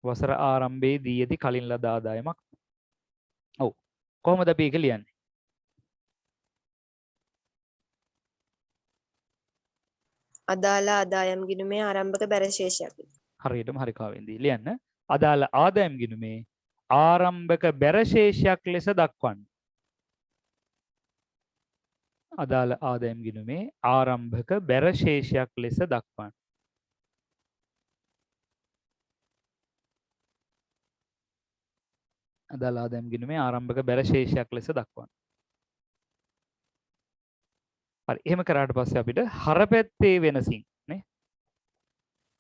වසර ආරම්භයේදී ඇති කලින් ලද ආදායමක් ඔව් කොහොමද අපි ඒක ලියන්නේ අදාළ ආදායම් ගිණුමේ ආරම්භක බැරශේෂයක්. හරියටම හරි කාවෙන්දී ලියන්න අදාළ ආදායම් ගිණුමේ ආරම්භක බැරශේෂයක් ලෙස දක්වන්න අදාළ ආදායම් ගිණුමේ ආරම්භක බැරශේෂයක් ලෙස දක්වන්න අදාළ ආදායම් ගිණුමේ ආරම්භක බැරශේෂයක් ලෙස දක්වන්න හරි එහෙම කරාට පස්සේ අපිට හරපැත්තේ වෙනසින් නේ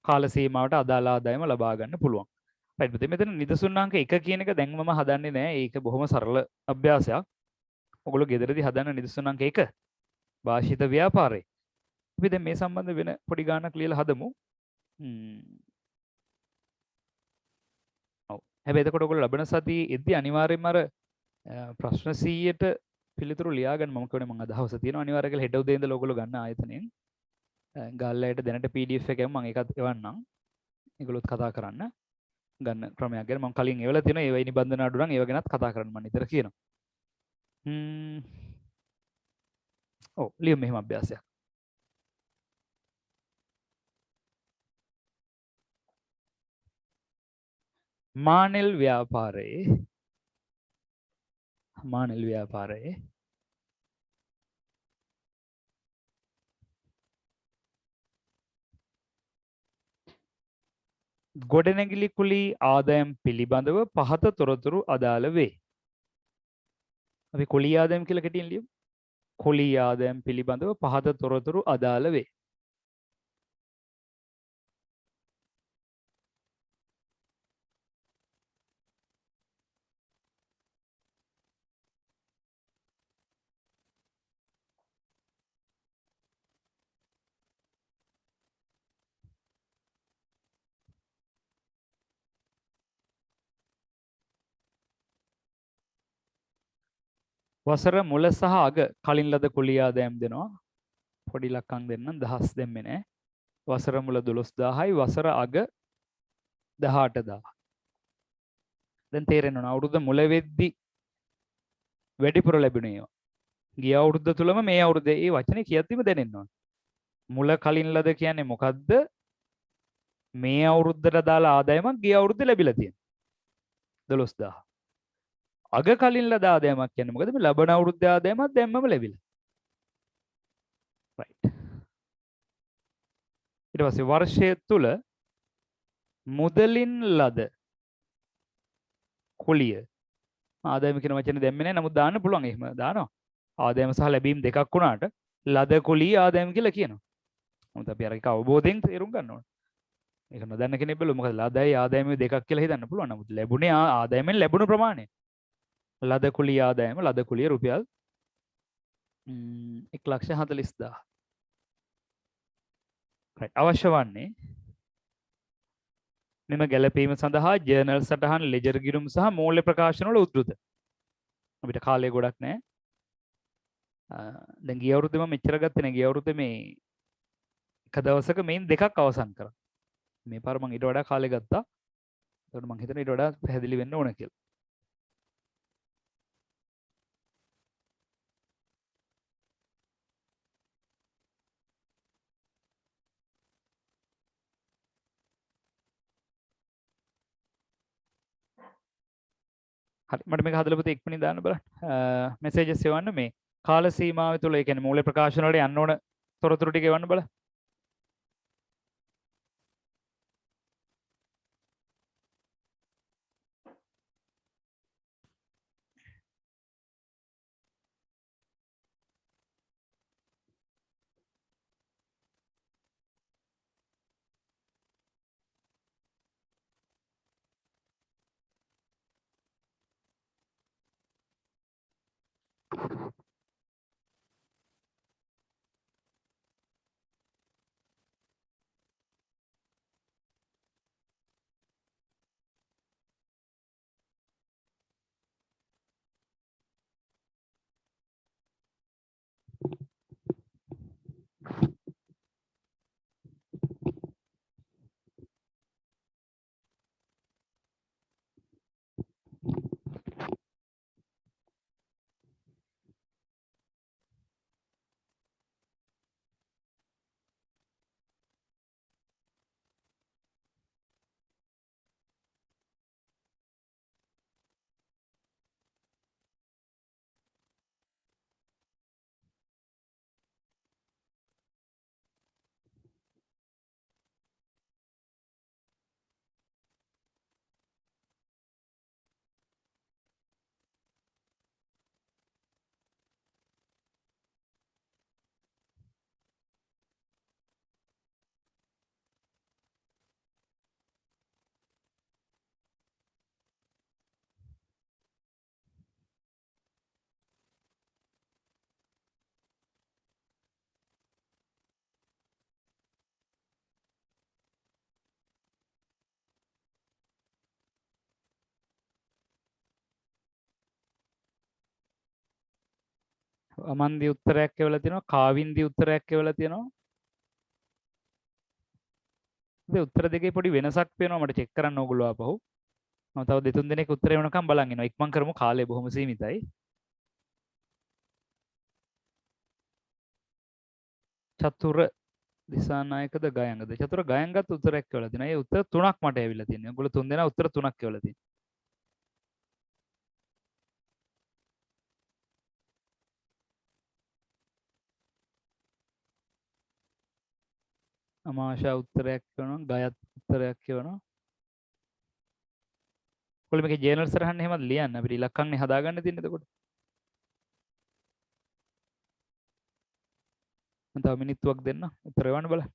කාල සීමාවට අදාළ ආදායම ලබා ගන්න පුළුවන්. right පුතේ මෙතන නිදසුන් අංක 1 කියන එක දැන් මම හදන්නේ නැහැ. ඒක බොහොම සරල අභ්‍යාසයක්. ඔයගොල්ලෝ ගෙදරදී හදන්න නිදසුන් අංක 1 භාෂිත ව්‍යාපාරේ. අපි දැන් මේ සම්බන්ධ වෙන පොඩි ගානක් ලියලා හදමු. ඔව්. හැබැයි එතකොට ඔයගොල්ලෝ ලබන සතියේ එද්දි අනිවාර්යයෙන්ම අර ප්‍රශ්න 100ට පිළිතුරු ලියා ගන්න මම කියන්නේ මම අදහස තියෙනවා අනිවාර්යයෙන් කියලා හෙට උදේ ඉඳලා ඔයගොල්ලෝ ගන්න ආයතනයෙන් ගාල්ලයට දැනට PDF එකක් මම ඒකත් එවන්නම්. ඒගොල්ලොත් කතා කරන්න ගන්න ක්‍රමයක් ගැන මම කලින් එවලා තියෙනවා. ඒවයි නිබන්ධන අඩු නම් ඒව ගැනත් කතා කරන්න මම නිතර කියනවා. ඔව් ලියමු මෙහෙම අභ්‍යාසයක්. මානෙල් ව්‍යාපාරයේ ගොඩනැගිලි කුලී ආදායම් පිළිබඳව පහත තොරතුරු අදාළ වේ. අපි කුලී ආදායම් කියලා කෙටියෙන් ලියමු. කුලී ආදායම් පිළිබඳව පහත තොරතුරු අදාළ වේ. වසර මුල සහ අග කලින් ලද කුලී ආදායම් දෙනවා. පොඩි ලක්කම් දෙන්නම් දහස් දෙන්නේ නැහැ. වසර මුල 12000යි වසර අග 18000. දැන් තේරෙනවා අවුරුද්ද මුල වෙද්දි වැඩිපුර ලැබුණේ ඒවා. ගිය අවුරුද්ද තුලම මේ අවුරුද්දේ ඒ වචනේ කියද්දිම දැනෙනවා. මුල කලින් ලද කියන්නේ මොකද්ද? මේ අවුරුද්දට දාලා ආදායමක් ගිය අවුරුද්දේ ලැබිලා තියෙනවා. 12000. අග කලින් ලද ආදායමක් කියන්නේ මොකද? මේ ලබන අවුරුද්දේ ආදායමක් දැම්මම ලැබිලා. right. ඊට පස්සේ වර්ෂය තුල මුදලින් ලද කුලිය ආදායම කියන වචනේ දැම්මේ නැහැ. නමුත් දාන්න පුළුවන්. එහෙම දානවා. ආදායම සහ ලැබීම් දෙකක් වුණාට ලද කුලිය ආදායම කියලා කියනවා. නමුත් අපි අර එක අවබෝධයෙන් තේරුම් ගන්න ඕනේ. ඒක නොදන්න කෙනෙක් බැලුවොත් මොකද ලදයි ආදායම දෙකක් කියලා හිතන්න පුළුවන්. නමුත් ලැබුණේ ආදායමෙන් ලැබුණු ප්‍රමාණය. ලද කුලිය ආදායම ලද කුලිය රුපියල් 1,40,000. right. අවශ්‍ය වන්නේ මෙම ගැළපීම සඳහා ජර්නල් සටහන් ලෙජර් ගිණුම් සහ මූල්‍ය ප්‍රකාශන වල උද්දෘත. අපිට කාලය ගොඩක් නැහැ. දැන් ගිය අවුරුද්දේ මම මෙච්චර ගත්තේ නැහැ. ගිය අවුරුද්දේ මේ එක දවසක මේන් දෙකක් අවසන් කරා. මේ පාර මම ඊට වඩා කාලය ගත්තා. ඒකට මම හිතනවා ඊට වඩා පැහැදිලි වෙන්න ඕන කියලා. හරි මට මේක හදලා පුතේ ඉක්මනින් දාන්න බලන්න. මෙසේජස් එවන්න මේ කාල සීමාව තුළ ඒ කියන්නේ මූල්‍ය ප්‍රකාශන වලට යන්න ඕන තොරතුරු ටික එවන්න බලන්න. අමන්දි උත්තරයක් එවලා තියෙනවා. කාවින්දි උත්තරයක් එවලා තියෙනවා. ඒ උත්තර දෙකේ පොඩි වෙනසක් පේනවා මට චෙක් කරන්න ඕගොල්ලෝ ආපහු. මම තව දෙතුන් දෙනෙක් උත්තර එවනකම් බලන් ඉනවා. ඉක්මන් කරමු කාලය බොහොම සීමිතයි. චතුර දිසානායකද ගයංගද? චතුර ගයංගත් උත්තරයක් එවලා තියෙනවා. ඒ උත්තර තුනක් මට ඇවිල්ලා තියෙනවා. ඔයගොල්ලෝ තුන් දෙනා උත්තර තුනක් එවලා තියෙනවා. අමාශා උත්තරයක් එවනවා. ගයත් උත්තරයක් එවනවා. ඔයගොල්ලෝ මේකේ ජර්නල් සරහන් එහෙමත් ලියන්න. අපිට ඉලක්කම්නේ හදාගන්න තියෙන්නේ එතකොට. මම තව මිනිත්තුවක් දෙන්න. උත්තර එවන්න බලන්න.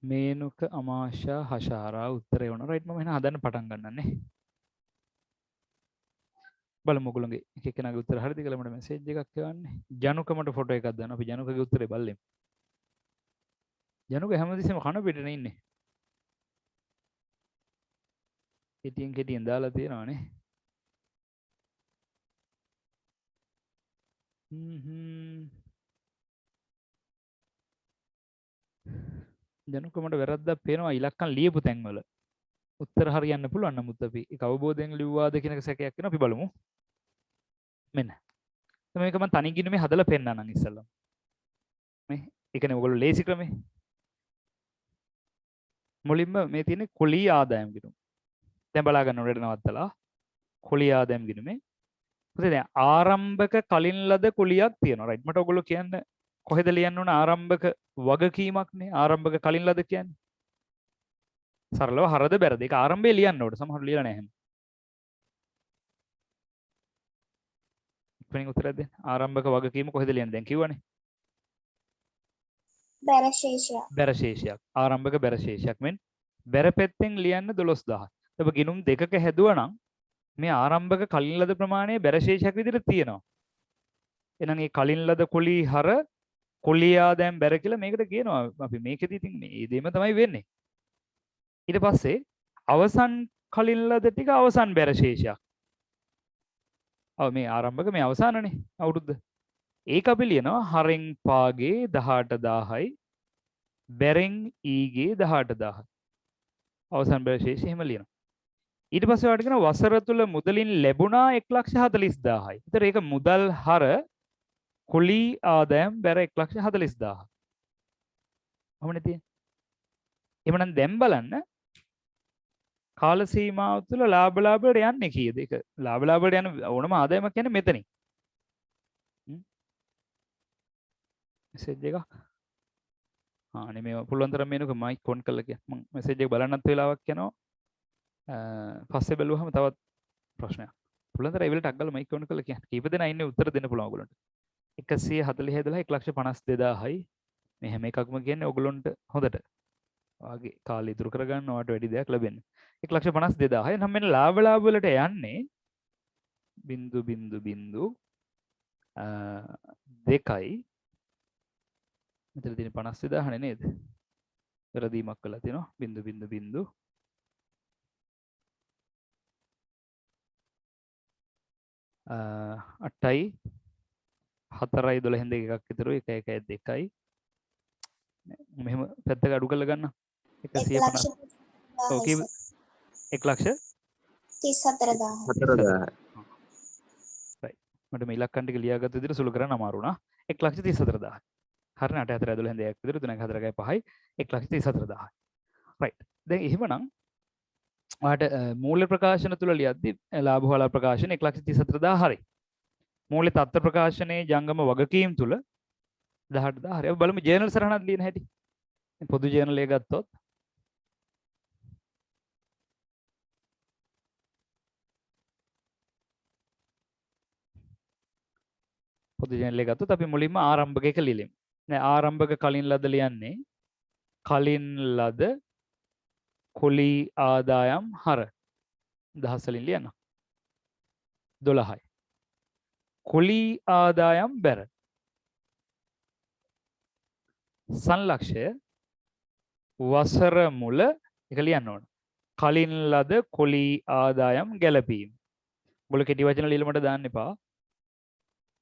මේනුක අමාෂා හෂාරා උත්තරේ වුණා. රයිට් මම එහෙනම් හදන්න පටන් ගන්නනේ. බලමු ඔයගොල්ලෝගේ එක එකනාගේ උත්තර හරිද කියලා මට මෙසේජ් එකක් එවන්නේ. ජනුකමට ෆොටෝ එකක් දාන්න. අපි ජනුකගේ උත්තරේ බලමු. ජනුක හැමදෙස්සෙම කන පිටනේ ඉන්නේ. කෙටියෙන් දාලා තියෙනවානේ. ජනුකමට වැරද්දක් පේනවා ඉලක්කම් ලියපු තැන්වල. උත්තර හරියන්න පුළුවන් නමුත් අපි ඒක අවබෝධයෙන් ලිව්වාද කියන එක සැකයක් වෙනවා. අපි බලමු. මෙන්න. මේක මම තනි ගිණුමේ හදලා පෙන්නන්නම් ඉස්සෙල්ලා. මේ ඒකනේ ඔයගොල්ලෝ ලේසි ක්‍රමේ. මුලින්ම මේ තියෙන්නේ කුලී ආදායම් ගිණුම. දැන් බලා ගන්න උඩට නවත්තලා කුලී ආදායම් ගිණුමේ. පුතේ දැන් ආරම්භක කලින් ලද කුලියක් තියෙනවා. රයිට් මට ඔයගොල්ලෝ කියන්න කොහෙද ලියන්න ඕන ආරම්භක වගකීමක් නේ. ආරම්භක කලින් ලද කියන්නේ. සරලව හරද බැරද? ඒක ආරම්භයේ ලියන්න ඕනේ. සමහරව ලියලා නැහැ එහෙම. ඉක්මනින් උත්තරයක් දෙන්න. ආරම්භක වගකීම කොහෙද ලියන්නේ? දැන් කිව්වනේ. බැර ශේෂයක්. බැර ශේෂයක්. ආරම්භක බැර ශේෂයක් මෙන් බැර පැත්තෙන් ලියන්න 12000. ඔබ ගිණුම් දෙකක හැදුවා නම් මේ ආරම්භක කලින් ලද ප්‍රමාණය බැර ශේෂයක් විදිහට තියෙනවා. එහෙනම් මේ කලින් ලද කුලී හර කුලියා දැන් බැර කියලා මේකට කියනවා. අපි මේකෙදි ඉතින් මේ දෙම තමයි වෙන්නේ. ඊට පස්සේ අවසන් කලින් ලද ටික අවසන් බැර ශේෂයක්. ඔව් මේ ආරම්භක මේ අවසානනේ අවුරුද්ද. ඒක අපි ලියනවා හරෙන් පාගේ 18000යි බැරෙන් ඊගේ 18000යි. අවසන් බැර ශේෂය එහෙම ලියනවා. ඊට පස්සේ ඔයාලට කියන වසර තුල මුදලින් ලැබුණා 140000යි. ඒතර ඒක මුදල් හර කුලී ආදායම් බැර 140000. කොහොමද තියෙන්නේ? එහෙනම් දැන් බලන්න කාල සීමාව තුළ ලාභ වලට යන්නේ කීයද? ඒක ලාභ වලට යන ඕනම ආදායමක් කියන්නේ මෙතනින්. මෙසේජ් එකක්. අනේ මේ පුළුවන් තරම් මේනක මයික් ඔන් කරලා කියන්න. මම මෙසේජ් එක බලන්නත් වෙලාවක් යනවා. පස්සේ බැලුවහම තවත් ප්‍රශ්නයක්. පුළුවන් තරම් ඒ වෙලට අග්ගල මයික් ඔන් කරලා කියන්න. කීප දෙනා ඉන්නේ උත්තර දෙන්න පුළුවන් ඔයගොල්ලන්ට. 140 1,52,000යි. මේ හැම එකක්ම කියන්නේ ඔයගොල්ලන්ට හොඳට. වාගේ කාලය ඉතුරු කරගන්න ඔයාලට වැඩි දෙයක් ලැබෙන්නේ. 1,52,000. නම් මෙන්න ලාභ වලට යන්නේ 0.02යි. මෙතන තියෙන 52,000 නේද? වැරදීමක් කළා තියෙනවා. 0.0 8යි 4යි 12 දෙක එකක් ඉතුරු 1 1 2යි මෙහෙම පැත්තක අඩු කරලා ගන්න 150 ඔව් කීප 1,34,000 right මට මේ ඉලක්කම් ටික ලියාගත්ත විදිහට සුළු කරන්න අමාරු වුණා 1,34,000 හරිනේ 8 4 12 දෙකක් විතර 3 4 5යි 1,34,000 right දැන් එහෙමනම් ඔයාලට මූල්‍ය ප්‍රකාශන තුල ලියද්දි ලාභ වල ප්‍රකාශන 1,34,000 හරි මූල්‍ය තත්ත්ව ප්‍රකාශනයේ ජංගම වගකීම් තුල 18000 හරි අපි බලමු ජර්නල් සරහනක් ලියන හැටි පොදු ජර්නල් එක ගත්තොත් පොදු ජර්නල් එක ගත්තොත් අපි මුලින්ම ආරම්භක එක ලියමු නෑ ආරම්භක කලින් ලද ලියන්නේ කලින් ලද කුලී ආදායම් හර දහස් වලින් ලියන්න 12යි කුලී ආදායම් බැර සංලක්ෂය වසර මුල එක ලියන්න ඕන කලින් ලද කුලී ආදායම් ගැලපීම ඔයගොල්ලෝ කෙටි වචන ලියලා මට දාන්න එපා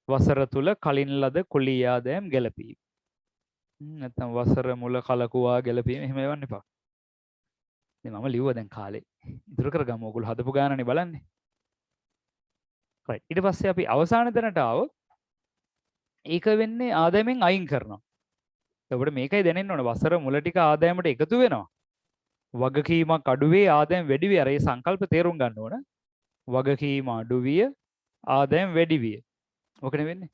වසර තුල කලින් ලද කුලී ආදායම් ගැලපීම නැත්නම් වසර මුල කලකුවා ගැලපීම එහෙම එවන්න එපා දැන් මම ලිව්වා දැන් කාලේ ඉතුරු කරගමු ඔයගොල්ලෝ හදපු ගානනේ බලන්නේ right ඊට පස්සේ අපි අවසාන තැනට ආවොත් ඒක වෙන්නේ ආදායමෙන් අයින් කරනවා එතකොට මේකයි දැනෙන්න ඕන වසර මුල ටික ආදායමට එකතු වෙනවා වගකීමක් අඩු වේ ආදායම වැඩි වේ අර ඒ සංකල්ප තේරුම් ගන්න ඕන වගකීම අඩු විය ආදායම වැඩි විය ඔකනේ වෙන්නේ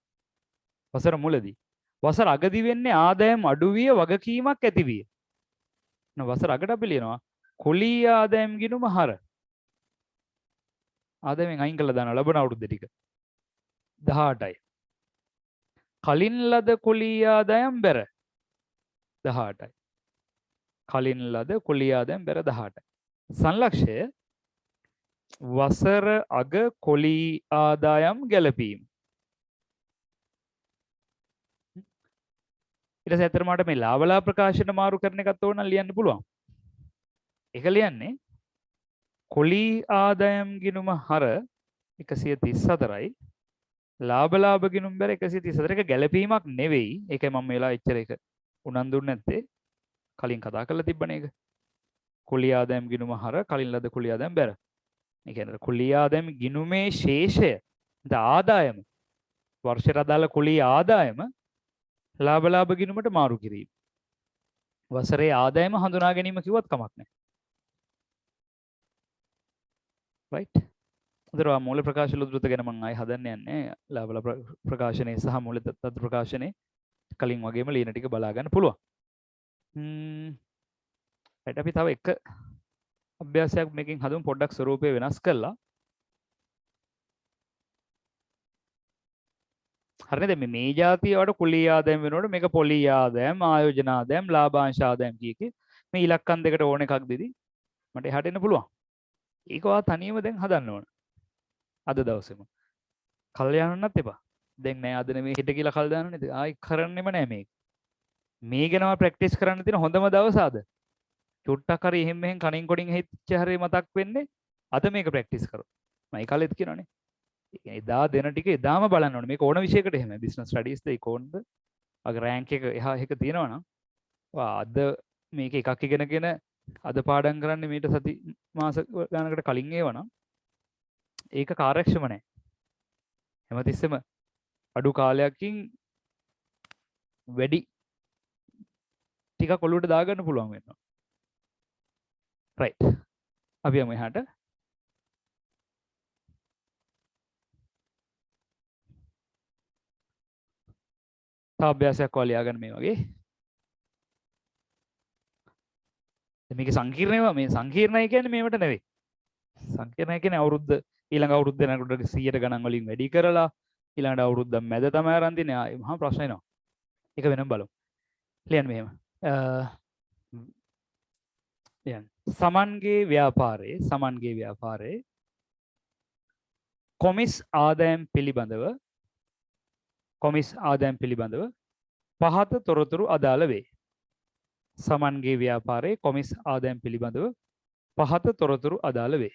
වසර මුලදී වසර අගදී වෙන්නේ ආදායම අඩු විය වගකීමක් ඇති විය වසර අගට අපි ලියනවා කුලී ආදායම් ගිණුම හර ආදායමෙන් අයින් කළා දානවා ලබන අවුරුද්ද ටික 18යි කලින් ලද කුලී ආදායම් බැර 18යි කලින් ලද කුලී ආදායම් බෙර 18. සංලක්ෂය වසර අග කොලී ආදායම් ගැලපීම. ඊට පස්සේ අතර මට මේ ලාභලා ප්‍රකාශන මාරු කරන එකත් ඕන නම් ලියන්න පුළුවන්. ඒක ලියන්නේ කොලී ආදායම් ගිණුම හර 134යි ලාභ ගිණුම් බැර 134. එක ගැලපීමක් නෙවෙයි. ඒකයි මම මේලා එච්චර එක උනන්දුන්නේ නැත්තේ. කලින් කතා කරලා තිබ්බනේ ඒක. කුලී ආදායම් ගිණුම හර කලින් ලද කුලී ආදායම් බැර. ඒ කියන්නේ කුලී ආදායම් ගිණුමේ ශේෂය ද ආදායම වර්ෂයට අදාළ කුලී ආදායම ලාභ ගිණුමට මාරු කිරීම. වසරේ ආදායම හඳුනා ගැනීම කිව්වත් කමක් නැහැ. right? උදේවා මූල ප්‍රකාශ ලුද්‍රුත ගැන මම ආයි හදන්න යන්නේ. ලාභ ප්‍රකාශනයේ සහ මූල තත් ප්‍රකාශනයේ කලින් වගේම ලියන ටික බලා ගන්න පුළුවන්. right අපි තව එක අභ්‍යාසයක් මේකෙන් හදමු පොඩ්ඩක් ස්වරූපය වෙනස් කරලා. හරිද මේ જાතිය වල කුලී ආදායම් වෙනකොට මේක පොලී ආදායම් ආයෝජන ආදායම් ලාභාංශ ආදායම් කීකේ මේ ඉලක්කම් දෙකට ඕන එකක් දෙදි මට එහාට එන්න පුළුවන්. ඒක ඔයා තනියම දැන් හදන්න ඕන. අද දවසේම. කල් යන්නත් එපා. දැන් නෑ අද නෙමෙයි හෙට කියලා කල් දාන්න නේද? ආයි කරන්නෙම නෑ මේක. මේ ගැනම ප්‍රැක්ටිස් කරන්න තියෙන හොඳම දවස අද. චුට්ටක් හරි එහෙම මෙහෙන් කණින් කොඩින් හිච්ච හරි මතක් වෙන්නේ අද මේක ප්‍රැක්ටිස් කරොත්. මම ඒ කාලෙත් කියනවනේ. එදා දෙන ටික එදාම බලන්න ඕනේ. මේක ඕන විෂයකට එහෙම බිස්නස් ස්ටඩීස් ද ඉකෝන්ද අගේ රෑන්ක් එක එහා එක තියෙනවා නම් ඔයා අද මේක එකක් ඉගෙනගෙන අද පාඩම් කරන්නේ මීට සති මාස ගානකට කලින් ඒවා නම් ඒක කාර්යක්ෂම නැහැ. හැමතිස්සෙම අඩු කාලයකින් වැඩි ටිකක් ඔලුවට දාගන්න පුළුවන් වෙනවා. right. අපි යමු එහාට. තව අභ්‍යාසයක් ඔයා ලියාගන්න මේ වගේ. මේක සංකීර්ණව මේ සංකීර්ණයි කියන්නේ මේවට නෙවෙයි. සංකීර්ණයි කියන්නේ අවුරුද්ද ඊළඟ අවුරුද්ද යනකොට 100ට ගණන් වලින් වැඩි කරලා ඊළඟ අවුරුද්ද මැද තමයි අරන් තියන්නේ. මහා ප්‍රශ්න එනවා. ඒක වෙනම බලමු. ලියන්න මෙහෙම. සමන්ගේ ව්‍යාපාරයේ කොමිස් ආදායම් පිළිබඳව පහත තොරතුරු අදාළ වේ. සමන්ගේ ව්‍යාපාරයේ කොමිස් ආදායම් පිළිබඳව පහත තොරතුරු අදාළ වේ.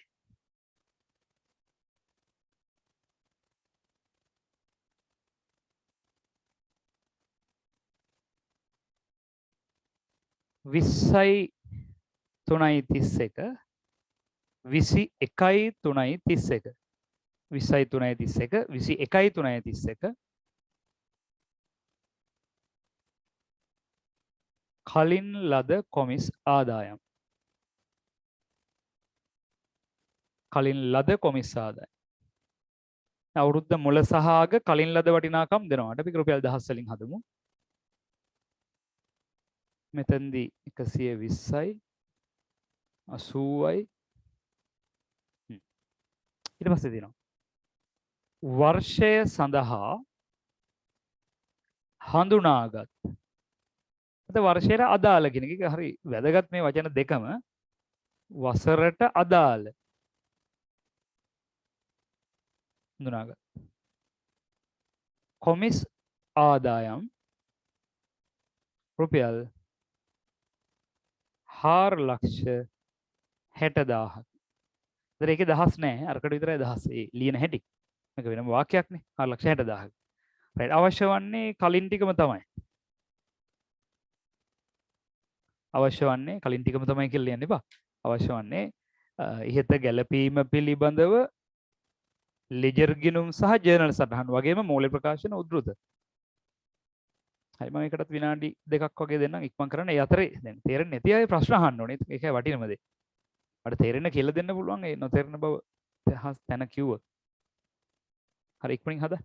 විස්සයි 3.31 21.331 කලින් ලද කොමිස් ආදායම් අවුරුද්ද මුල සහ අග කලින් ලද වටිනාකම් දෙනවා. අපි රුපියල් 1000 වලින් හදමු. මෙතෙන්දී 120යි 80යි ඊට පස්සේ දෙනවා වර්ෂය සඳහා හඳුනාගත් වර්ෂයට අදාළ කියන එක හරි වැදගත් මේ වචන දෙකම වසරට අදාළ හඳුනාගත් කොමිස් ආදායම් රුපියල් 4,60,000ක්. ඒතර ඒකේ දහස් නැහැ. අරකට විතරයි දහස්. ඒ ලියන හැටි. මේක වෙනම වාක්‍යයක්නේ. 4,60,000ක්. රයිට්. අවශ්‍ය වන්නේ කලින් ටිකම තමයි. කියලා ලියන්න එපා. අවශ්‍ය වන්නේ ඉහත ගැළපීම පිළිබඳව ලෙජර් ගිණුම් සහ ජර්නල් සටහන් වගේම මූලික ප්‍රකාශන උද්දෘත. හරි මම ඒකටත් විනාඩි 2ක් වගේ දෙන්නම් ඉක්මන් කරන්න. ඒ අතරේ දැන් තේරෙන්නේ නැති අය ප්‍රශ්න අහන්න ඕනේ. ඒකයි වටිනම දේ. මට තේරෙන්න කියලා දෙන්න පුළුවන් ඒ නොතේරෙන බව තැන කිව්වොත්. හරි ඉක්මනින් හදා.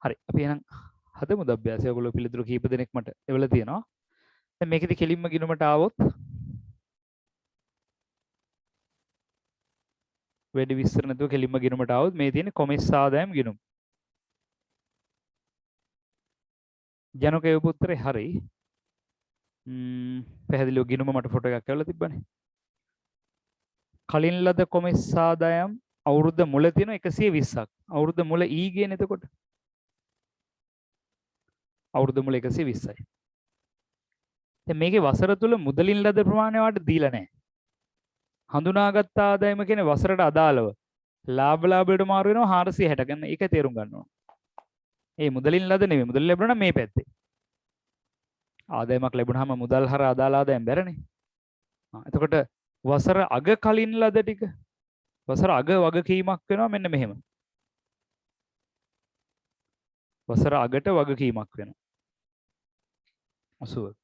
හරි අපි එහෙනම් හදමුද අභ්‍යාසය ඔයගොල්ලෝ පිළිතුරු කීප දෙනෙක් මට එවලා තියෙනවා දැන් මේකෙදි කෙලින්ම ගිණුමට ආවොත් වැඩි විස්තර නැතුව කෙලින්ම ගිණුමට ආවොත් මේ තියෙන්නේ කොමිස් ආදායම් ගිණුම ජනකේ උත්තරේ හරි පැහැදිලිව ගිණුම මට ෆොටෝ එකක් ඇවලා තිබ්බනේ කලින් ලද කොමිස් ආදායම් අවුරුද්ද මුල තියෙන 120ක් අවුරුද්ද මුල ඊ ගේන එතකොට අවුරුද්ද මුල 120යි දැන් මේකේ වසර තුල මුදලින් ලද ප්‍රමාණය වාට දීලා නැහැ හඳුනාගත් ආදායම කියන්නේ වසරට අදාළව ලාභ වලට මාරු වෙනවා 460 ගන්න ඒක තේරුම් ගන්න ඕන ඒ මුදලින් ලද නෙවෙයි මුදල් ලැබුණා මේ පැත්තේ ආදායමක් ලැබුණාම මුදල් හර අදාළ ආදායම් බැරනේ එතකොට වසර අග කලින් ලද ටික වසර අග වගකීමක් වෙනවා මෙන්න මෙහෙම වසර අගට වගකීමක් වෙනවා 80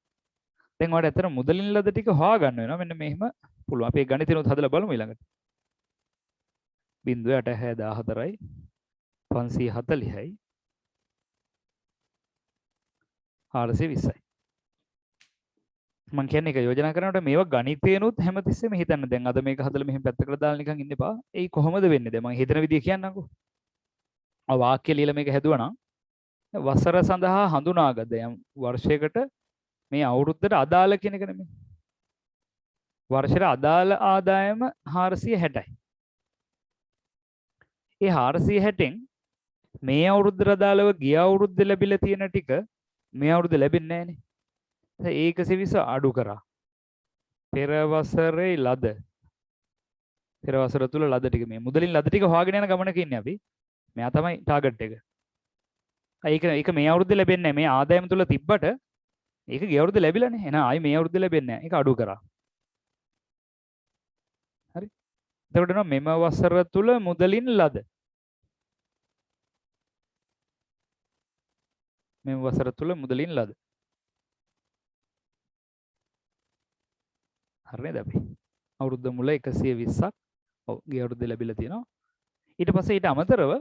දැන් ඔයාලට ඇත්තට මුදලින් ලද ටික හොයාගන්න වෙනවා මෙන්න මෙහෙම පුළුවන් අපි ගණිතෙනුත් හදලා බලමු ඊළඟට 0.814යි 540යි 420යි මම කියන්නේ ඒක යෝජනා කරනකොට මේවා ගණිතේනොත් හැමතිස්සෙම හිතන්න දැන් අද මේක හදලා මෙහෙම පැත්තකට දාලා නිකන් ඉන්න එපා ඒ කොහොමද වෙන්නේ දැන් මම හිතන විදිය කියන්නම්කෝ ආ වාක්‍ය ලියලා මේක හැදුවා නම් වසර සඳහා හඳුනාගත යම් වර්ෂයකට මේ අවුරුද්දට අදාළ කියන එක නෙමෙයි වර්ෂයට අදාළ ආදායම 460යි ඒ 460න් මේ අවුරුද්දට අදාළව ගිය අවුරුද්දේ ලැබිලා තියෙන ටික මේ අවුරුද්දේ ලැබෙන්නේ නැහනේ ඒක 120 අඩු කරා පෙර වසරේ ලද පෙර වසර තුල ලද ටික මේ මුදලින් ලද ටික හොයාගෙන යන ගමනක ඉන්නේ අපි මෙයා තමයි ටාගට් එක ඒක මේ අවුරුද්දේ ලැබෙන්නේ නැහැ මේ ආදායම තුල තිබ්බට ඒක ගිය අවුරුද්දේ ලැබිලානේ එහෙනම් ආයි මේ අවුරුද්දේ ලැබෙන්නේ නැහැ ඒක අඩු කරා හරි එතකොට නෝ මෙම වසර තුල මුදලින් ලද මෙම වසර තුල මුදලින් ලද හරිද අපි අවුරුද්ද මුල 120ක් ඔව් ගිය අවුරුද්දේ ලැබිලා තියෙනවා ඊට පස්සේ ඊට අමතරව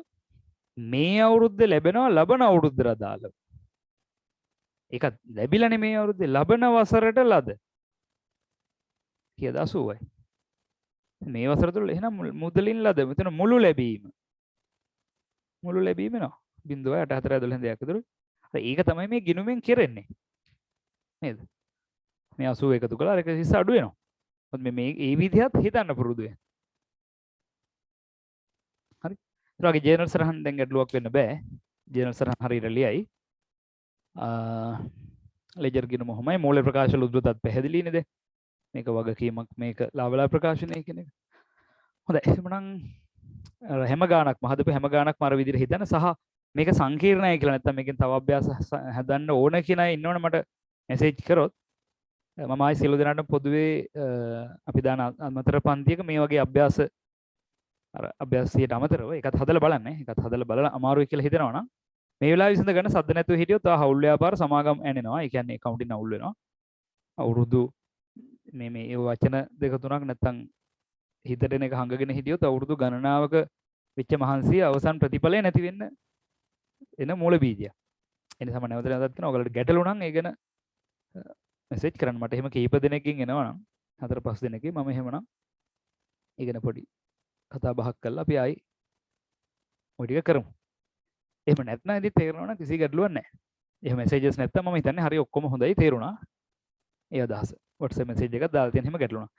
මේ අවුරුද්දේ ලැබෙනවා ලබන අවුරුද්දට අදාළව ඒක ලැබිලානේ මේ අවුරුද්දේ ලබන වසරට ලද කීයද 80යි මේ වසර තුල එහෙනම් මුදලින් ලද මෙතන මුළු ලැබීම නවා 0.8412 දෙයක් විතර ඒක තමයි මේ ගිණුමෙන් කෙරෙන්නේ නේද මේ 80 එකතු කළා 120 අඩු වෙනවා. මොකද මේ ඒ විදිහත් හිතන්න පුරුදු වෙන්න. හරි. ඊට වගේ ජර්නල් සරහන් දැන් ගැටලුවක් වෙන්න බෑ. ජර්නල් සරහන් හරියට ලියයි. ලෙජර් ගිණුම කොහොමයි මූල ප්‍රකාශ වල උද්දෘතත් පැහැදිලිනේ දැන්. මේක වගකීමක් මේක ලාභලා ප්‍රකාශනය කියන එක. හොඳයි. එහෙනම් හැම ගානක්ම හදපු හැම ගානක්ම අර විදිහට හිතන්න සහ මේක සංකීර්ණයි කියලා නැත්නම් මේකෙන් තව අභ්‍යාස හදන්න ඕන කියන අය ඉන්නවනේ මට මෙසේජ් කරොත් මම ආයි සියලු දෙනාට පොදුවේ අපි දාන අමතර පන්තියක මේ වගේ අභ්‍යාස අර අභ්‍යාසයට අමතරව ඒකත් හදලා බලන්න. ඒකත් හදලා බලලා අමාරුයි කියලා හිතනවා නම් මේ වෙලාවේ විසඳ ගන්න සද්ද නැතුව හිටියොත් ආ හවුල් ව්‍යාපාර සමාගම් ඇනෙනවා. ඒ කියන්නේ account අවුල් වෙනවා. අවුරුදු මේ වචන දෙක තුනක් නැත්තම් හිතට එන එක හංගගෙන හිටියොත් අවුරුදු ගණනාවක වෙච්ච මහන්සිය අවසන් ප්‍රතිඵලය නැති වෙන්න එන මූල බීජය. එනිසා මම නැවත නැවතත් කියනවා ඔයගලට ගැටලු නම් ඒ ගැන මෙසේජ් කරන්න මට එහෙම කීප දෙනෙක්ගෙන් එනවා නම් 4-5 දෙනෙක්ගෙන් මම එහෙමනම් ඒ ගැන පොඩි කතා බහක් කරලා අපි ආයි ඔය ටික කරමු. එහෙම නැත්නම් ඉතින් තේරෙනවා නම් කිසි ගැටලුවක් නැහැ. එහෙම මෙසේජස් නැත්තම් මම හිතන්නේ හරි ඔක්කොම හොඳයි තේරුණා. ඒ අදහස. WhatsApp මෙසේජ් එකක් දාලා තියෙන හැම ගැටලුණා.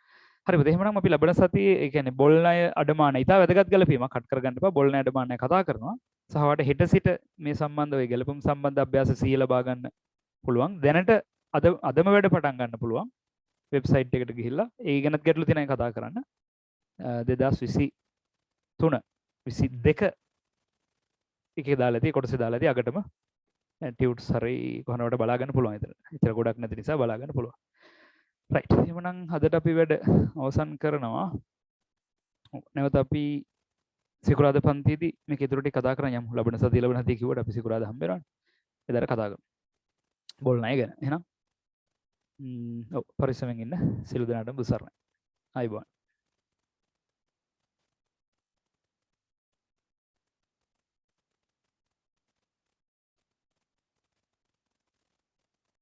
හරිද? එහෙමනම් අපි ලබන සතියේ ඒ කියන්නේ බොල් ණය අඩමාන ඉතා වැදගත් ගැලපීමක් කට් කරගන්න එපා. බොල් ණය අඩමානය කතා කරනවා. සහ වට හෙට සිට මේ සම්බන්ධ ඔය ගැලපුම් සම්බන්ධ අභ්‍යාස සිය ලබා ගන්න පුළුවන්. දැනට අදම වැඩ පටන් ගන්න පුළුවන්. වෙබ්සයිට් එකට ගිහිල්ලා ඒ ගැනත් ගැටලු තියෙන අය කතා කරන්න. 2023 22 එකේ දාලා තියෙයි කොටසේ දාලා තියෙයි අගටම ටියුට්ස් හරි කොහොනවට බලා ගන්න පුළුවන් ඉතින්. එච්චර ගොඩක් නැති නිසා බලා ගන්න පුළුවන්. රයිට්. එහෙනම් අදට අපි වැඩ අවසන් කරනවා. නැවත අපි සිකුරාදා පන්තියේදී මේක ඉදිරියට කතා කරන් යමු. ලබන සතිය කිව්වට අපි සිකුරාදා හම්බ වෙනවනේ. එදාට කතා කරමු. බොල් ණය ගැන. එහෙනම් පරිස්සමෙන් ඉන්න සියලු දෙනාටම බුසරණයි. ආයිබෝන්.